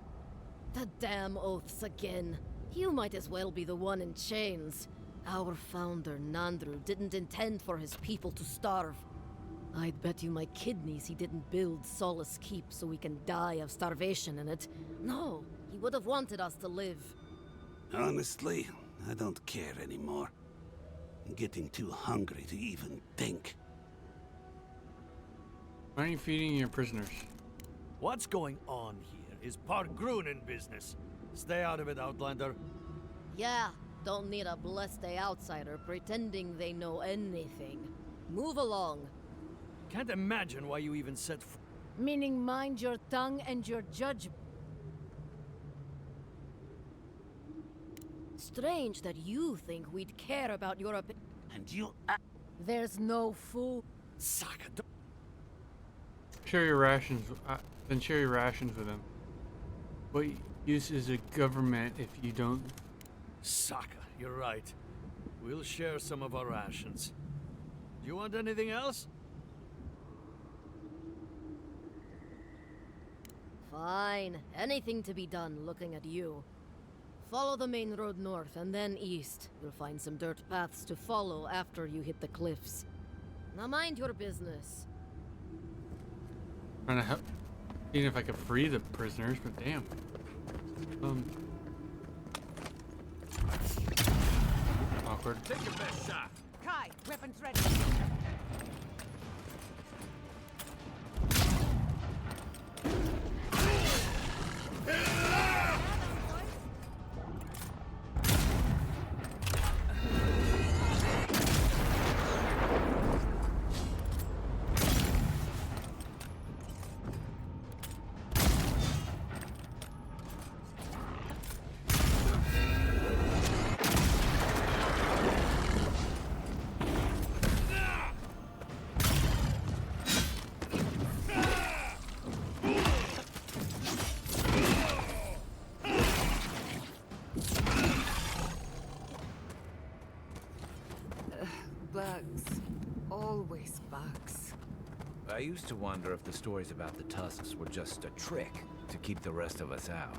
Speaker 3: The damn oaths again. You might as well be the one in chains. Our founder, Nandru, didn't intend for his people to starve. I'd bet you my kidneys he didn't build Solace Keep so we can die of starvation in it. No, he would have wanted us to live.
Speaker 22: Honestly, I don't care anymore. I'm getting too hungry to even think.
Speaker 4: Why aren't you feeding your prisoners?
Speaker 13: What's going on here is pargrun business. Stay out of it, Outlander.
Speaker 3: Yeah, don't need a blessed outsider pretending they know anything. Move along.
Speaker 13: Can't imagine why you even said
Speaker 11: Meaning mind your tongue and your judgment.
Speaker 3: Strange that you think we'd care about your opinion.
Speaker 22: And you...
Speaker 11: There's no food.
Speaker 13: Saka,
Speaker 4: Share your rations. Then share your rations with them. What use is a government if you don't?
Speaker 13: Saka, you're right. We'll share some of our rations. Do you want anything else?
Speaker 3: Fine. Anything to be done looking at you. Follow the main road north and then east. You'll find some dirt paths to follow after you hit the cliffs. Now mind your business.
Speaker 4: Trying to help. Seeing if I could free the prisoners, but damn. Awkward.
Speaker 13: Take your best shot.
Speaker 5: Kai, weapons ready.
Speaker 8: Bugs. Always bugs.
Speaker 9: I used to wonder if the stories about the Tusks were just a trick to keep the rest of us out.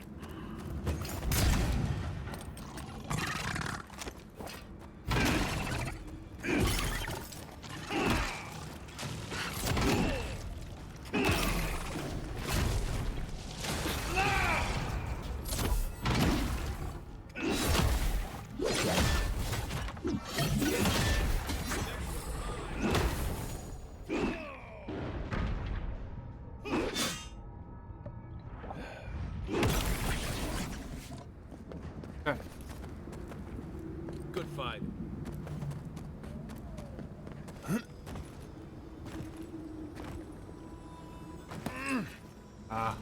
Speaker 13: Good fight.
Speaker 4: Ah.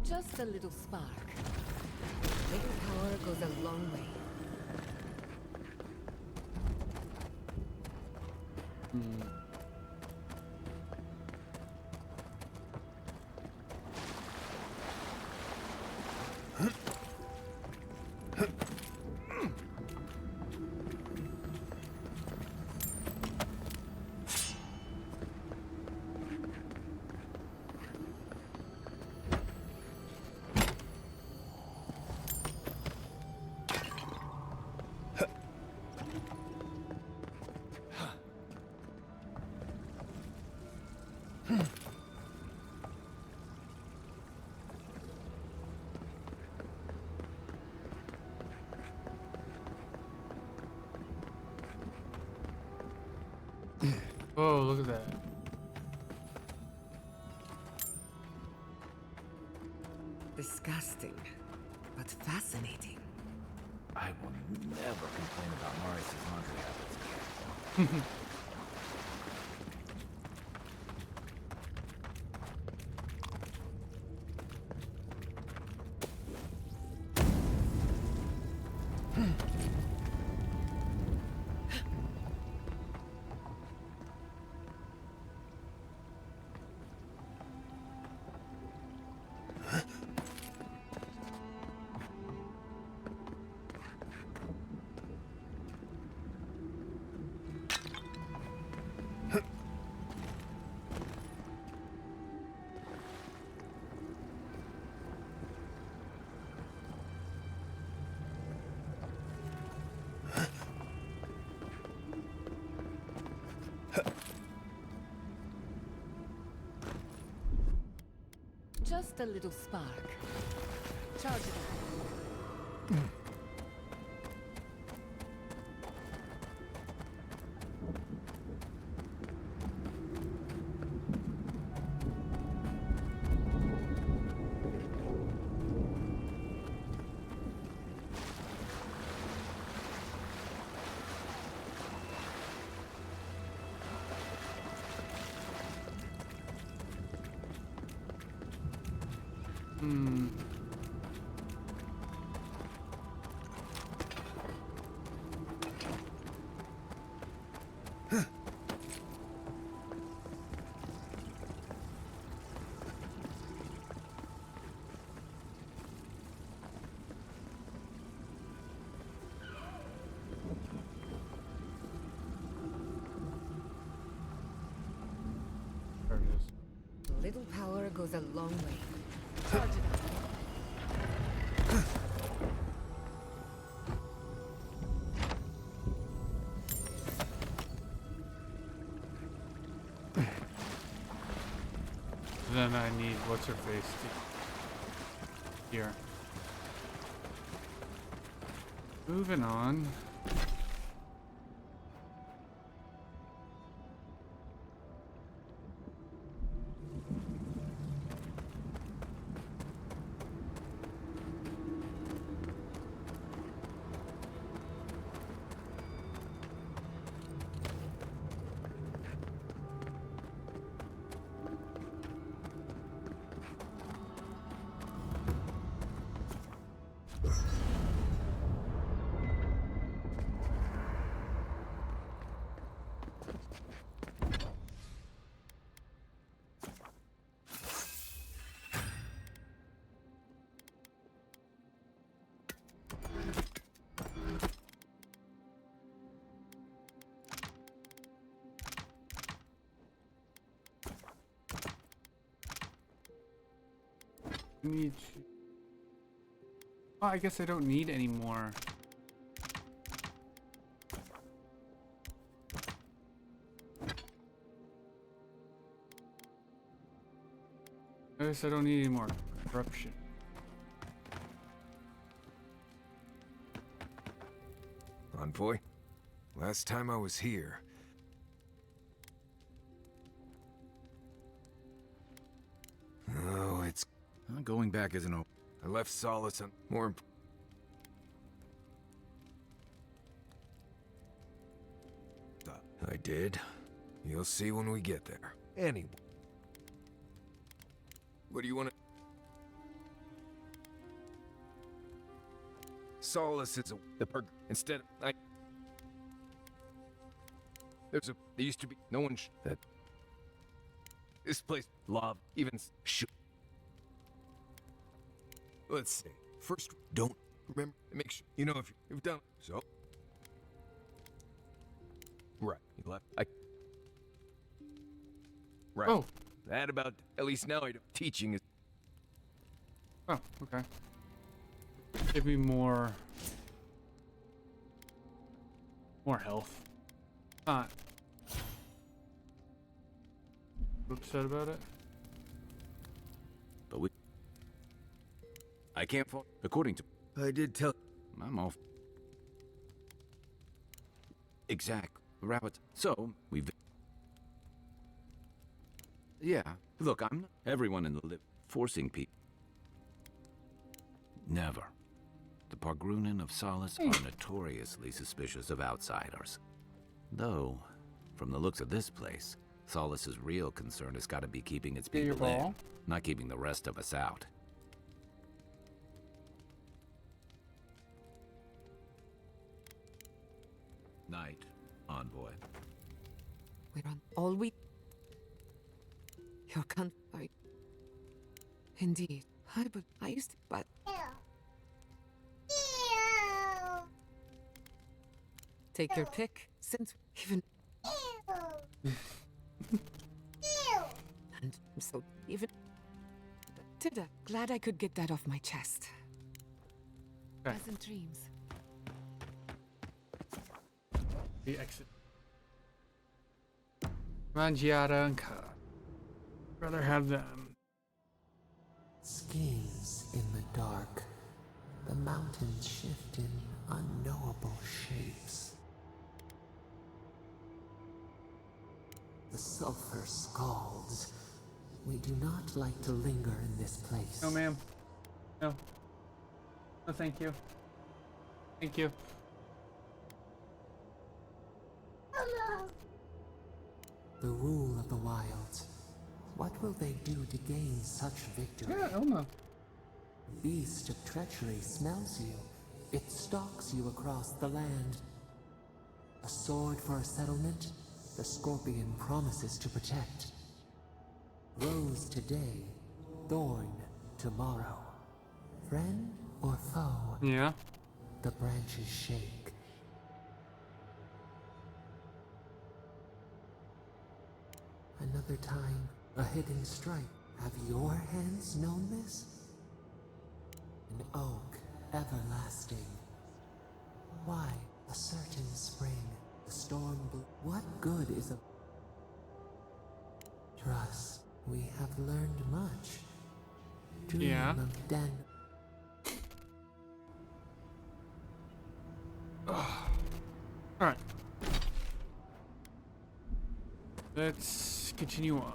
Speaker 8: Just a little spark. Little power goes a long way.
Speaker 4: Oh, look at that.
Speaker 8: Disgusting, but fascinating.
Speaker 9: I will never complain about Marius' laundry habits again.
Speaker 8: Just a little spark. Charge it up.
Speaker 4: There it is.
Speaker 8: Little power goes a long way. Charge it up.
Speaker 4: Then I need what's her face here. Moving on. Need to... Oh, I guess I don't need any more. I guess I don't need any more corruption.
Speaker 15: Envoy, last time I was here... Oh, it's...
Speaker 7: Going back isn't open.
Speaker 15: I left Solace on more... I did. You'll see when we get there. Anyway. What do you want to... Solace is the perk. Instead, there used to be no one that... This place, love, even Let's see. First, don't remember. Make sure you know if you've done so. Right, you left. Right.
Speaker 4: Oh,
Speaker 15: that about. At least now I know teaching is.
Speaker 4: Oh, okay. Give me more health. Not upset about it.
Speaker 9: But I can't fall. According to...
Speaker 15: I did tell...
Speaker 9: I'm off. Exact. Rabbit. So, we've... Yeah. Look, I'm not... Everyone in the forcing people. Never. The Pargrunen of Solace are notoriously suspicious of outsiders. Though, from the looks of this place, Solace's real concern has got to be keeping its people in, not keeping the rest of us out. Night, Envoy.
Speaker 8: We're on all we... Your country. Indeed. I used to... But... Take your pick, since even... And so, even... Glad I could get that off my chest. Pleasant dreams.
Speaker 4: The exit. Mangiata and Ka. Rather have them.
Speaker 12: Schemes in the dark. The mountains shift in unknowable shapes. The sulfur scalds. We do not like to linger in this place.
Speaker 4: No, ma'am. No. No, thank you. Thank you.
Speaker 12: The rule of the wilds. What will they do to gain such victory?
Speaker 4: Yeah, Elmo.
Speaker 12: Beast of treachery smells you. It stalks you across the land. A sword for a settlement, the scorpion promises to protect. Rose today, thorn tomorrow. Friend or foe?
Speaker 4: Yeah.
Speaker 12: The branches shake. Another time, a hidden strike. Have your hands known this? An oak, everlasting. Why a certain spring, the storm blew? What good is a... Trust, we have learned much. Dream of Den...
Speaker 4: Alright. Let's continue on.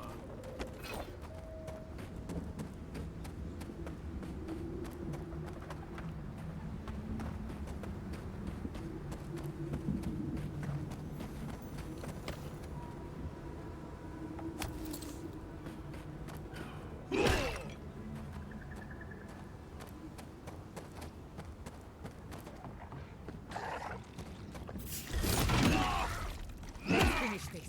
Speaker 8: Finish this.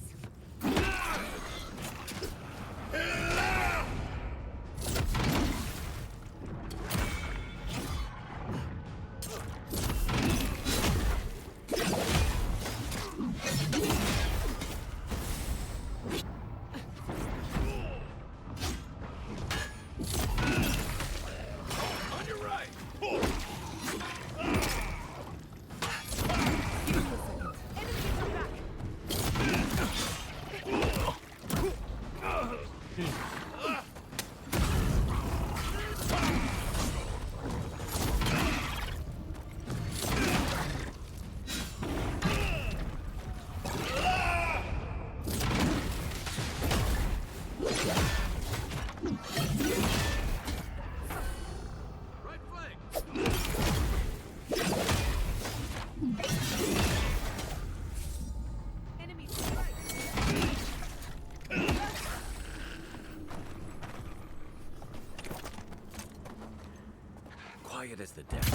Speaker 9: Quiet as the death.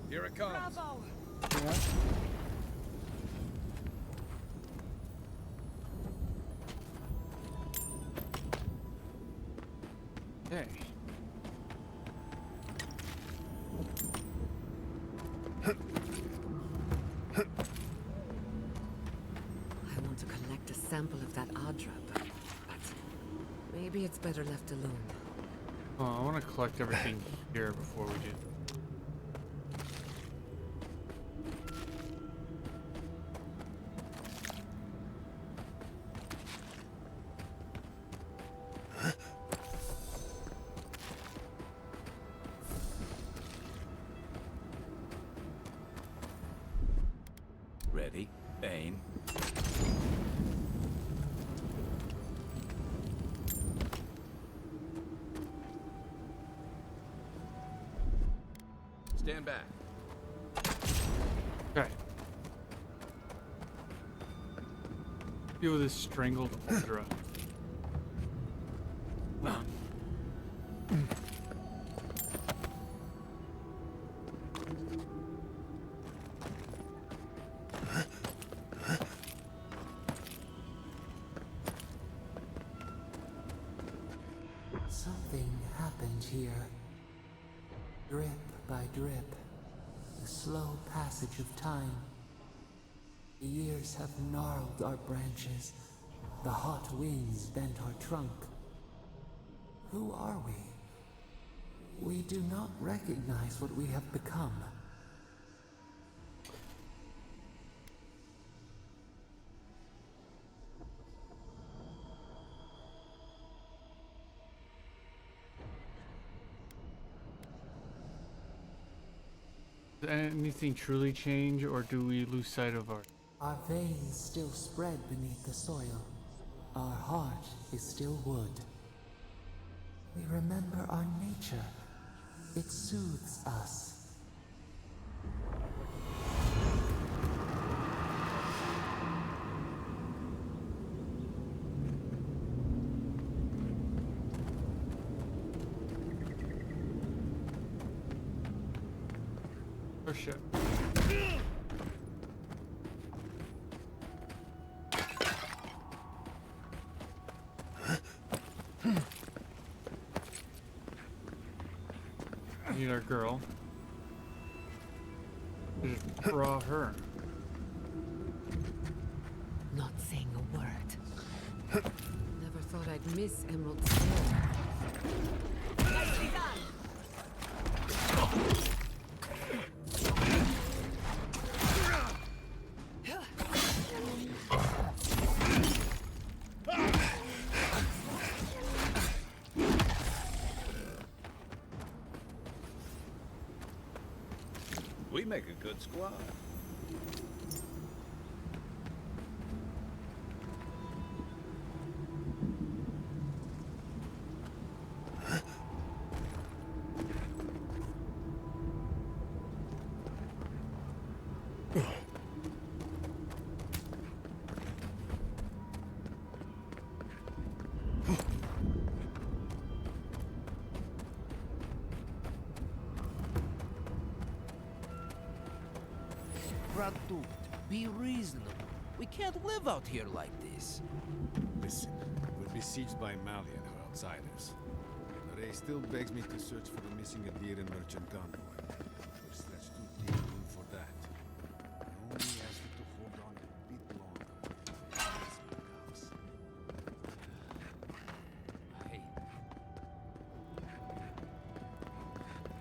Speaker 15: Here it comes.
Speaker 10: Bravo!
Speaker 4: Yeah. Hey.
Speaker 8: I want to collect a sample of that Adra, but maybe it's better left alone.
Speaker 4: Oh, I want to collect everything here before we do.
Speaker 9: Ready, aim. Stand back.
Speaker 4: Okay. Deal with this strangled Ultra.
Speaker 12: Something happened here. Drip by drip. The slow passage of time. The years have gnarled our branches. The hot winds bent our trunk. Who are we? We do not recognize what we have become.
Speaker 4: Does anything truly change, or do we lose sight of our...
Speaker 12: Our veins still spread beneath the soil. Our heart is still wood. We remember our nature. It soothes us.
Speaker 4: Oh shit. Need our girl. Just draw her.
Speaker 8: Not saying a word. Never thought I'd miss Emerald Stair.
Speaker 21: Nicely done!
Speaker 9: We make a good squad.
Speaker 16: Dude, be reasonable. We can't live out here like this.
Speaker 2: Listen, we're besieged by Malian or outsiders. Ray still begs me to search for the missing Adira merchant convoy. We're stretched too deep room for that. I only ask you to hold on a bit longer.
Speaker 16: Hey.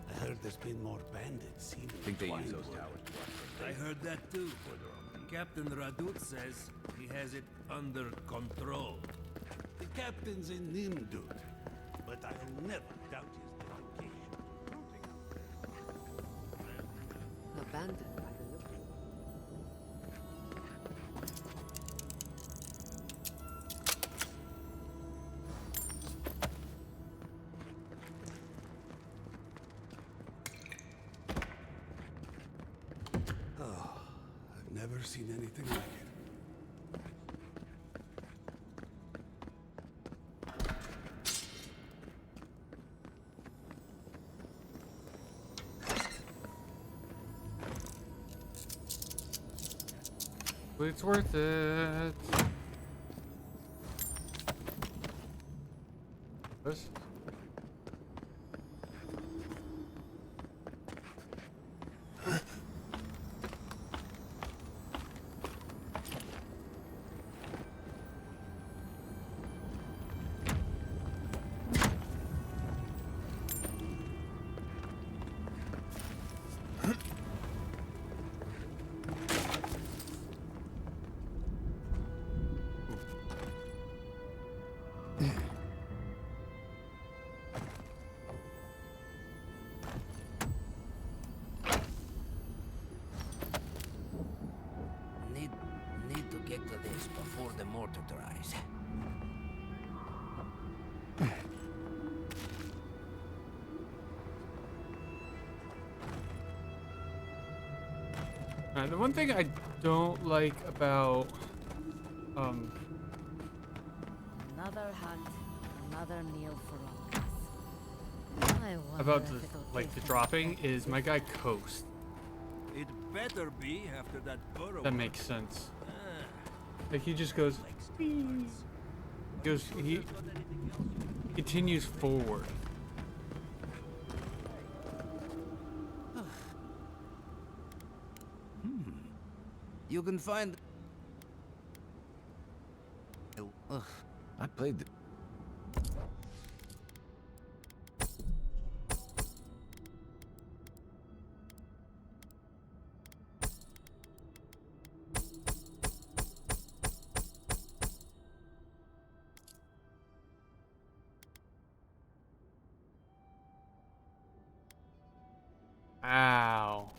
Speaker 22: I heard there's been more bandits seen.
Speaker 9: Think they use those towers.
Speaker 17: I heard that too. Captain Radut says he has it under control.
Speaker 22: The captain's a Nimdud, but I'll never doubt his dedication.
Speaker 8: Abandoned.
Speaker 22: Never seen anything like it.
Speaker 4: It's worth it. This?
Speaker 16: Need to get to this before the mortar dries.
Speaker 4: The one thing I don't like about
Speaker 10: Another hunt, another meal for all of us. I wonder
Speaker 4: about
Speaker 10: if
Speaker 4: the
Speaker 10: it'll
Speaker 4: like the
Speaker 10: take
Speaker 4: dropping is my guy Coast.
Speaker 17: It better be after that burrow.
Speaker 4: That makes sense. Like he just goes, he continues forward.
Speaker 16: You can find... Ugh.
Speaker 15: I played the...
Speaker 4: Ow.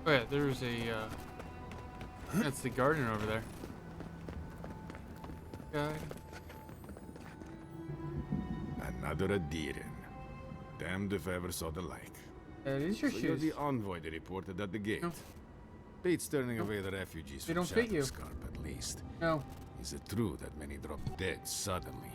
Speaker 4: Oh yeah, there's a, that's the gardener over there. Guy.
Speaker 2: Another Adorned. Damned if I ever saw the like.
Speaker 4: It is your
Speaker 2: So you're
Speaker 4: shoes.
Speaker 2: the envoy they reported at the gate.
Speaker 4: No.
Speaker 2: Fate's turning away the refugees
Speaker 4: They
Speaker 2: from
Speaker 4: don't fit you.
Speaker 2: Shatterscarp, at least.
Speaker 4: No.
Speaker 2: Is it true that many drop dead suddenly?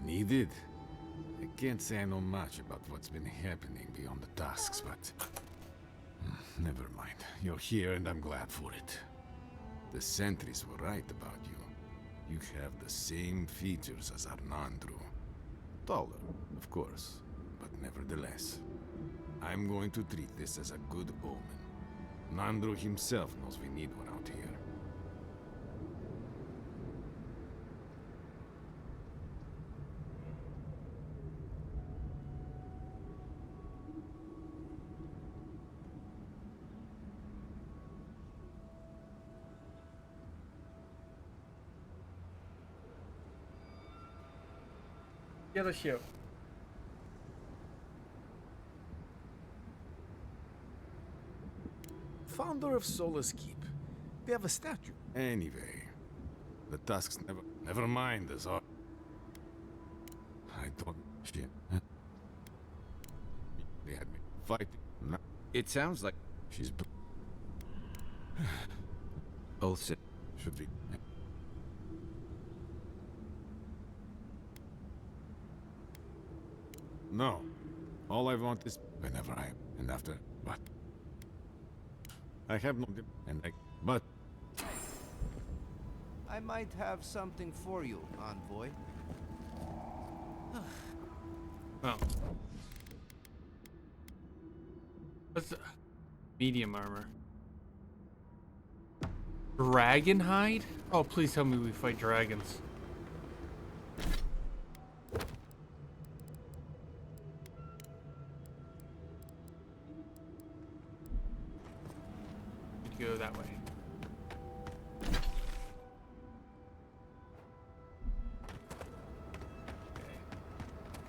Speaker 2: Needed? I can't say I know much about what's been happening beyond the Tusks, but... Never mind. You're here and I'm glad for it. The sentries were right about you. You have the same features as Arnandru. Taller, of course, but nevertheless. I'm going to treat this as a good omen. Nandru himself knows we need one out here.
Speaker 4: Get a shoe.
Speaker 2: Founder of Solace Keep. They have a statue. Anyway, the Tusks never mind us. I don't shit. They had me fighting. No.
Speaker 9: It sounds like
Speaker 2: She's
Speaker 9: oaths
Speaker 2: should be. No. All I want is whenever I am. And after, but I have no and but
Speaker 16: I might have something for you, envoy.
Speaker 4: Oh. What's the medium armor? Dragon hide? Oh, please tell me we fight dragons. Go that way.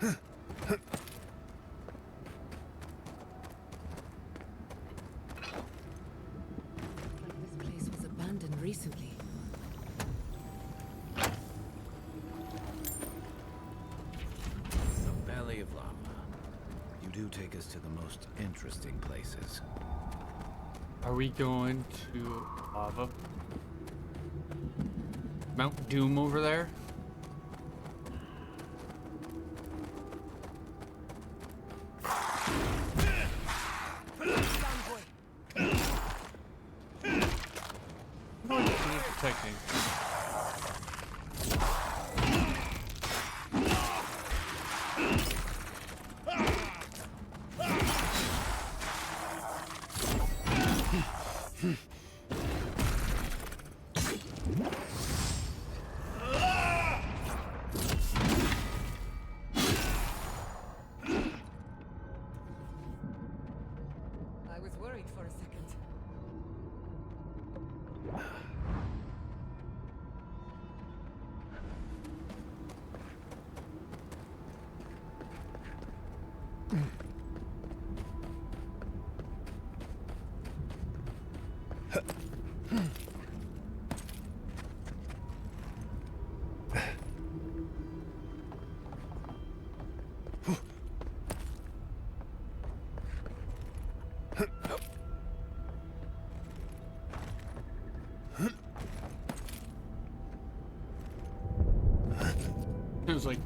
Speaker 8: This place was abandoned recently.
Speaker 9: the Valley of Lava. You do take us to the most interesting places.
Speaker 4: Are we going to lava? Mount Doom over there? What is he protecting?
Speaker 8: I was worried for a second.
Speaker 4: It was like, is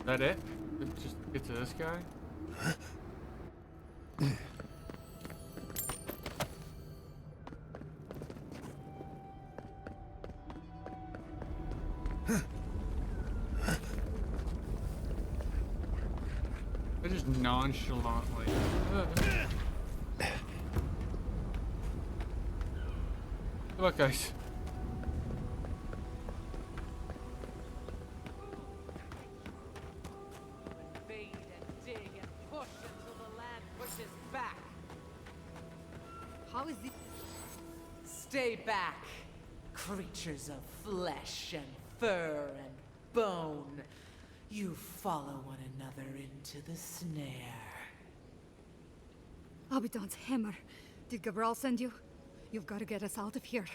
Speaker 4: that it? Just get to this guy? They're just nonchalantly. Good luck, guys.
Speaker 10: Invade and dig and push until the land pushes back.
Speaker 8: How is it?
Speaker 10: Stay back, creatures of flesh and fur and bone. You follow one another into the snare.
Speaker 6: Abaddon's hammer. Did Gabral send you? You've got to get us out of here.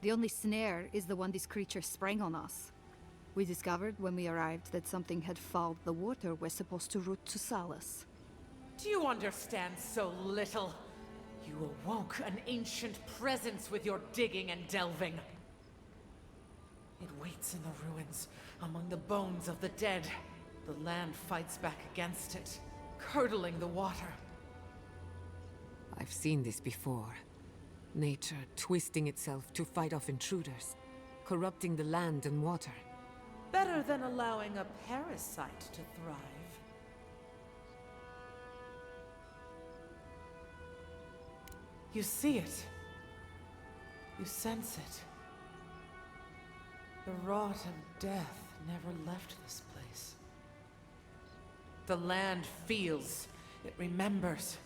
Speaker 6: The only snare is the one this creature sprang on us. We discovered when we arrived that something had fouled the water we're supposed to route to Solace.
Speaker 10: Do you understand so little? You awoke an ancient presence with your digging and delving. It waits in the ruins, among the bones of the dead. The land fights back against it, curdling the water.
Speaker 8: I've seen this before. Nature twisting itself to fight off intruders, corrupting the land and water.
Speaker 10: Better than allowing a parasite to thrive. You see it. You sense it. The rot of death never left this place. The land feels, it remembers.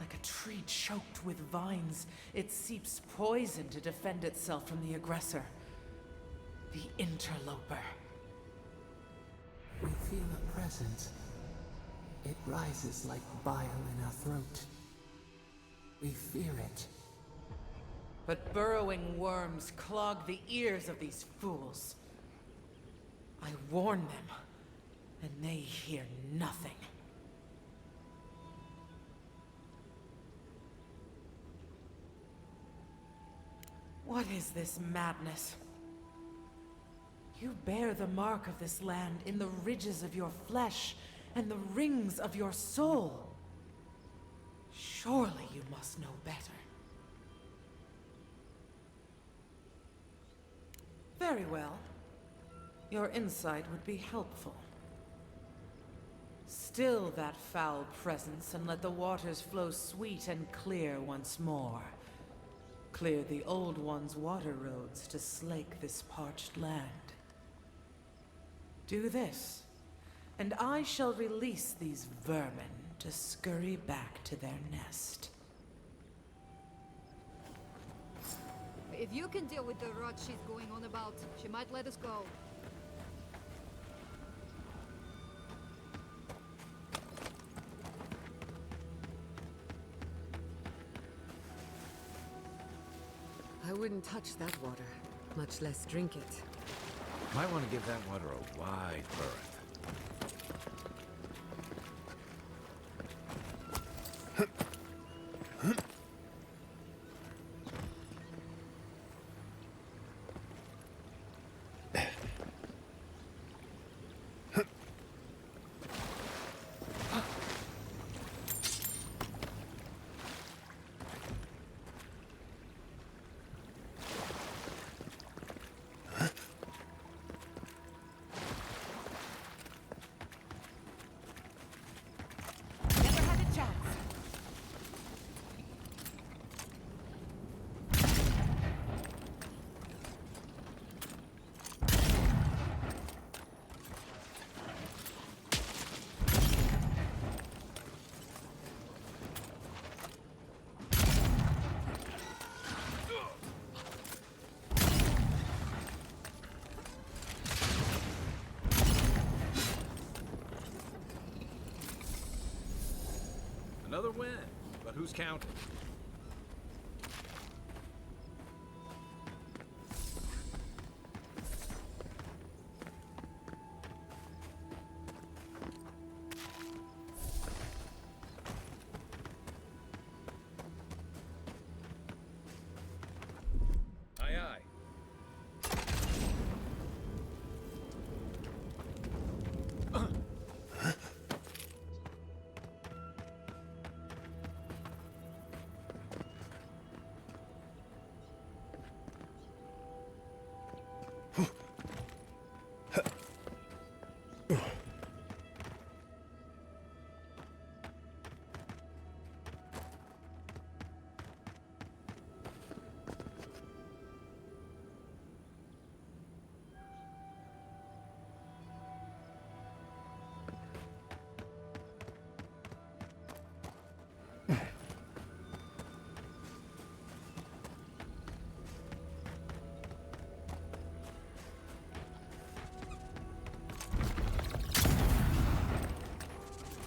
Speaker 10: Like a tree choked with vines, it seeps poison to defend itself from the aggressor. The interloper.
Speaker 12: We feel a presence. It rises like bile in our throat. We fear it.
Speaker 10: But burrowing worms clog the ears of these fools. I warn them, and they hear nothing. What is this madness? You bear the mark of this land in the ridges of your flesh and the rings of your soul. Surely you must know better. Very well. Your insight would be helpful. Still that foul presence and let the waters flow sweet and clear once more. Clear the old one's water roads to slake this parched land. Do this, and I shall release these vermin to scurry back to their nest.
Speaker 6: If you can deal with the rot she's going on about, she might let us go.
Speaker 8: I wouldn't touch that water, much less drink it.
Speaker 9: Might want to give that water a wide berth.
Speaker 15: Another win, but who's counting? Aye, aye.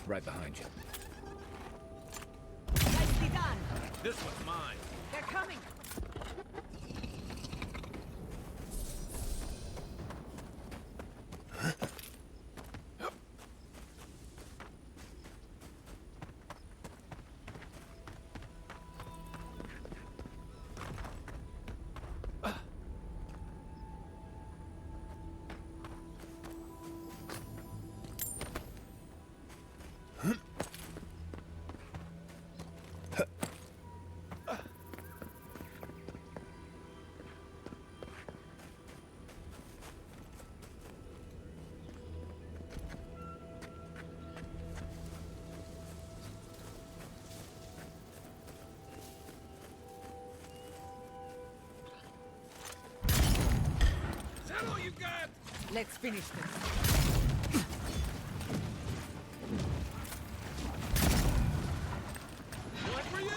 Speaker 15: Right behind you.
Speaker 11: Nicely done.
Speaker 15: This one's mine.
Speaker 11: They're coming.
Speaker 15: All you got?
Speaker 14: Let's finish this.
Speaker 15: One for you!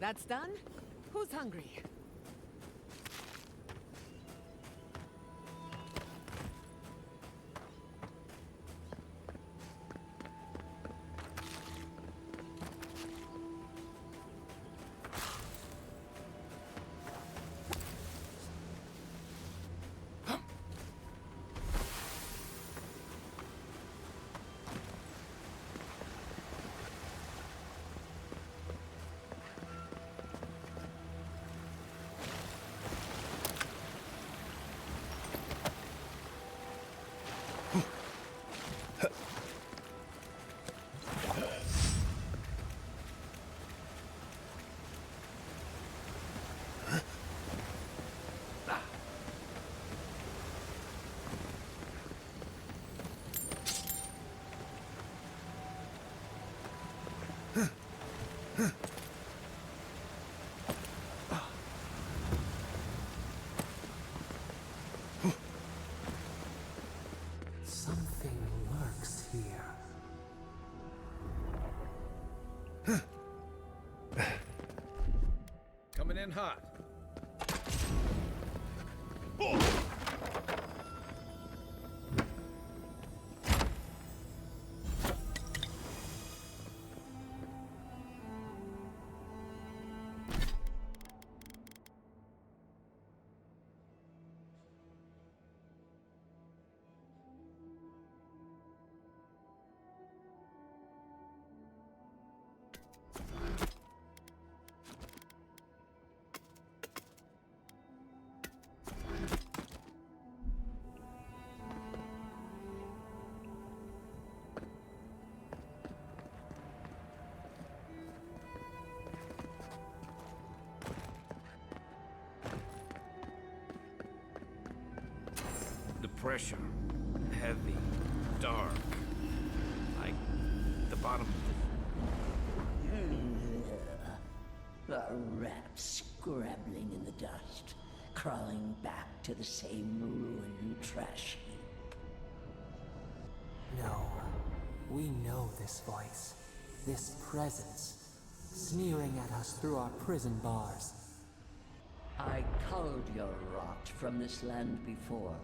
Speaker 8: That's done? Who's hungry?
Speaker 12: Something lurks here.
Speaker 2: Coming in hot.
Speaker 9: Pressure. Heavy. Dark. Like the bottom of
Speaker 18: A rat scrabbling in the dust, crawling back to the same ruined trash heap.
Speaker 12: No. We know this voice. This presence. Sneering at us through our prison bars.
Speaker 18: I culled your rot from this land before.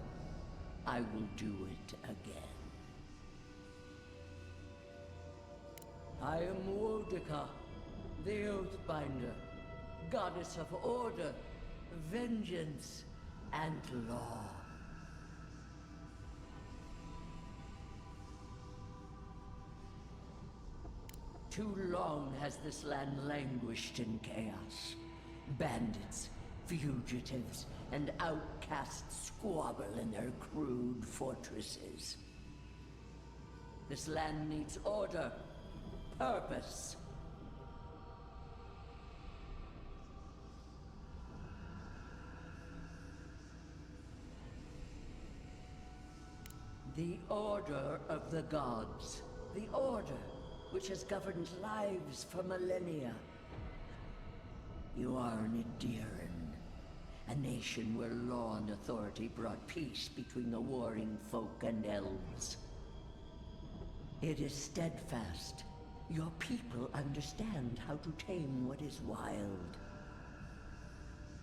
Speaker 18: I will do it again. I am Wodika, the Oathbinder, goddess of order, vengeance, and law. Too long has this land languished in chaos. Bandits, fugitives, and outcasts squabble in their crude fortresses. This land needs order, purpose. The Order of the Gods. The Order, which has governed lives for millennia. You are an Adorned, a nation where law and authority brought peace between the warring folk and elves. It is steadfast. Your people understand how to tame what is wild.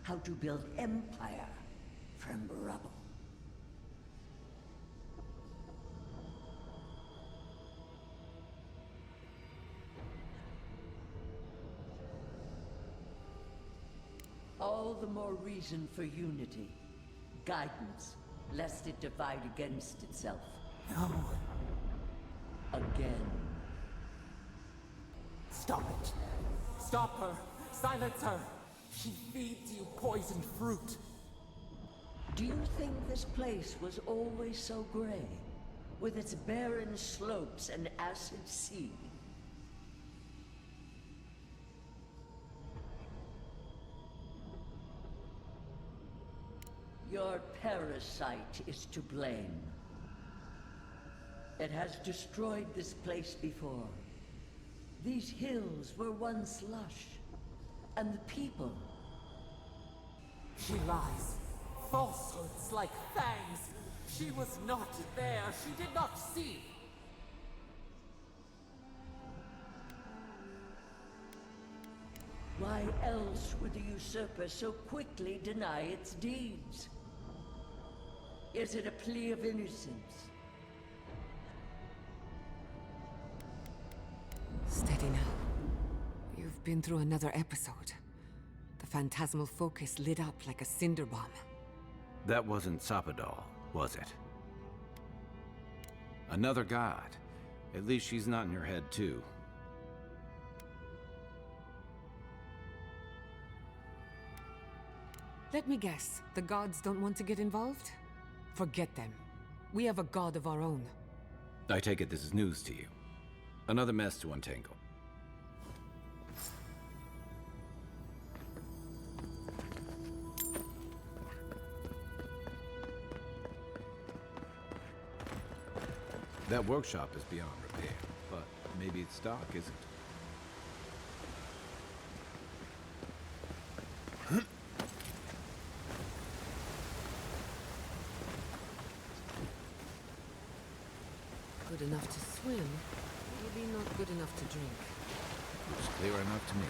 Speaker 18: How to build empire from rubble. All the more reason for unity, guidance, lest it divide against itself.
Speaker 12: No.
Speaker 18: Again.
Speaker 12: Stop it. Stop her. Silence her. She feeds you poisoned fruit.
Speaker 18: Do you think this place was always so gray? With its barren slopes and acid sea? Your parasite is to blame. It has destroyed this place before. These hills were once lush, and the people.
Speaker 12: She lies. Falsehoods like fangs. She was not there. She did not see.
Speaker 18: Why else would the usurper so quickly deny its deeds? Is it a plea of innocence?
Speaker 8: Steady now. You've been through another episode. The phantasmal focus lit up like a cinder bomb.
Speaker 9: That wasn't Sapadal, was it? Another god. At least she's not in your head, too.
Speaker 8: Let me guess, the gods don't want to get involved? Forget them. We have a god of our own.
Speaker 9: I take it this is news to you. Another mess to untangle. That workshop is beyond repair, but maybe its stock isn't.
Speaker 8: Good enough to swim, maybe not good enough to drink.
Speaker 9: It's clear enough to me.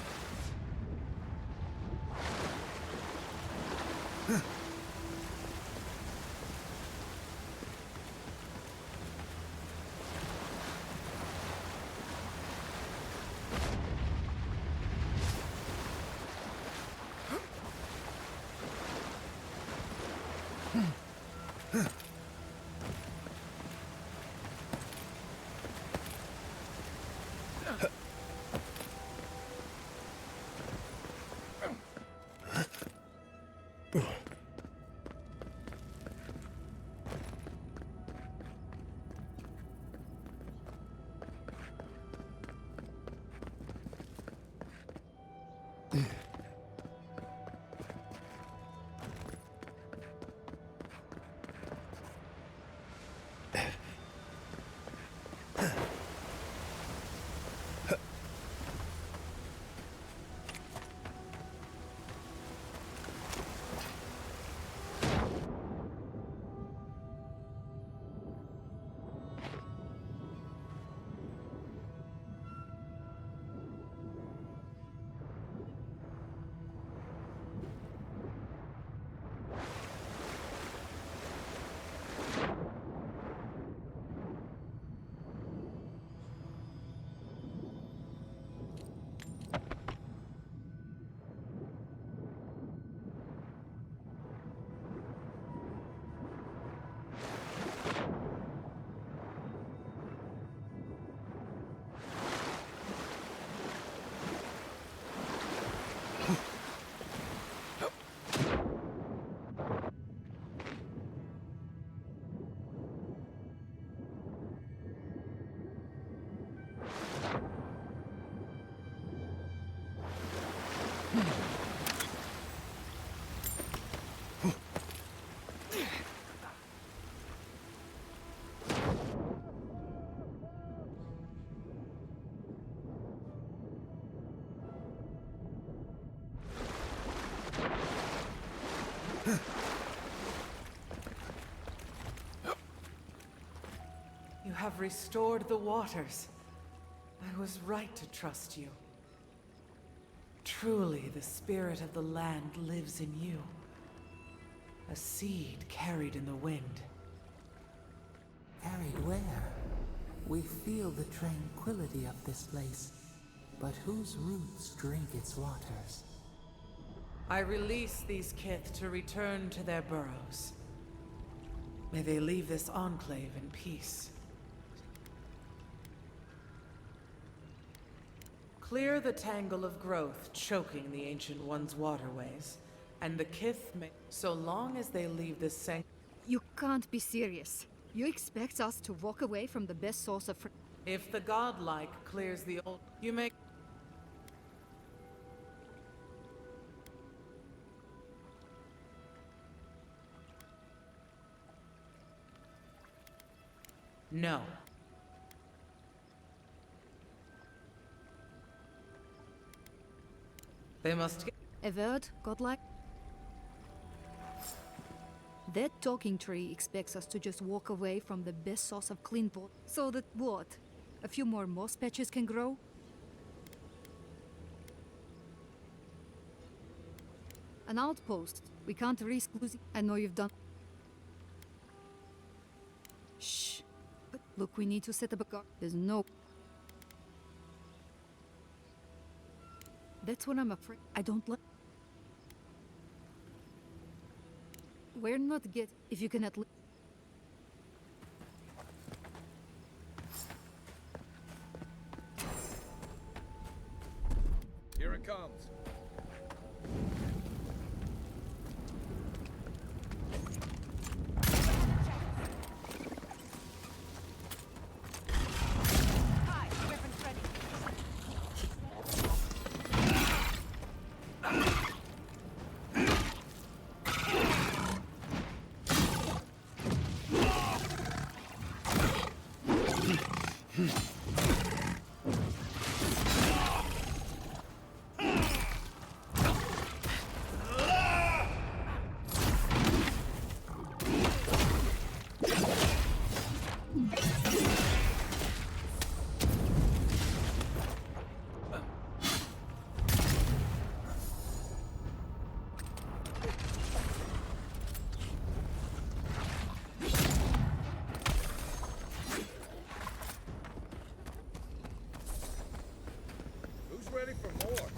Speaker 10: You have restored the waters. I was right to trust you. Truly, the spirit of the land lives in you. A seed carried in the wind.
Speaker 12: Carried where? We feel the tranquility of this place, but whose roots drink its waters?
Speaker 10: I release these kith to return to their burrows. May they leave this enclave in peace. Clear the tangle of growth choking the Ancient One's waterways, and the kith may... So long as they leave this sanctuary...
Speaker 6: You can't be serious. You expect us to walk away from the best source of...
Speaker 10: If the godlike clears the old... You may... No. They must get...
Speaker 6: Avowed, godlike? That talking tree expects us to just walk away from the best source of clean water. So that what? A few more moss patches can grow? An outpost. We can't risk losing. I know you've done. Shh. But look, we need to set up a guard. There's no. That's what I'm afraid. I don't like. We're not get. If you can at least.
Speaker 15: Here it comes. Ready for more.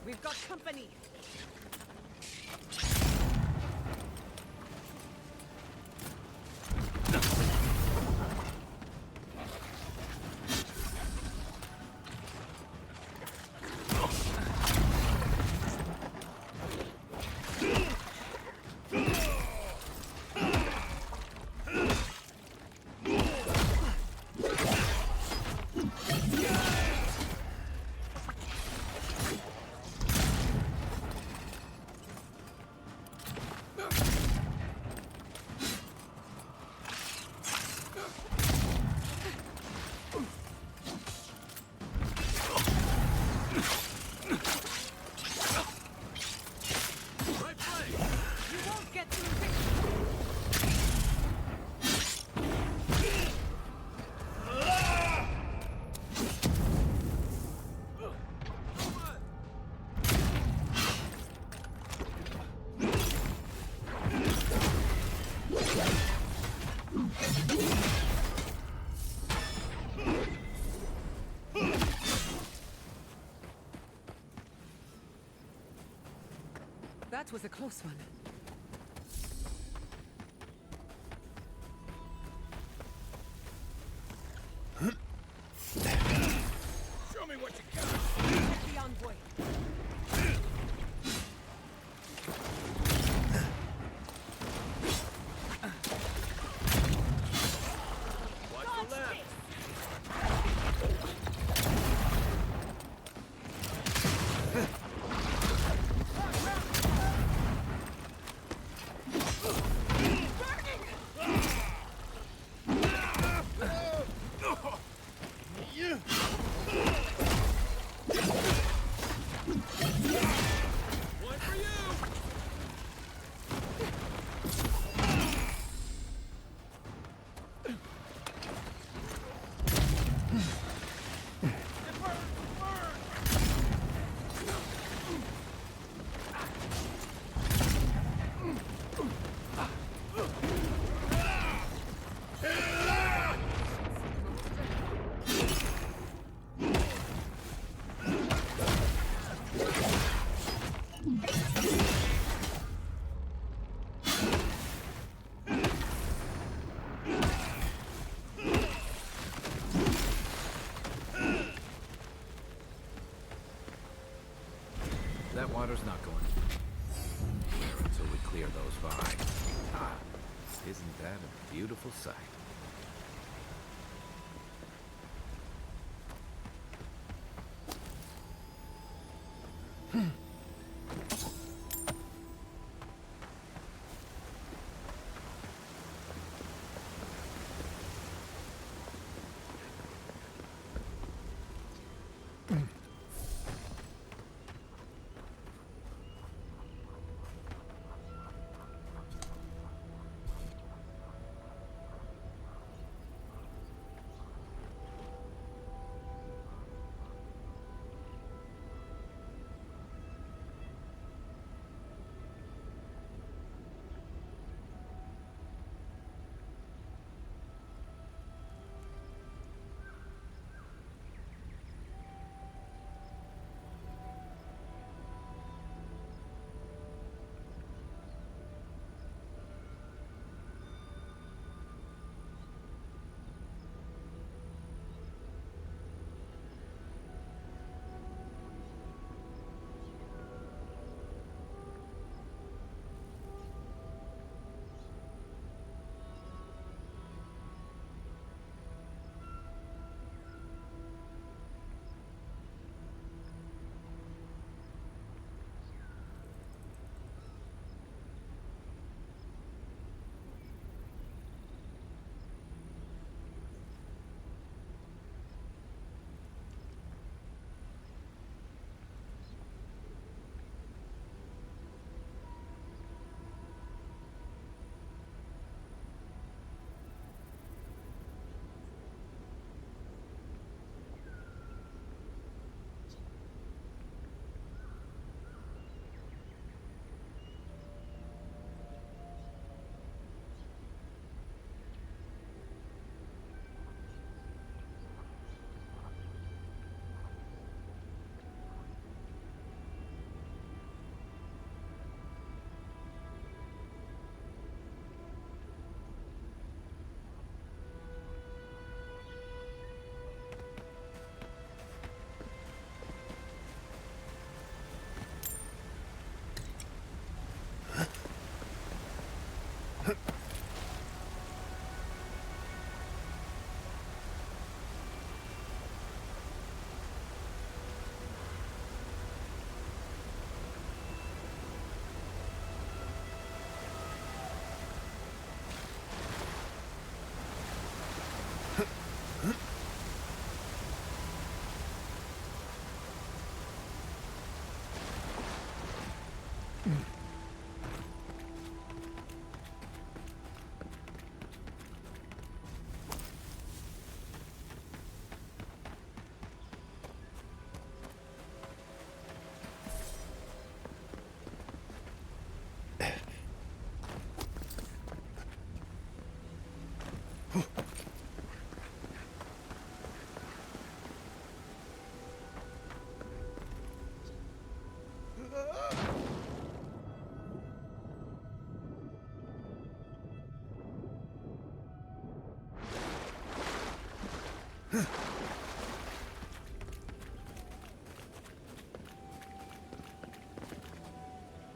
Speaker 5: We've got company.
Speaker 8: That was a close one.
Speaker 15: Show me what you got.
Speaker 5: Get the envoy.
Speaker 15: Watch the left.
Speaker 9: That water's not going anywhere until we clear those vines. Ah, isn't that a beautiful sight?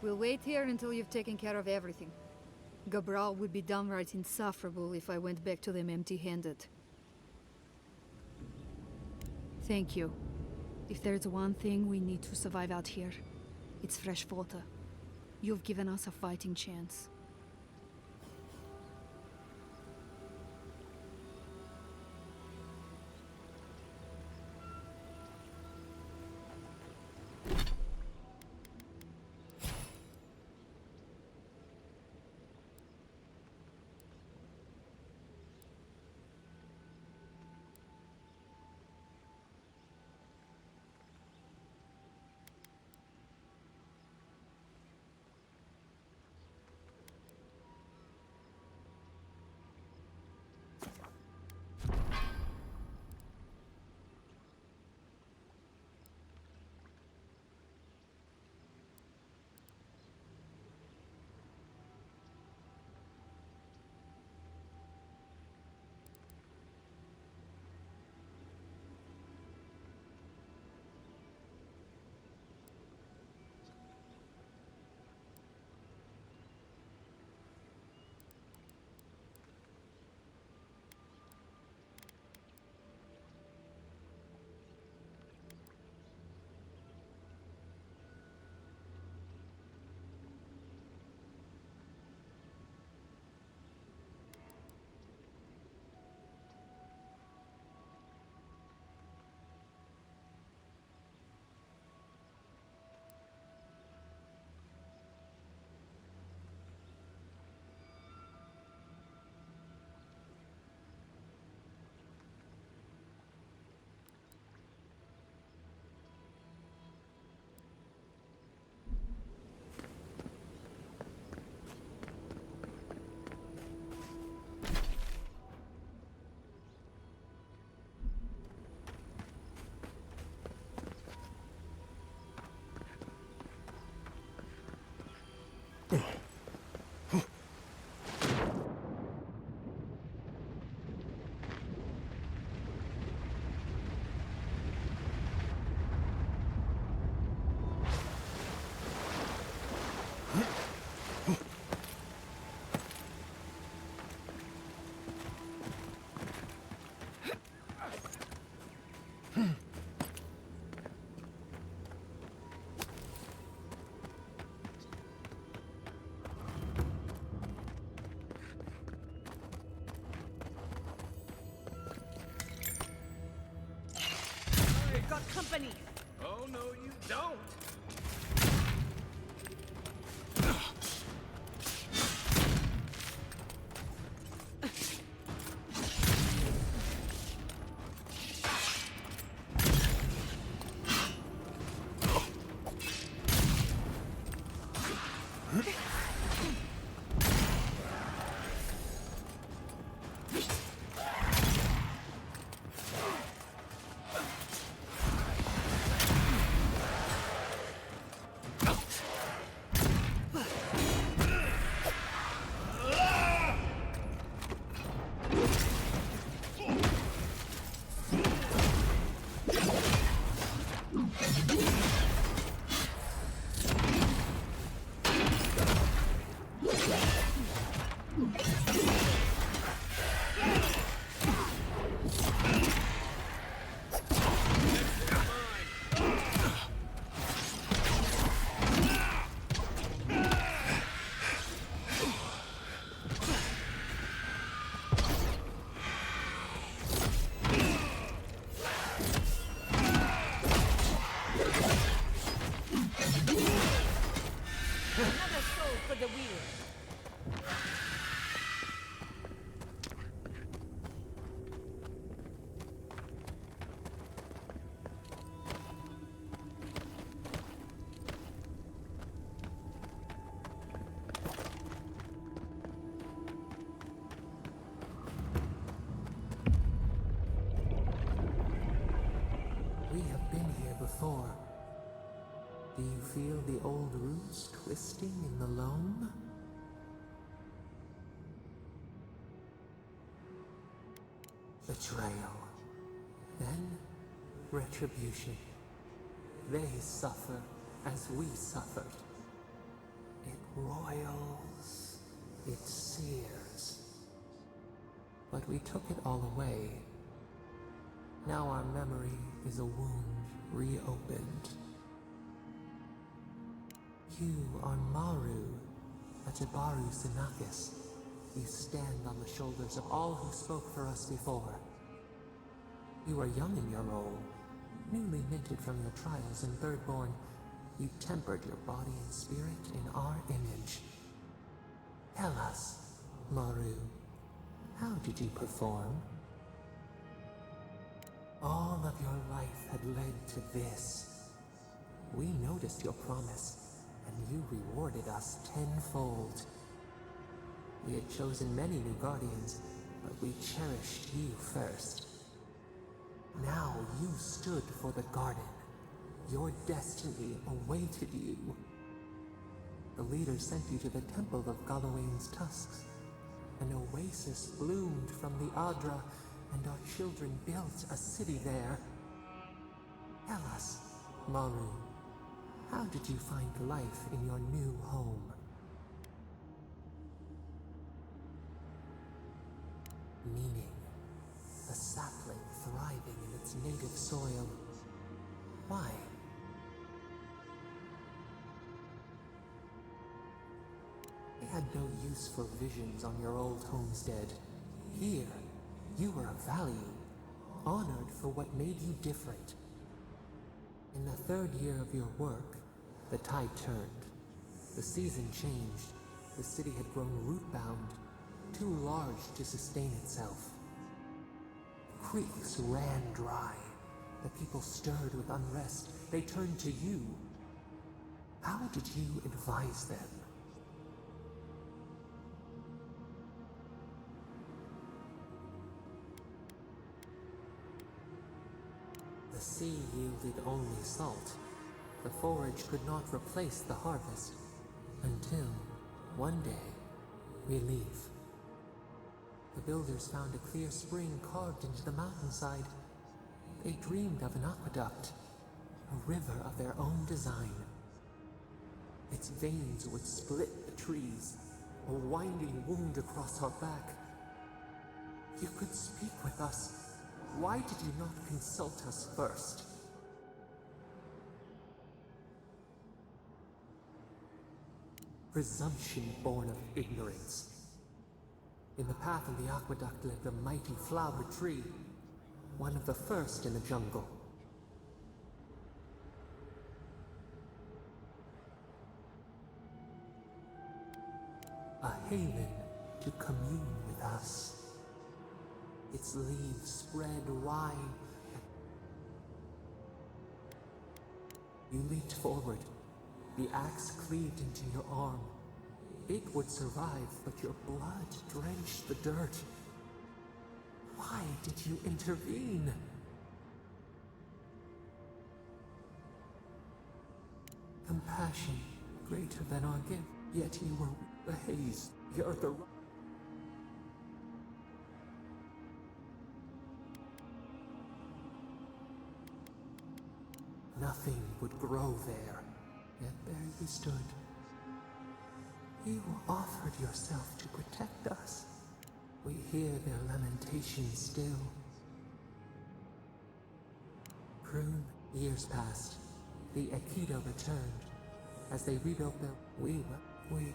Speaker 6: We'll wait here until you've taken care of everything. Gabral would be downright insufferable if I went back to them empty-handed. Thank you. If there's one thing we need to survive out here, it's fresh water. You've given us a fighting chance.
Speaker 11: Got company.
Speaker 22: Oh, no, you don't.
Speaker 12: Twisting in the loam? Betrayal. Then, retribution. They suffer as we suffered. It roils, it sears. But we took it all away. Now our memory is a wound reopened. You are Maru, a Tabaru Sinakis. You stand on the shoulders of all who spoke for us before. You are young in your role, newly minted from your trials in Thirdborn. You tempered your body and spirit in our image. Tell us, Maru, how did you perform? All of your life had led to this. We noticed your promise, and you rewarded us tenfold. We had chosen many new guardians, but we cherished you first. Now you stood for the garden. Your destiny awaited you. The leader sent you to the temple of Galawain's Tusks. An oasis bloomed from the Adra, and our children built a city there. Tell us, Maru, how did you find life in your new home? Meaning, a sapling thriving in its native soil. Why? I had no use for visions on your old homestead. Here, you were of value, honored for what made you different. In the third year of your work, the tide turned. The season changed. The city had grown root-bound, too large to sustain itself. Creeks ran dry. The people stirred with unrest. They turned to you. How did you advise them? The sea yielded only salt. The forage could not replace the harvest. Until, one day, relief. The builders found a clear spring carved into the mountainside. They dreamed of an aqueduct, a river of their own design. Its veins would split the trees, a winding wound across our back. You could speak with us. Why did you not consult us first? Presumption born of ignorance. In the path of the aqueduct lived a mighty flower tree, one of the first in the jungle. A haven to commune with us. Its leaves spread wide. You leaped forward. The axe cleaved into your arm. It would survive, but your blood drenched the dirt. Why did you intervene? Compassion greater than our gift, yet you were the haze. You're the nothing would grow there, yet there you stood. You offered yourself to protect us. We hear their lamentations still. Croon, years passed. The Akita returned. As they rebuilt their... We wait.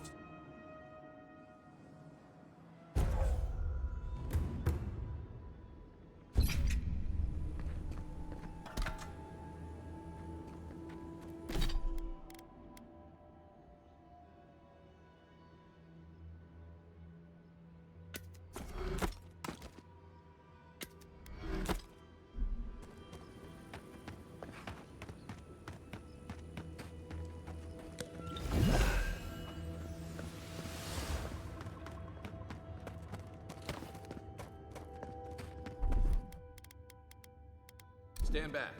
Speaker 19: Stand back.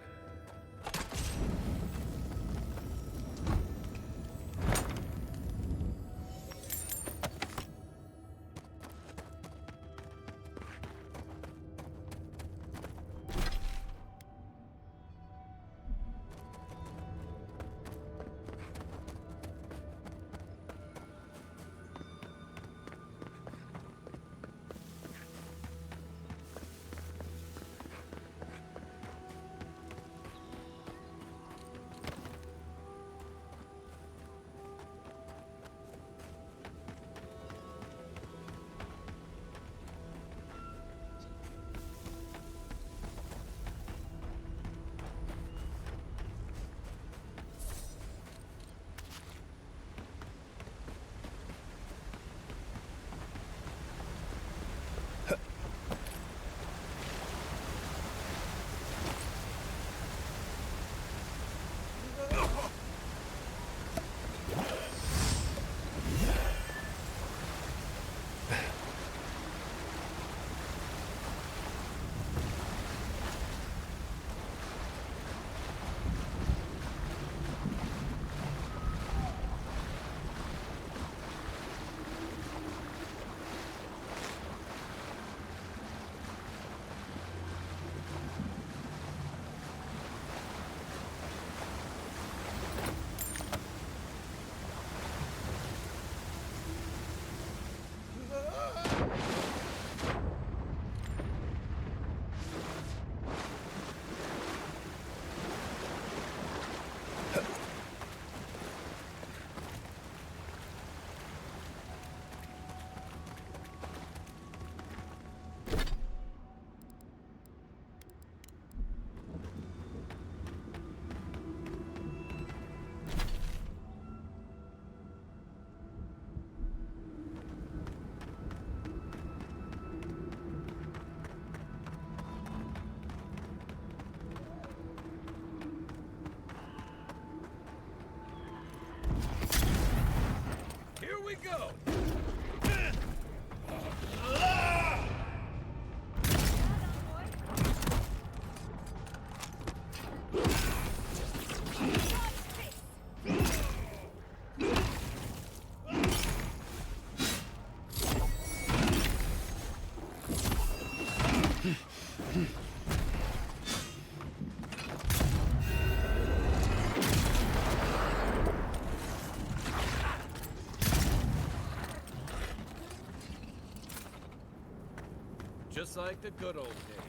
Speaker 13: Just like the good old days.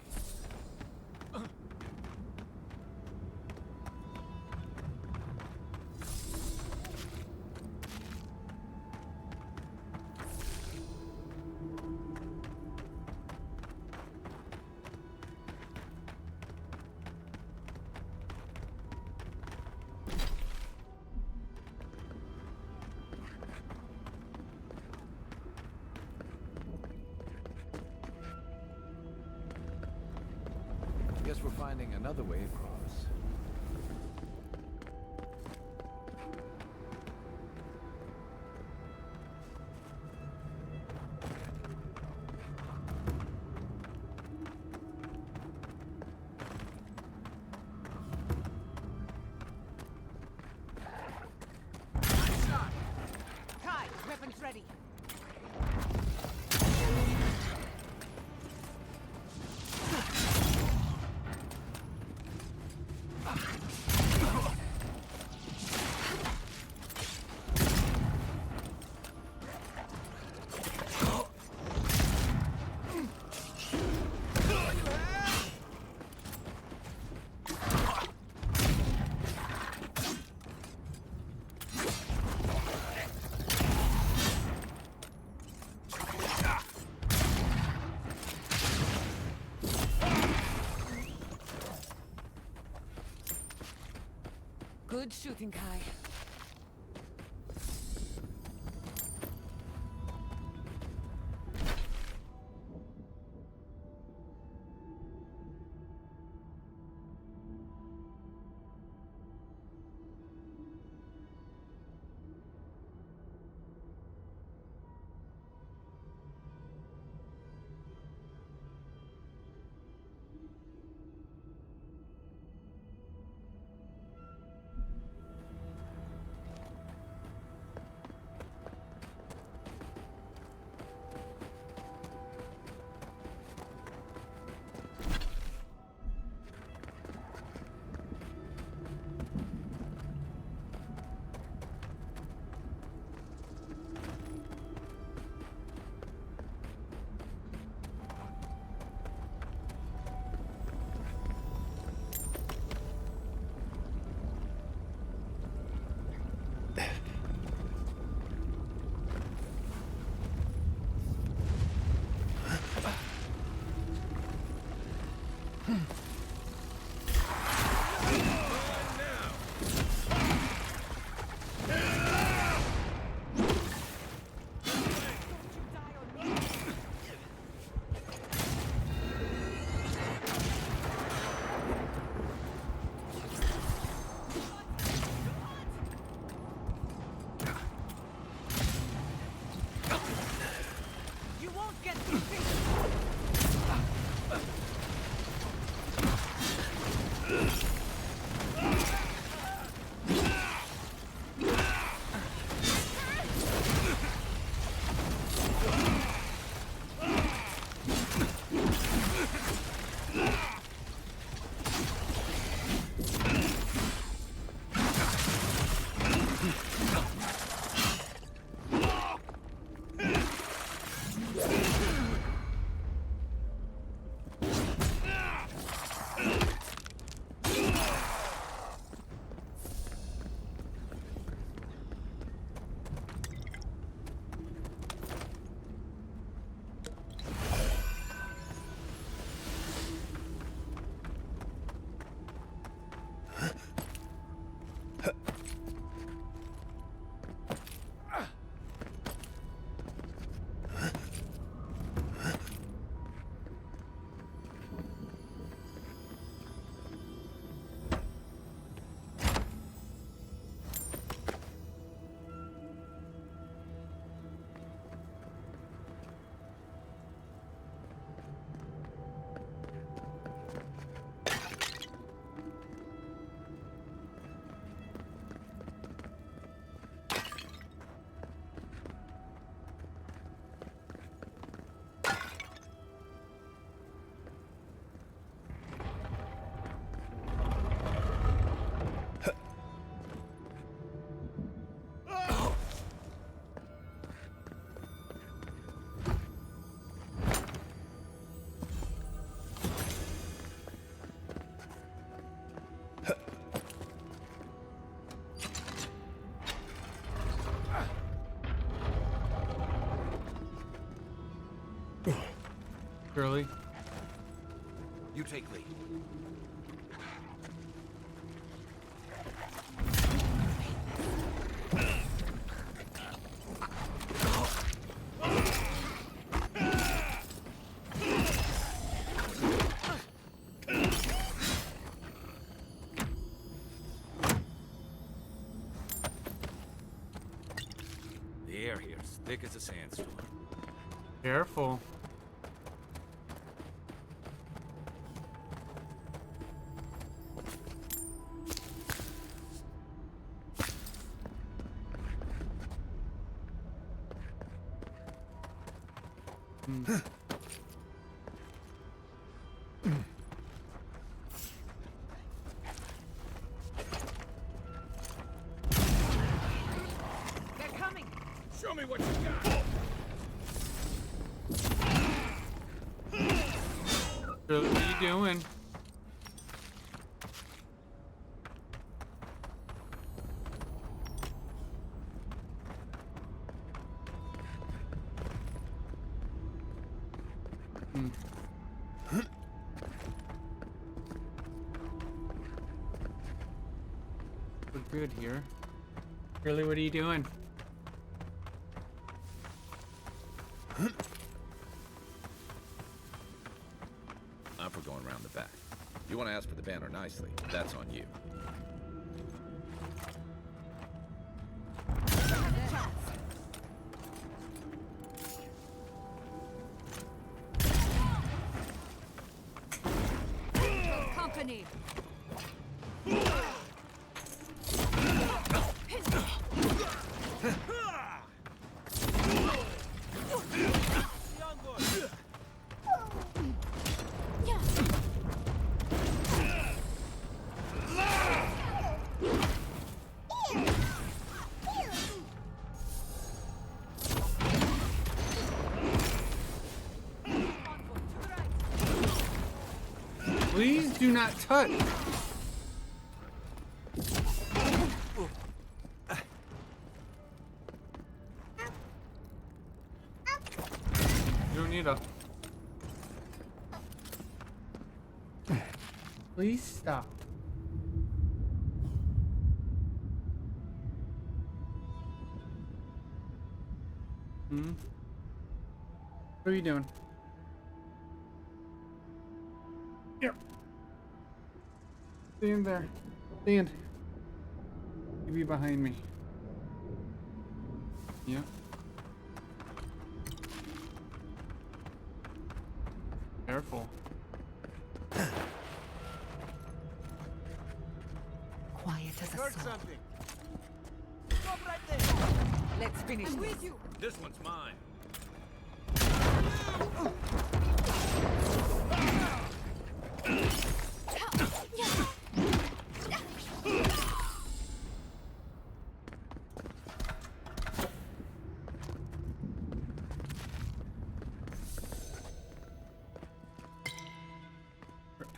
Speaker 19: Guess we're finding another way across.
Speaker 8: Kai, weapons ready. Good shooting, Kai.
Speaker 4: Girly.
Speaker 9: You take lead. The air here is thick as a sandstorm.
Speaker 4: Careful.
Speaker 10: They're coming.
Speaker 9: Show me what you got.
Speaker 4: Girly, what are you doing? We're good here. Girly, what are you doing?
Speaker 9: I'm for going around the back. You want to ask for the banner nicely, that's on you.
Speaker 6: Company.
Speaker 4: Please do not touch. You don't need a. Please stop. What are you doing? Here. Stand there. Stand. You be behind me. Yeah. Careful.
Speaker 8: Quiet as a
Speaker 17: Heard
Speaker 8: song.
Speaker 17: something. Stop right there.
Speaker 8: Let's finish
Speaker 6: I'm
Speaker 8: this.
Speaker 6: with you.
Speaker 9: This one's mine.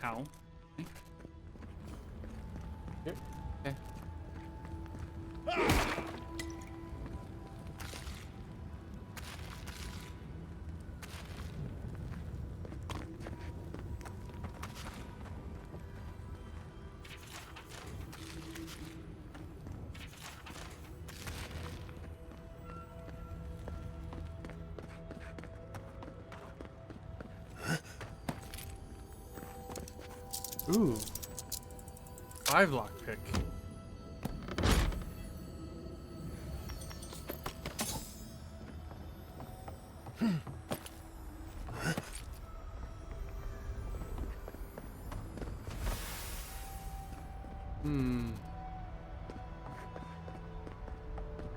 Speaker 4: Ow. Here. Okay. Ooh. 5 lockpick.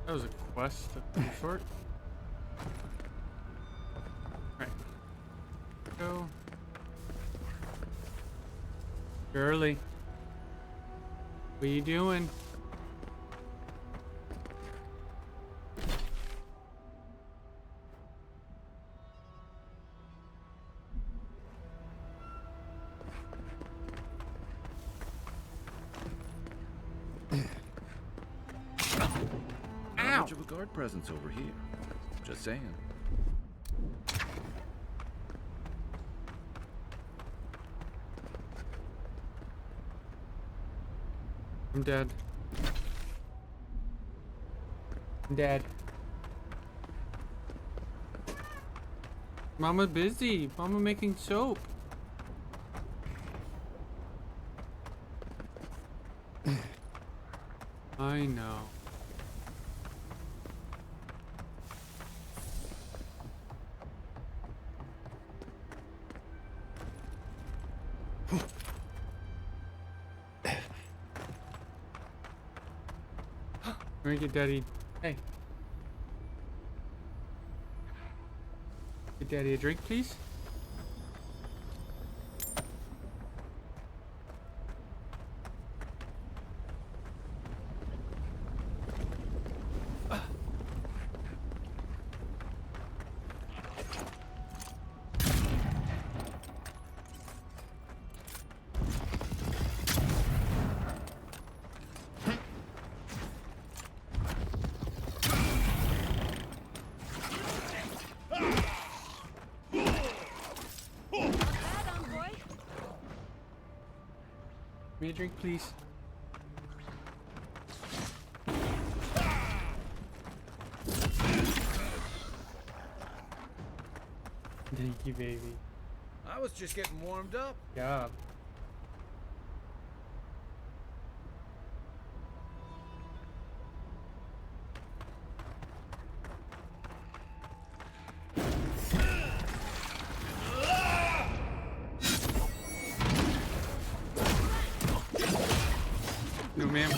Speaker 4: That was a quest of some sort. Right. Go. Girly. What are you doing?
Speaker 9: Not much of a guard presence over here. Just saying.
Speaker 4: I'm dead. I'm dead. Mama busy. Mama making soap. I know. Drink it, Daddy. Hey. Get Daddy a drink, please. Give me a drink, please. Thank you, baby.
Speaker 22: I was just getting warmed up.
Speaker 4: Yeah. No, ma'am.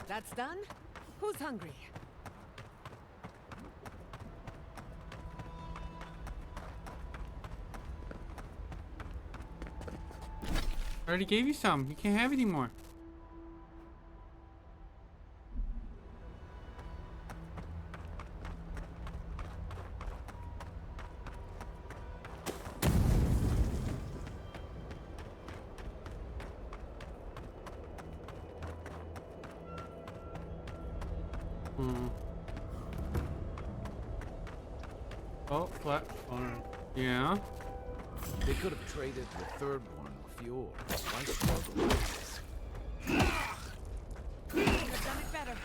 Speaker 8: That's done? Who's hungry?
Speaker 4: I already gave you some. You can't have any more. Oh, platform. Yeah.
Speaker 22: They could have traded with Thirdborn or Fior. Why struggle with this?
Speaker 8: Could have done it better.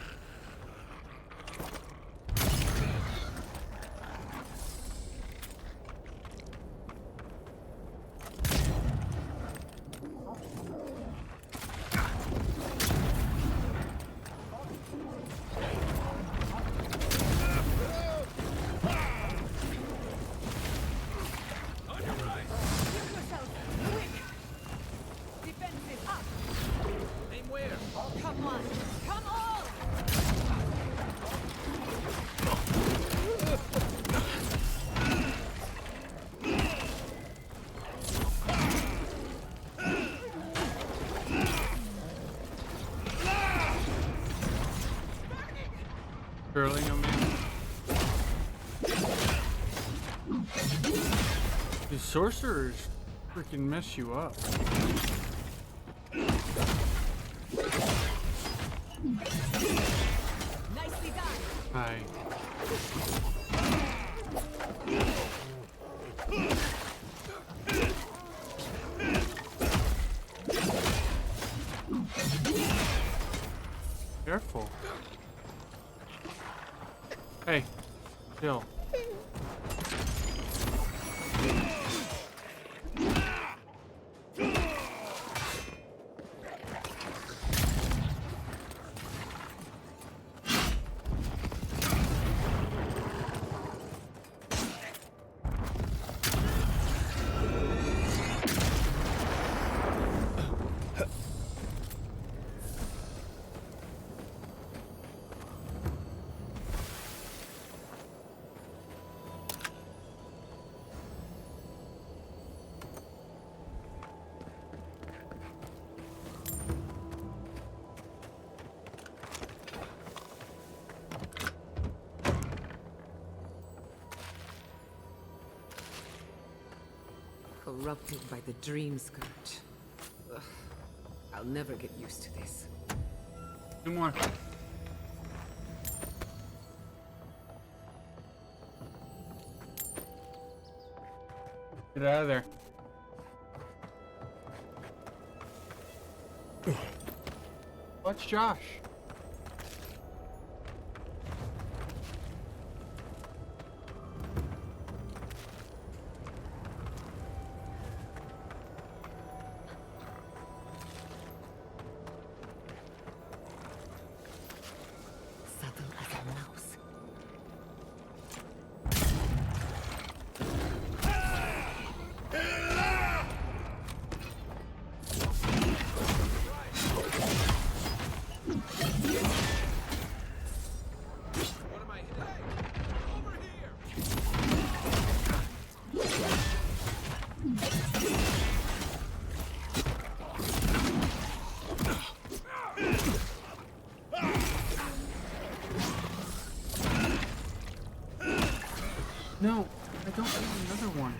Speaker 4: Curling on me. These sorcerers freaking mess you up.
Speaker 8: Nicely done.
Speaker 4: Hi. Careful. Hey, chill.
Speaker 8: Corrupted by the dream scourge. Ugh. I'll never get used to this.
Speaker 4: Two more. Get out of there. Watch Josh.
Speaker 8: Subtle as a mouse.
Speaker 4: No, I don't need another one.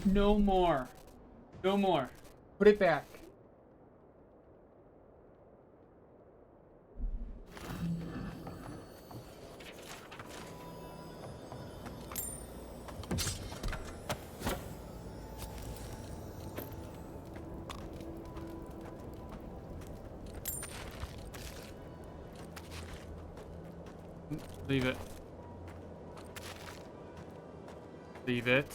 Speaker 4: No more. No more. Put it back. Leave it. Leave it.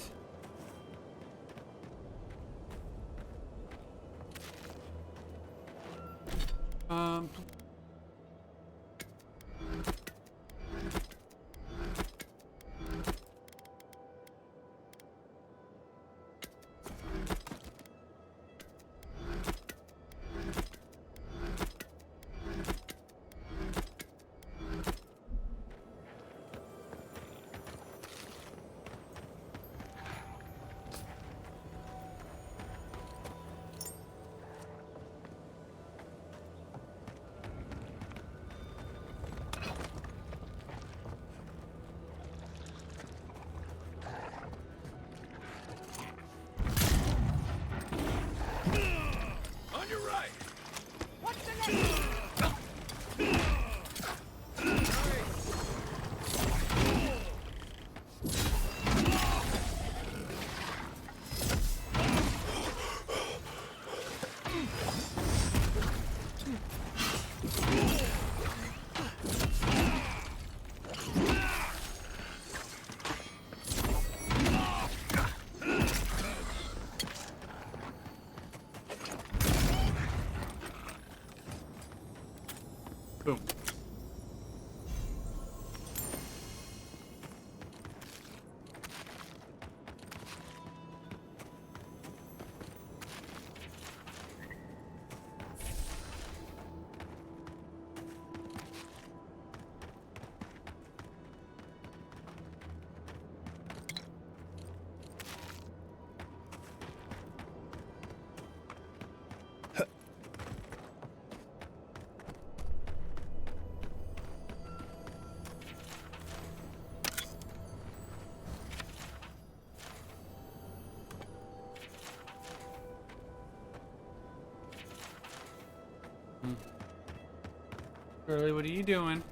Speaker 4: Shirley, what are you doing?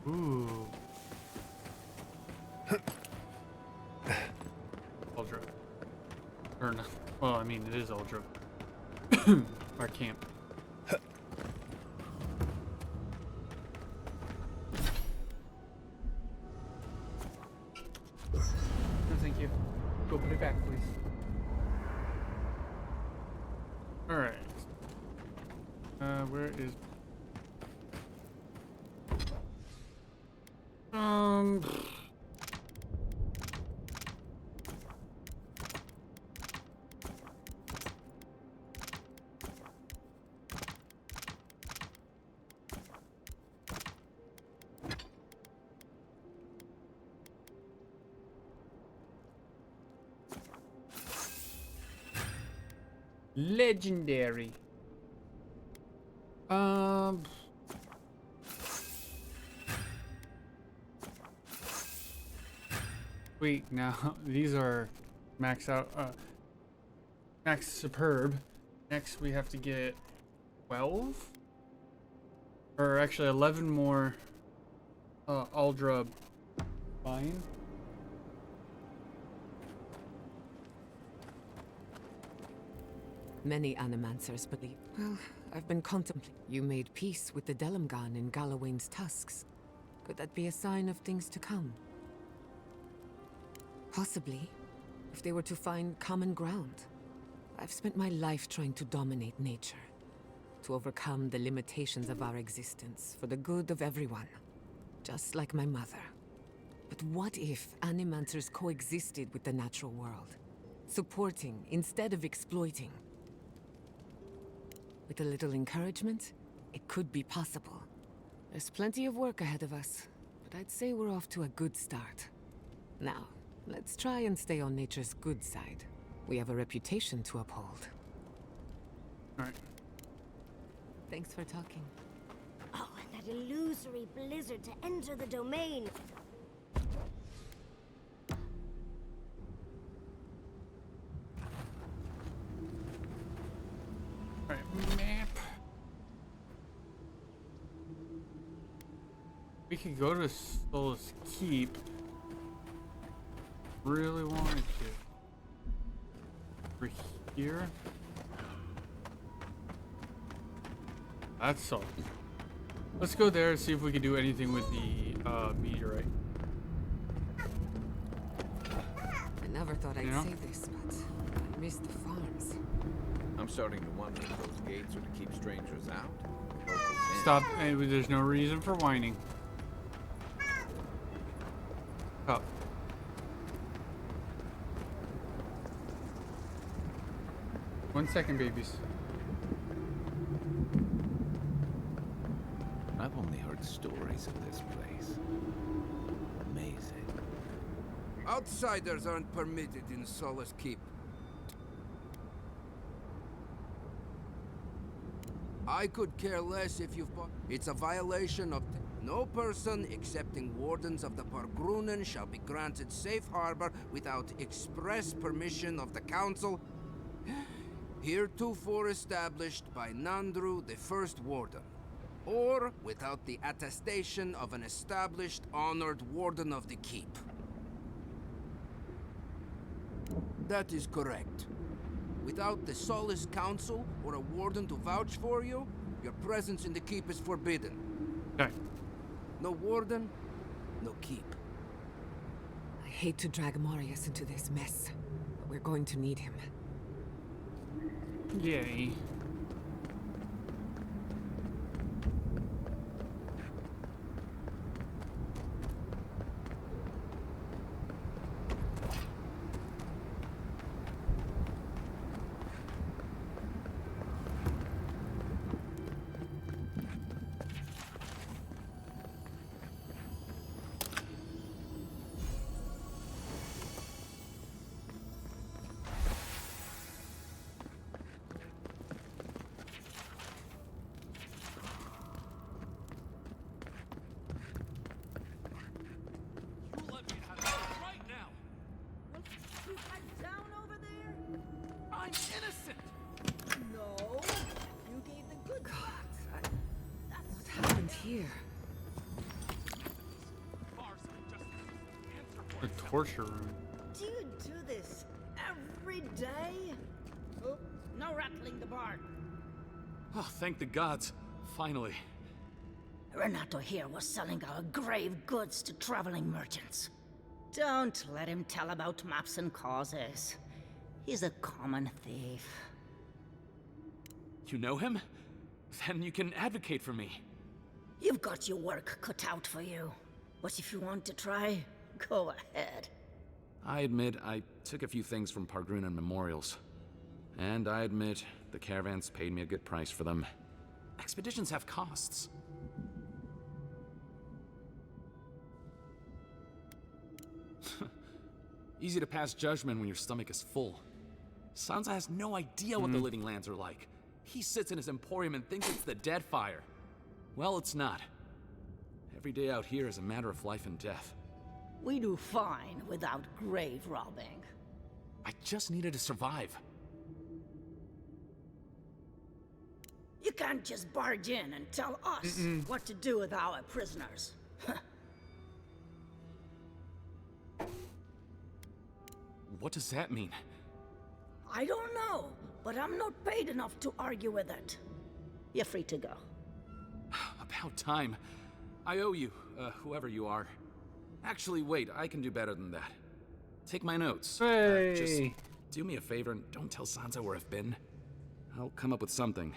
Speaker 4: Ooh. Ultra. Or no. Well, I mean, it is Ultra. Our camp. No, thank you. Go put it back, please. Alright. Where is... Legendary. Wait, now these are max out, max superb. Next we have to get 12? Or actually 11 more, Aldra fine.
Speaker 8: Many animancers believe. Well, I've been contemplating. You made peace with the Delamgan in Galawain's Tusks. Could that be a sign of things to come? Possibly, if they were to find common ground. I've spent my life trying to dominate nature, to overcome the limitations of our existence for the good of everyone, just like my mother. But what if animancers coexisted with the natural world, supporting instead of exploiting? With a little encouragement, it could be possible. There's plenty of work ahead of us, but I'd say we're off to a good start. Now, let's try and stay on nature's good side. We have a reputation to uphold.
Speaker 4: Alright.
Speaker 8: Thanks for talking.
Speaker 3: Oh, and that illusory blizzard to enter the domain.
Speaker 4: Alright, map. We could go to Solace Keep. Really wanted to. Over here. That's all. Let's go there and see if we can do anything with the meteorite.
Speaker 8: I never thought I'd say this, but I miss the farms.
Speaker 9: I'm starting to wonder if those gates are to keep strangers out.
Speaker 4: Stop. There's no reason for whining. Up. One second, babies.
Speaker 9: I've only heard stories of this place. Amazing.
Speaker 22: Outsiders aren't permitted in Solace Keep. I could care less if you've bought. It's a violation of. No person excepting wardens of the pargrun shall be granted safe harbor without express permission of the council. Heretofore established by Nandru, the first warden, or without the attestation of an established, honored warden of the keep. That is correct. Without the Solace Council or a warden to vouch for you, your presence in the keep is forbidden.
Speaker 4: Okay.
Speaker 22: No warden, no keep.
Speaker 8: I hate to drag Marius into this mess, but we're going to need him.
Speaker 4: Yay.
Speaker 8: here?
Speaker 4: The torture room.
Speaker 11: Do you do this every day? Oh, no rattling the barn.
Speaker 1: Oh, thank the gods. Finally.
Speaker 11: Renato here was selling our grave goods to traveling merchants. Don't let him tell about maps and causes. He's a common thief.
Speaker 1: You know him? Then you can advocate for me.
Speaker 11: You've got your work cut out for you. But if you want to try, go ahead.
Speaker 1: I admit I took a few things from pargrun and memorials. And I admit the caravans paid me a good price for them. Expeditions have costs. Easy to pass judgment when your stomach is full. Sansa has no idea what the living lands are like. He sits in his emporium and thinks it's the Deadfire. Well, it's not. Every day out here is a matter of life and death.
Speaker 11: We do fine without grave robbing.
Speaker 1: I just needed to survive.
Speaker 11: You can't just barge in and tell us what to do with our prisoners.
Speaker 1: What does that mean?
Speaker 11: I don't know, but I'm not paid enough to argue with it. You're free to go.
Speaker 1: About time. I owe you, whoever you are. Actually, wait, I can do better than that. Take my notes.
Speaker 4: Hey.
Speaker 1: Just do me a favor and don't tell Sansa where I've been. I'll come up with something.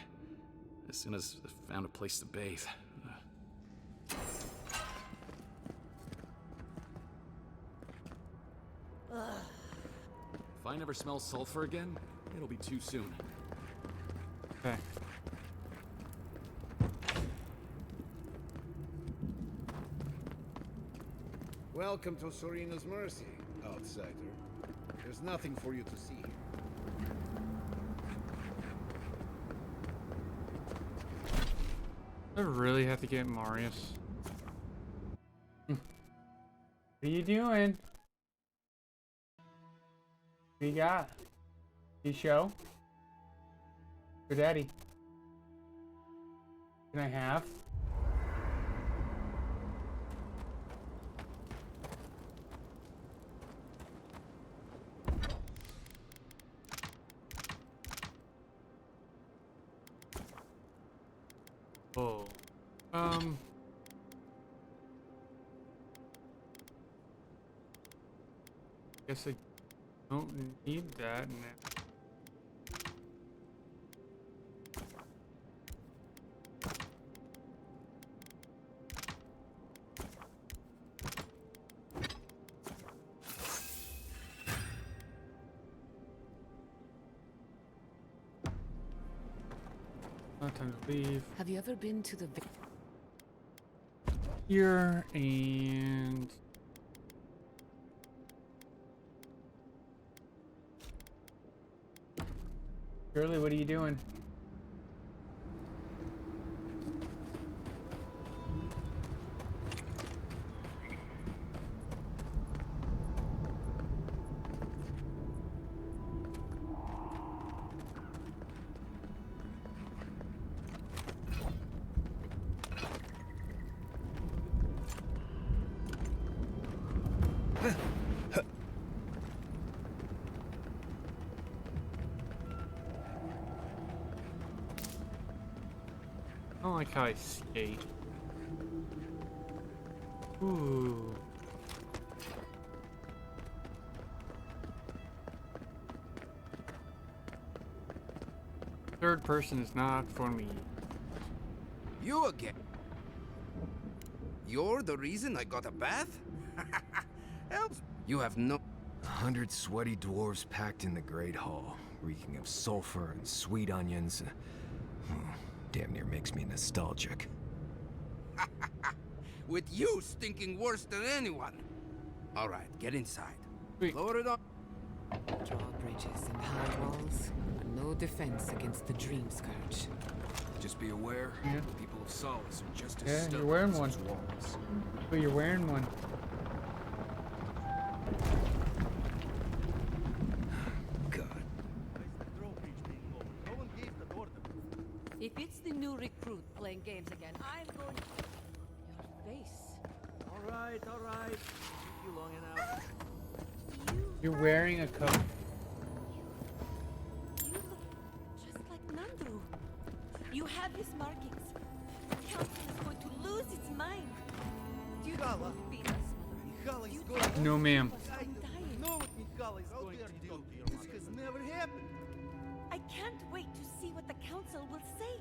Speaker 1: As soon as I've found a place to bathe. If I never smell sulfur again, it'll be too soon.
Speaker 4: Okay.
Speaker 19: Welcome to Serina's Mercy, outsider. There's nothing for you to see.
Speaker 4: I really have to get Marius. What are you doing? What you got? You show? For daddy. Can I have? Oh. Guess I don't need that now. Not time to leave.
Speaker 8: Have you ever been to the
Speaker 4: Here and Shirley, what are you doing? I don't like how I skate. Ooh. Third person is not for me.
Speaker 22: You again? You're the reason I got a bath? Helps. You have no...
Speaker 15: 100 sweaty dwarves packed in the Great Hall, reeking of sulfur and sweet onions. Damn near makes me nostalgic.
Speaker 22: With you stinking worse than anyone. All right, get inside. Lower it up.
Speaker 8: drawbridges and high walls are no defense against the Dream Scourge?
Speaker 15: Just be aware, the people of Solace are just as
Speaker 4: Yeah,
Speaker 15: stubborn
Speaker 4: you're wearing
Speaker 15: as
Speaker 4: one.
Speaker 15: those walls.
Speaker 4: But you're wearing one.
Speaker 21: If it's the new recruit playing games again, I'm going...
Speaker 13: Alright, alright. Keep you long enough.
Speaker 4: You're wearing a coat.
Speaker 7: You look just like Nandru. You have his markings. The council is going to lose its mind.
Speaker 20: Mikala.
Speaker 7: Beat us,
Speaker 20: Mikala is going.
Speaker 4: No, ma'am.
Speaker 20: I know what Mikala is going to do. This has never happened.
Speaker 7: I can't wait to see what the council will say.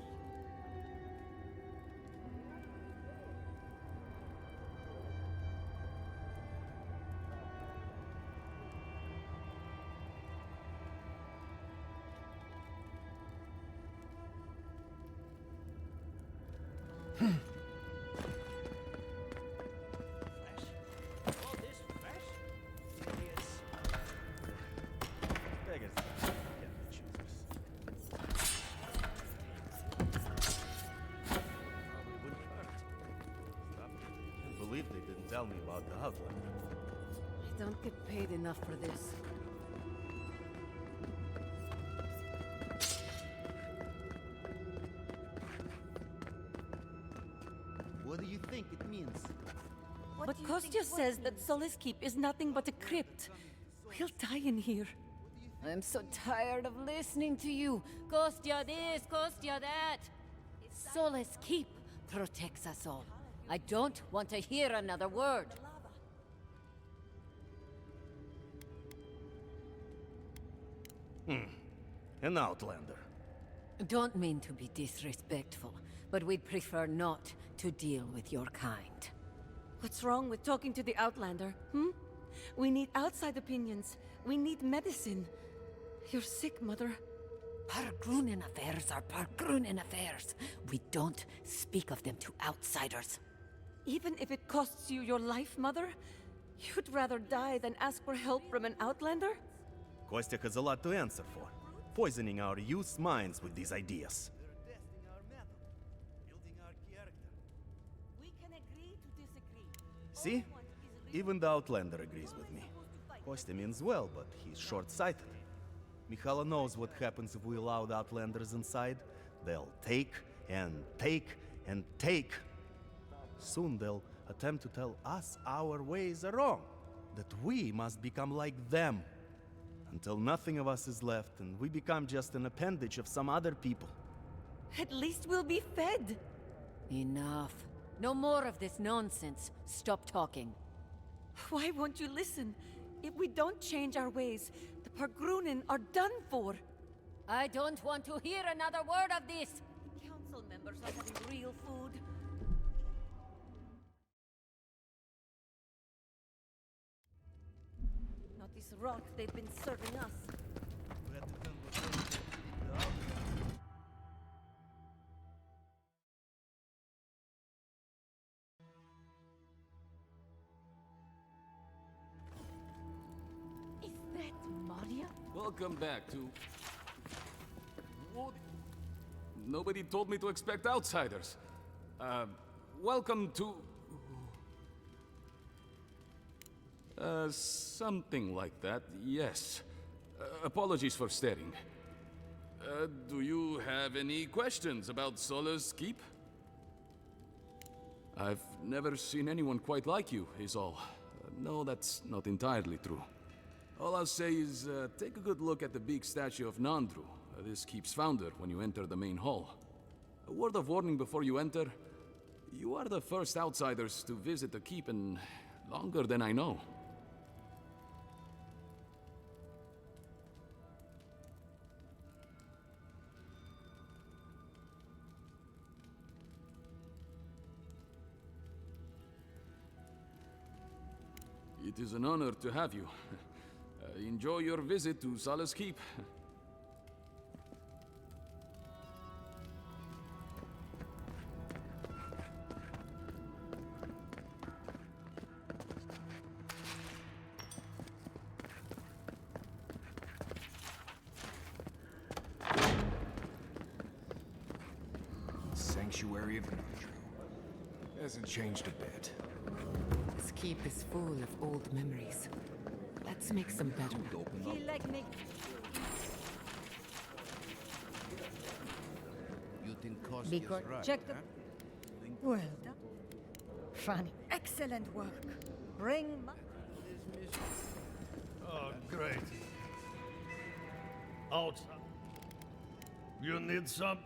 Speaker 23: Tell me about the Outlander.
Speaker 11: I don't get paid enough for this.
Speaker 20: What do you think it means?
Speaker 7: But Kostya says that Solace Keep is nothing but a crypt. We'll die in here.
Speaker 11: I'm so tired of listening to you. Kostya this, Kostya that. Solace Keep protects us all. I don't want to hear another word.
Speaker 23: An Outlander.
Speaker 11: Don't mean to be disrespectful, but we'd prefer not to deal with your kind.
Speaker 7: What's wrong with talking to the Outlander, hmm? We need outside opinions. We need medicine. You're sick, Mother.
Speaker 11: Pargrunen affairs are Pargrunen affairs. We don't speak of them to outsiders.
Speaker 7: Even if it costs you your life, Mother? You'd rather die than ask for help from an Outlander?
Speaker 23: Kostya has a lot to answer for. Poisoning our youth's minds with these ideas.
Speaker 7: We can agree to disagree.
Speaker 23: See? Even the Outlander agrees with me. Kostya means well, but he's short-sighted. Mikala knows what happens if we allow the Outlanders inside. They'll take and take and take. Soon they'll attempt to tell us our ways are wrong, that we must become like them, until nothing of us is left and we become just an appendage of some other people.
Speaker 7: At least we'll be fed.
Speaker 11: Enough. No more of this nonsense. Stop talking.
Speaker 7: Why won't you listen? If we don't change our ways, the Pargrunen are done for.
Speaker 11: I don't want to hear another word of this.
Speaker 7: The council members are having real food. Not this rot they've been serving us. Is that Maria?
Speaker 1: Welcome back to... What? Nobody told me to expect outsiders. Welcome to... something like that, yes. Apologies for staring. Do you have any questions about Solace Keep? I've never seen anyone quite like you, is all. No, that's not entirely true. All I'll say is, take a good look at the big statue of Nandru, this keep's founder, when you enter the main hall. A word of warning before you enter. You are the first outsiders to visit the keep in longer than I know. It is an honor to have you. Enjoy your visit to Solace Keep.
Speaker 15: Sanctuary of Nandru. Hasn't changed a bit.
Speaker 8: This keep is full of old memories. Let's make some better.
Speaker 20: You think Kostya's
Speaker 11: Because
Speaker 20: right,
Speaker 11: check the...
Speaker 20: huh?
Speaker 11: Well done.
Speaker 2: funny. Excellent work. Bring my...
Speaker 13: Oh, great. Outside. You need something?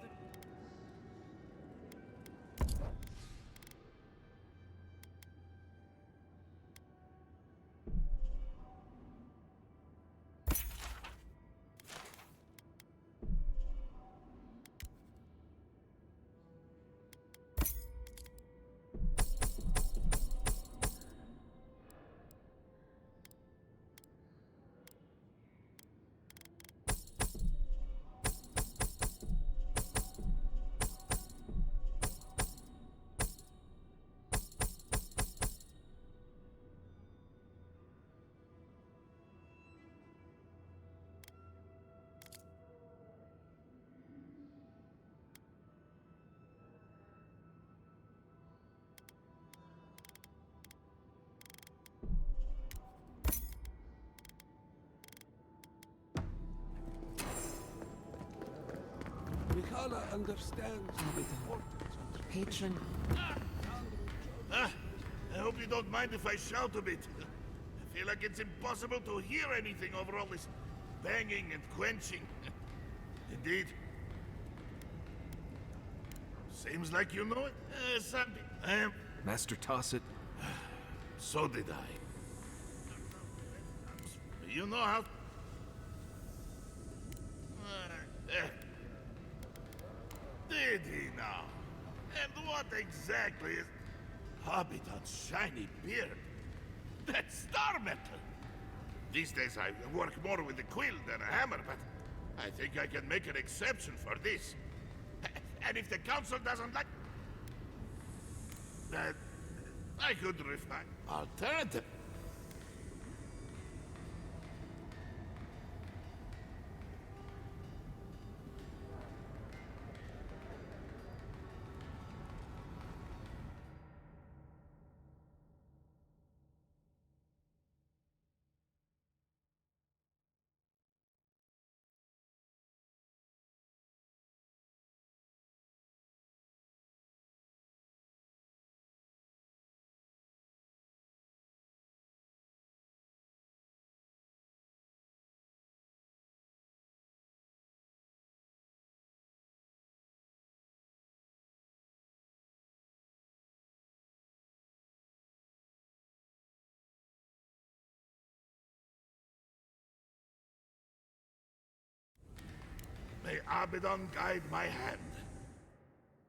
Speaker 22: Mikhala understands the importance of
Speaker 8: Patron.
Speaker 14: I hope you don't mind if I shout a bit. I feel like it's impossible to hear anything over all this banging and quenching. Indeed. Seems like you know it. Something.
Speaker 15: Master Tosset?
Speaker 14: So did I. You know how... Did he now? And what exactly is... Hobbiton's shiny beard? That's star metal! These days I work more with a quill than a hammer, but I think I can make an exception for this. And if the council doesn't like... I could refine alternative. May Abaddon guide my hand.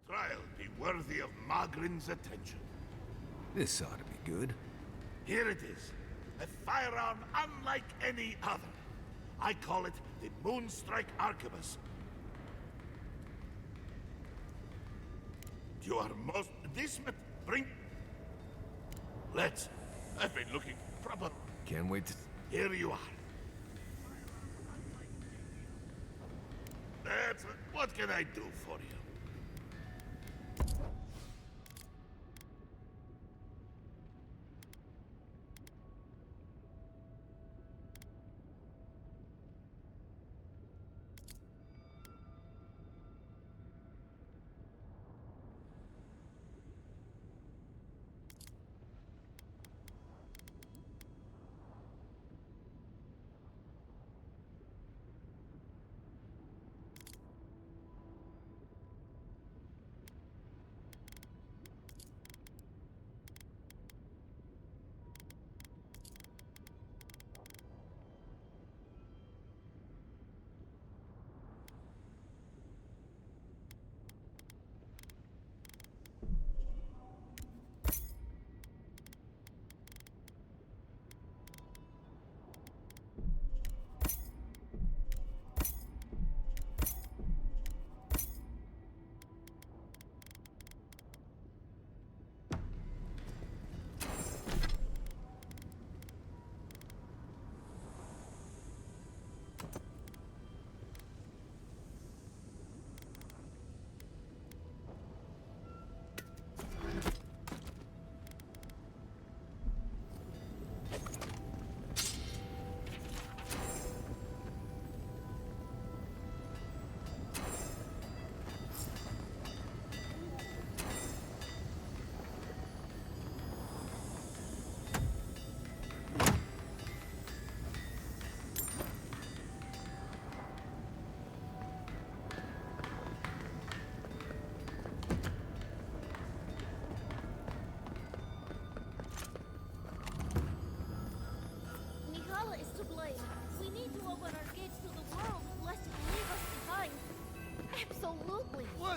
Speaker 14: Trial be worthy of Magrin's attention.
Speaker 15: This ought to be good.
Speaker 14: Here it is. A firearm unlike any other. I call it the Moonstrike Arquebus. You are most... Bring... Let's... I've been looking proper...
Speaker 15: Can't wait to...
Speaker 14: Here you are. That's... What can I do for you?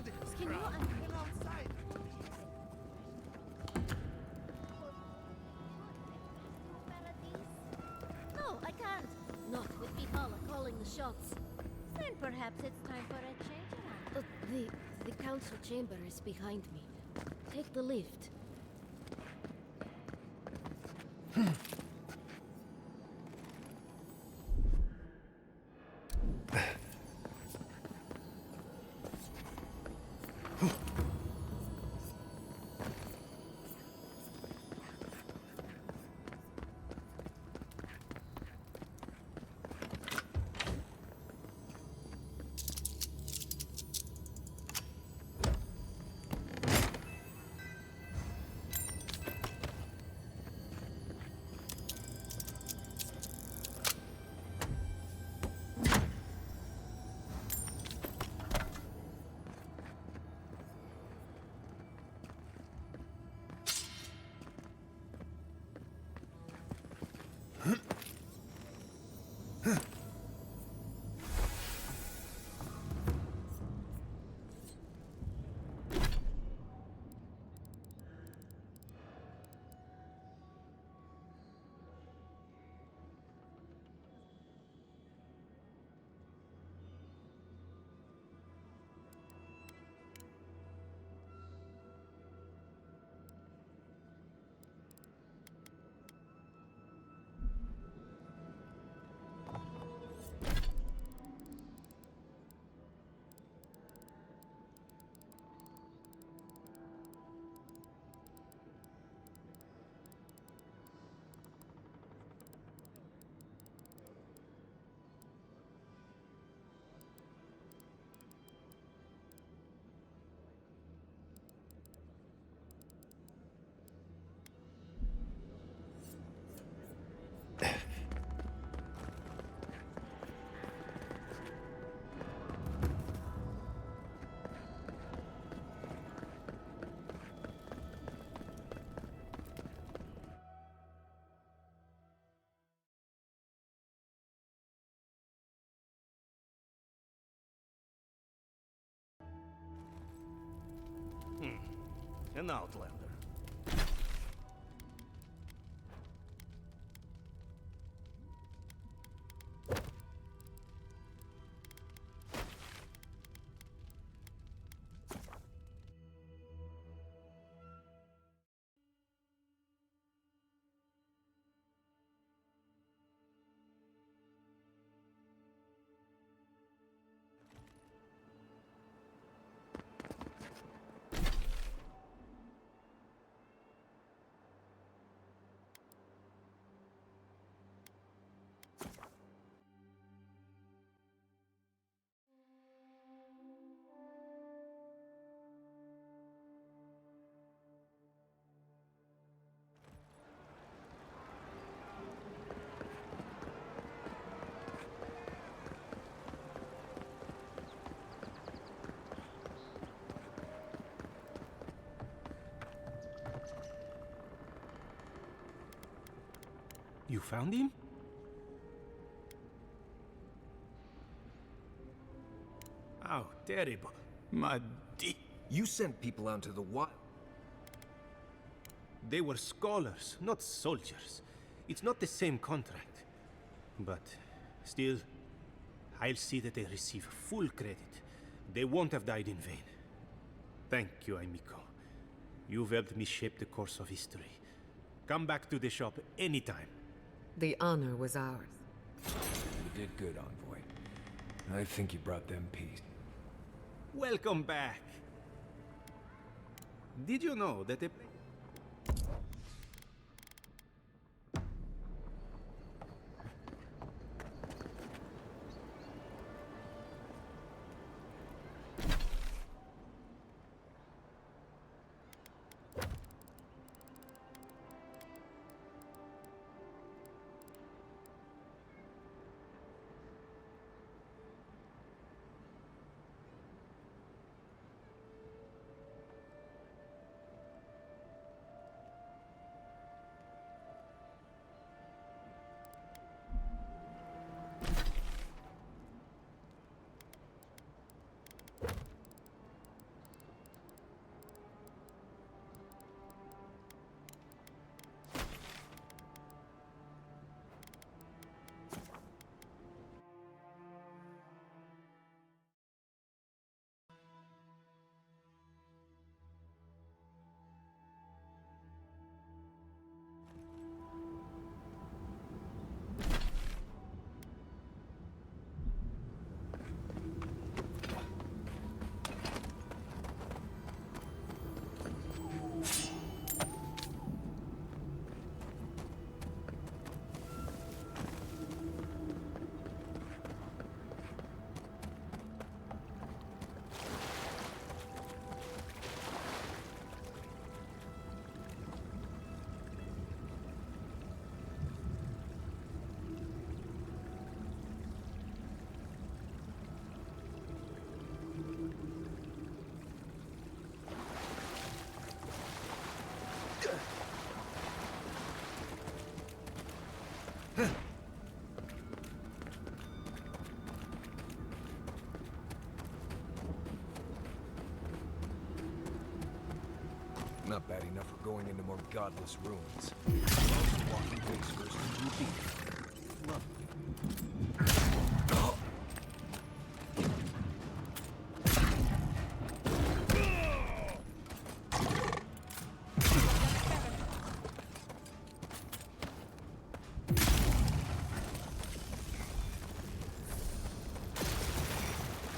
Speaker 20: Bloody
Speaker 3: Can you
Speaker 20: Get outside!
Speaker 3: No, I can't. Not with Mihala calling the shots. Then perhaps it's time for a change around. The council chamber is behind me. Take the lift.
Speaker 23: An outlander. You found him? How terrible.
Speaker 15: You sent people out to the wild.
Speaker 23: They were scholars, not soldiers. It's not the same contract. But still, I'll see that they receive full credit. They won't have died in vain. Thank you, Amico. You've helped me shape the course of history. Come back to the shop anytime.
Speaker 8: The honor was ours.
Speaker 15: You did good, Envoy. I think you brought them peace.
Speaker 23: Welcome back. Did you know that a...
Speaker 15: Not bad enough for going into more godless ruins. Walking face first into a beat. Lovely.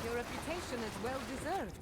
Speaker 8: Your reputation is well deserved.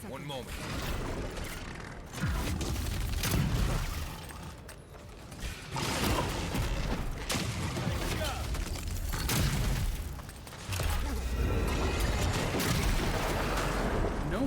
Speaker 15: One moment.
Speaker 4: No.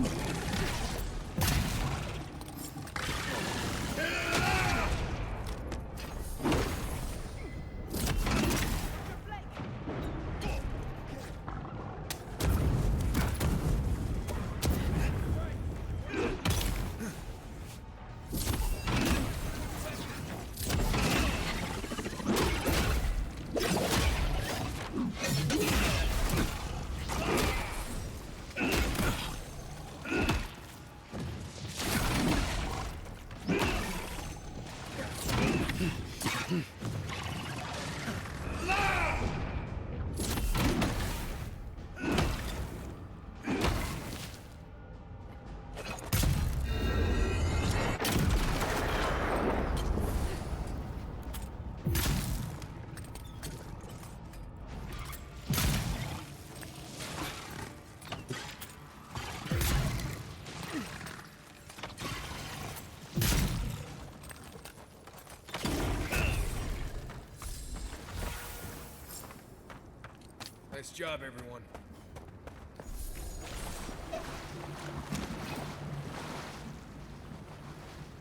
Speaker 15: Nice job, everyone.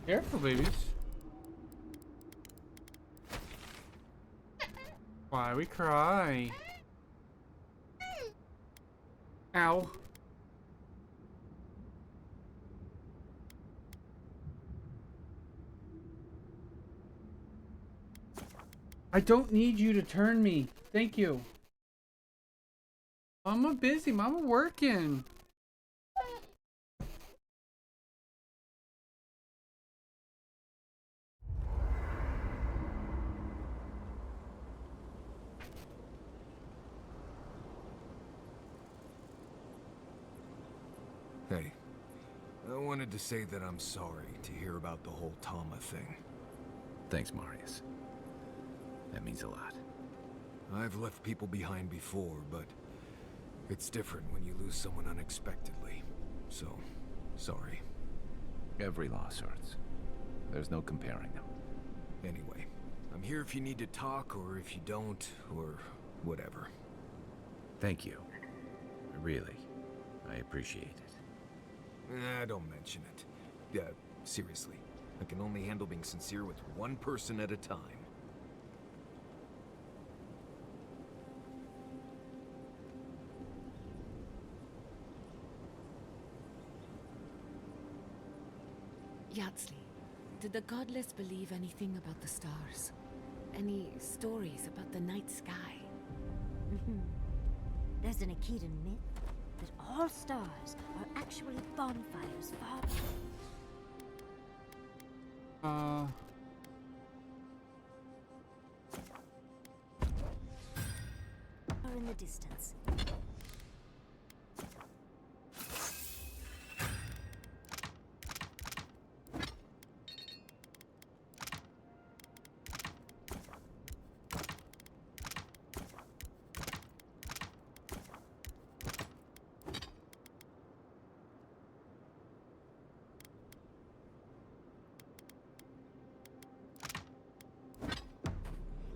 Speaker 4: Careful, babies. Why we cry? Ow. I don't need you to turn me. Thank you. Mama busy. Mama working.
Speaker 15: Hey, I wanted to say that I'm sorry to hear about the whole Tama thing.
Speaker 9: Thanks, Marius. That means a lot.
Speaker 15: I've left people behind before, but it's different when you lose someone unexpectedly. So, sorry.
Speaker 9: Every loss hurts. There's no comparing them.
Speaker 15: Anyway, I'm here if you need to talk, or if you don't, or whatever.
Speaker 9: Thank you. Really, I appreciate it.
Speaker 15: Don't mention it. Yeah, seriously. I can only handle being sincere with one person at a time.
Speaker 7: Yardsley, did the godless believe anything about the stars? Any stories about the night sky?
Speaker 3: There's an Akedan myth that all stars are actually bonfires far far in the distance.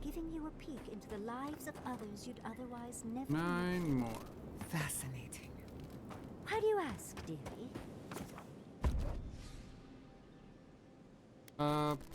Speaker 3: Giving you a peek into the lives of others you'd otherwise never meet.
Speaker 4: 9 more.
Speaker 8: Fascinating.
Speaker 3: Why do you ask, dearie?
Speaker 4: Okay.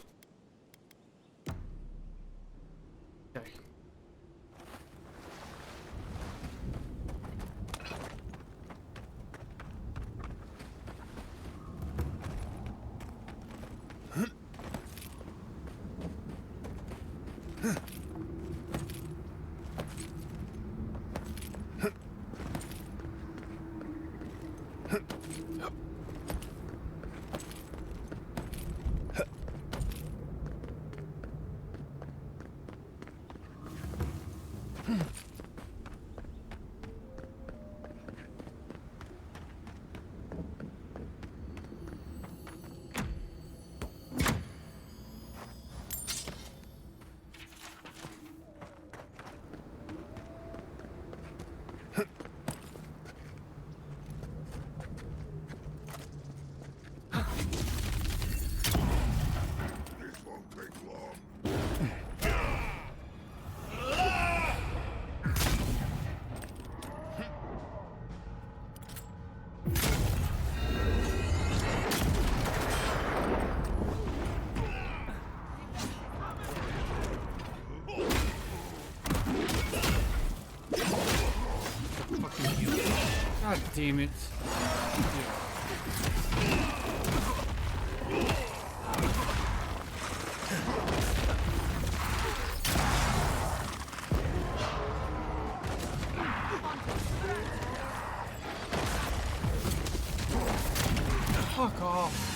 Speaker 4: God damn it. Fuck off.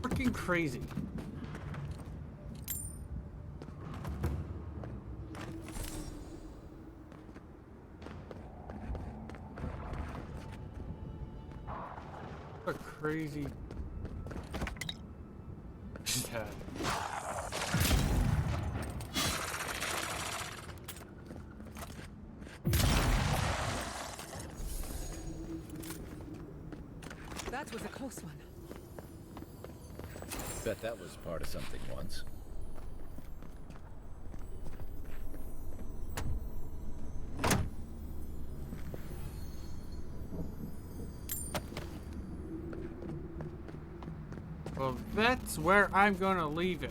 Speaker 4: Freaking crazy. What a crazy. Yeah.
Speaker 8: That was a close one.
Speaker 5: Bet that was part of something once.
Speaker 4: Well, that's where I'm gonna leave it.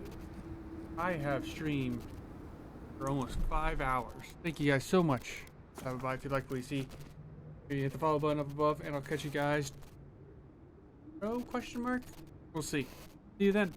Speaker 4: I have streamed for almost 5 hours. Thank you guys so much. Bye if you like what you see. Hit the follow button up above, and I'll catch you guys. Oh, question mark? We'll see. See you then.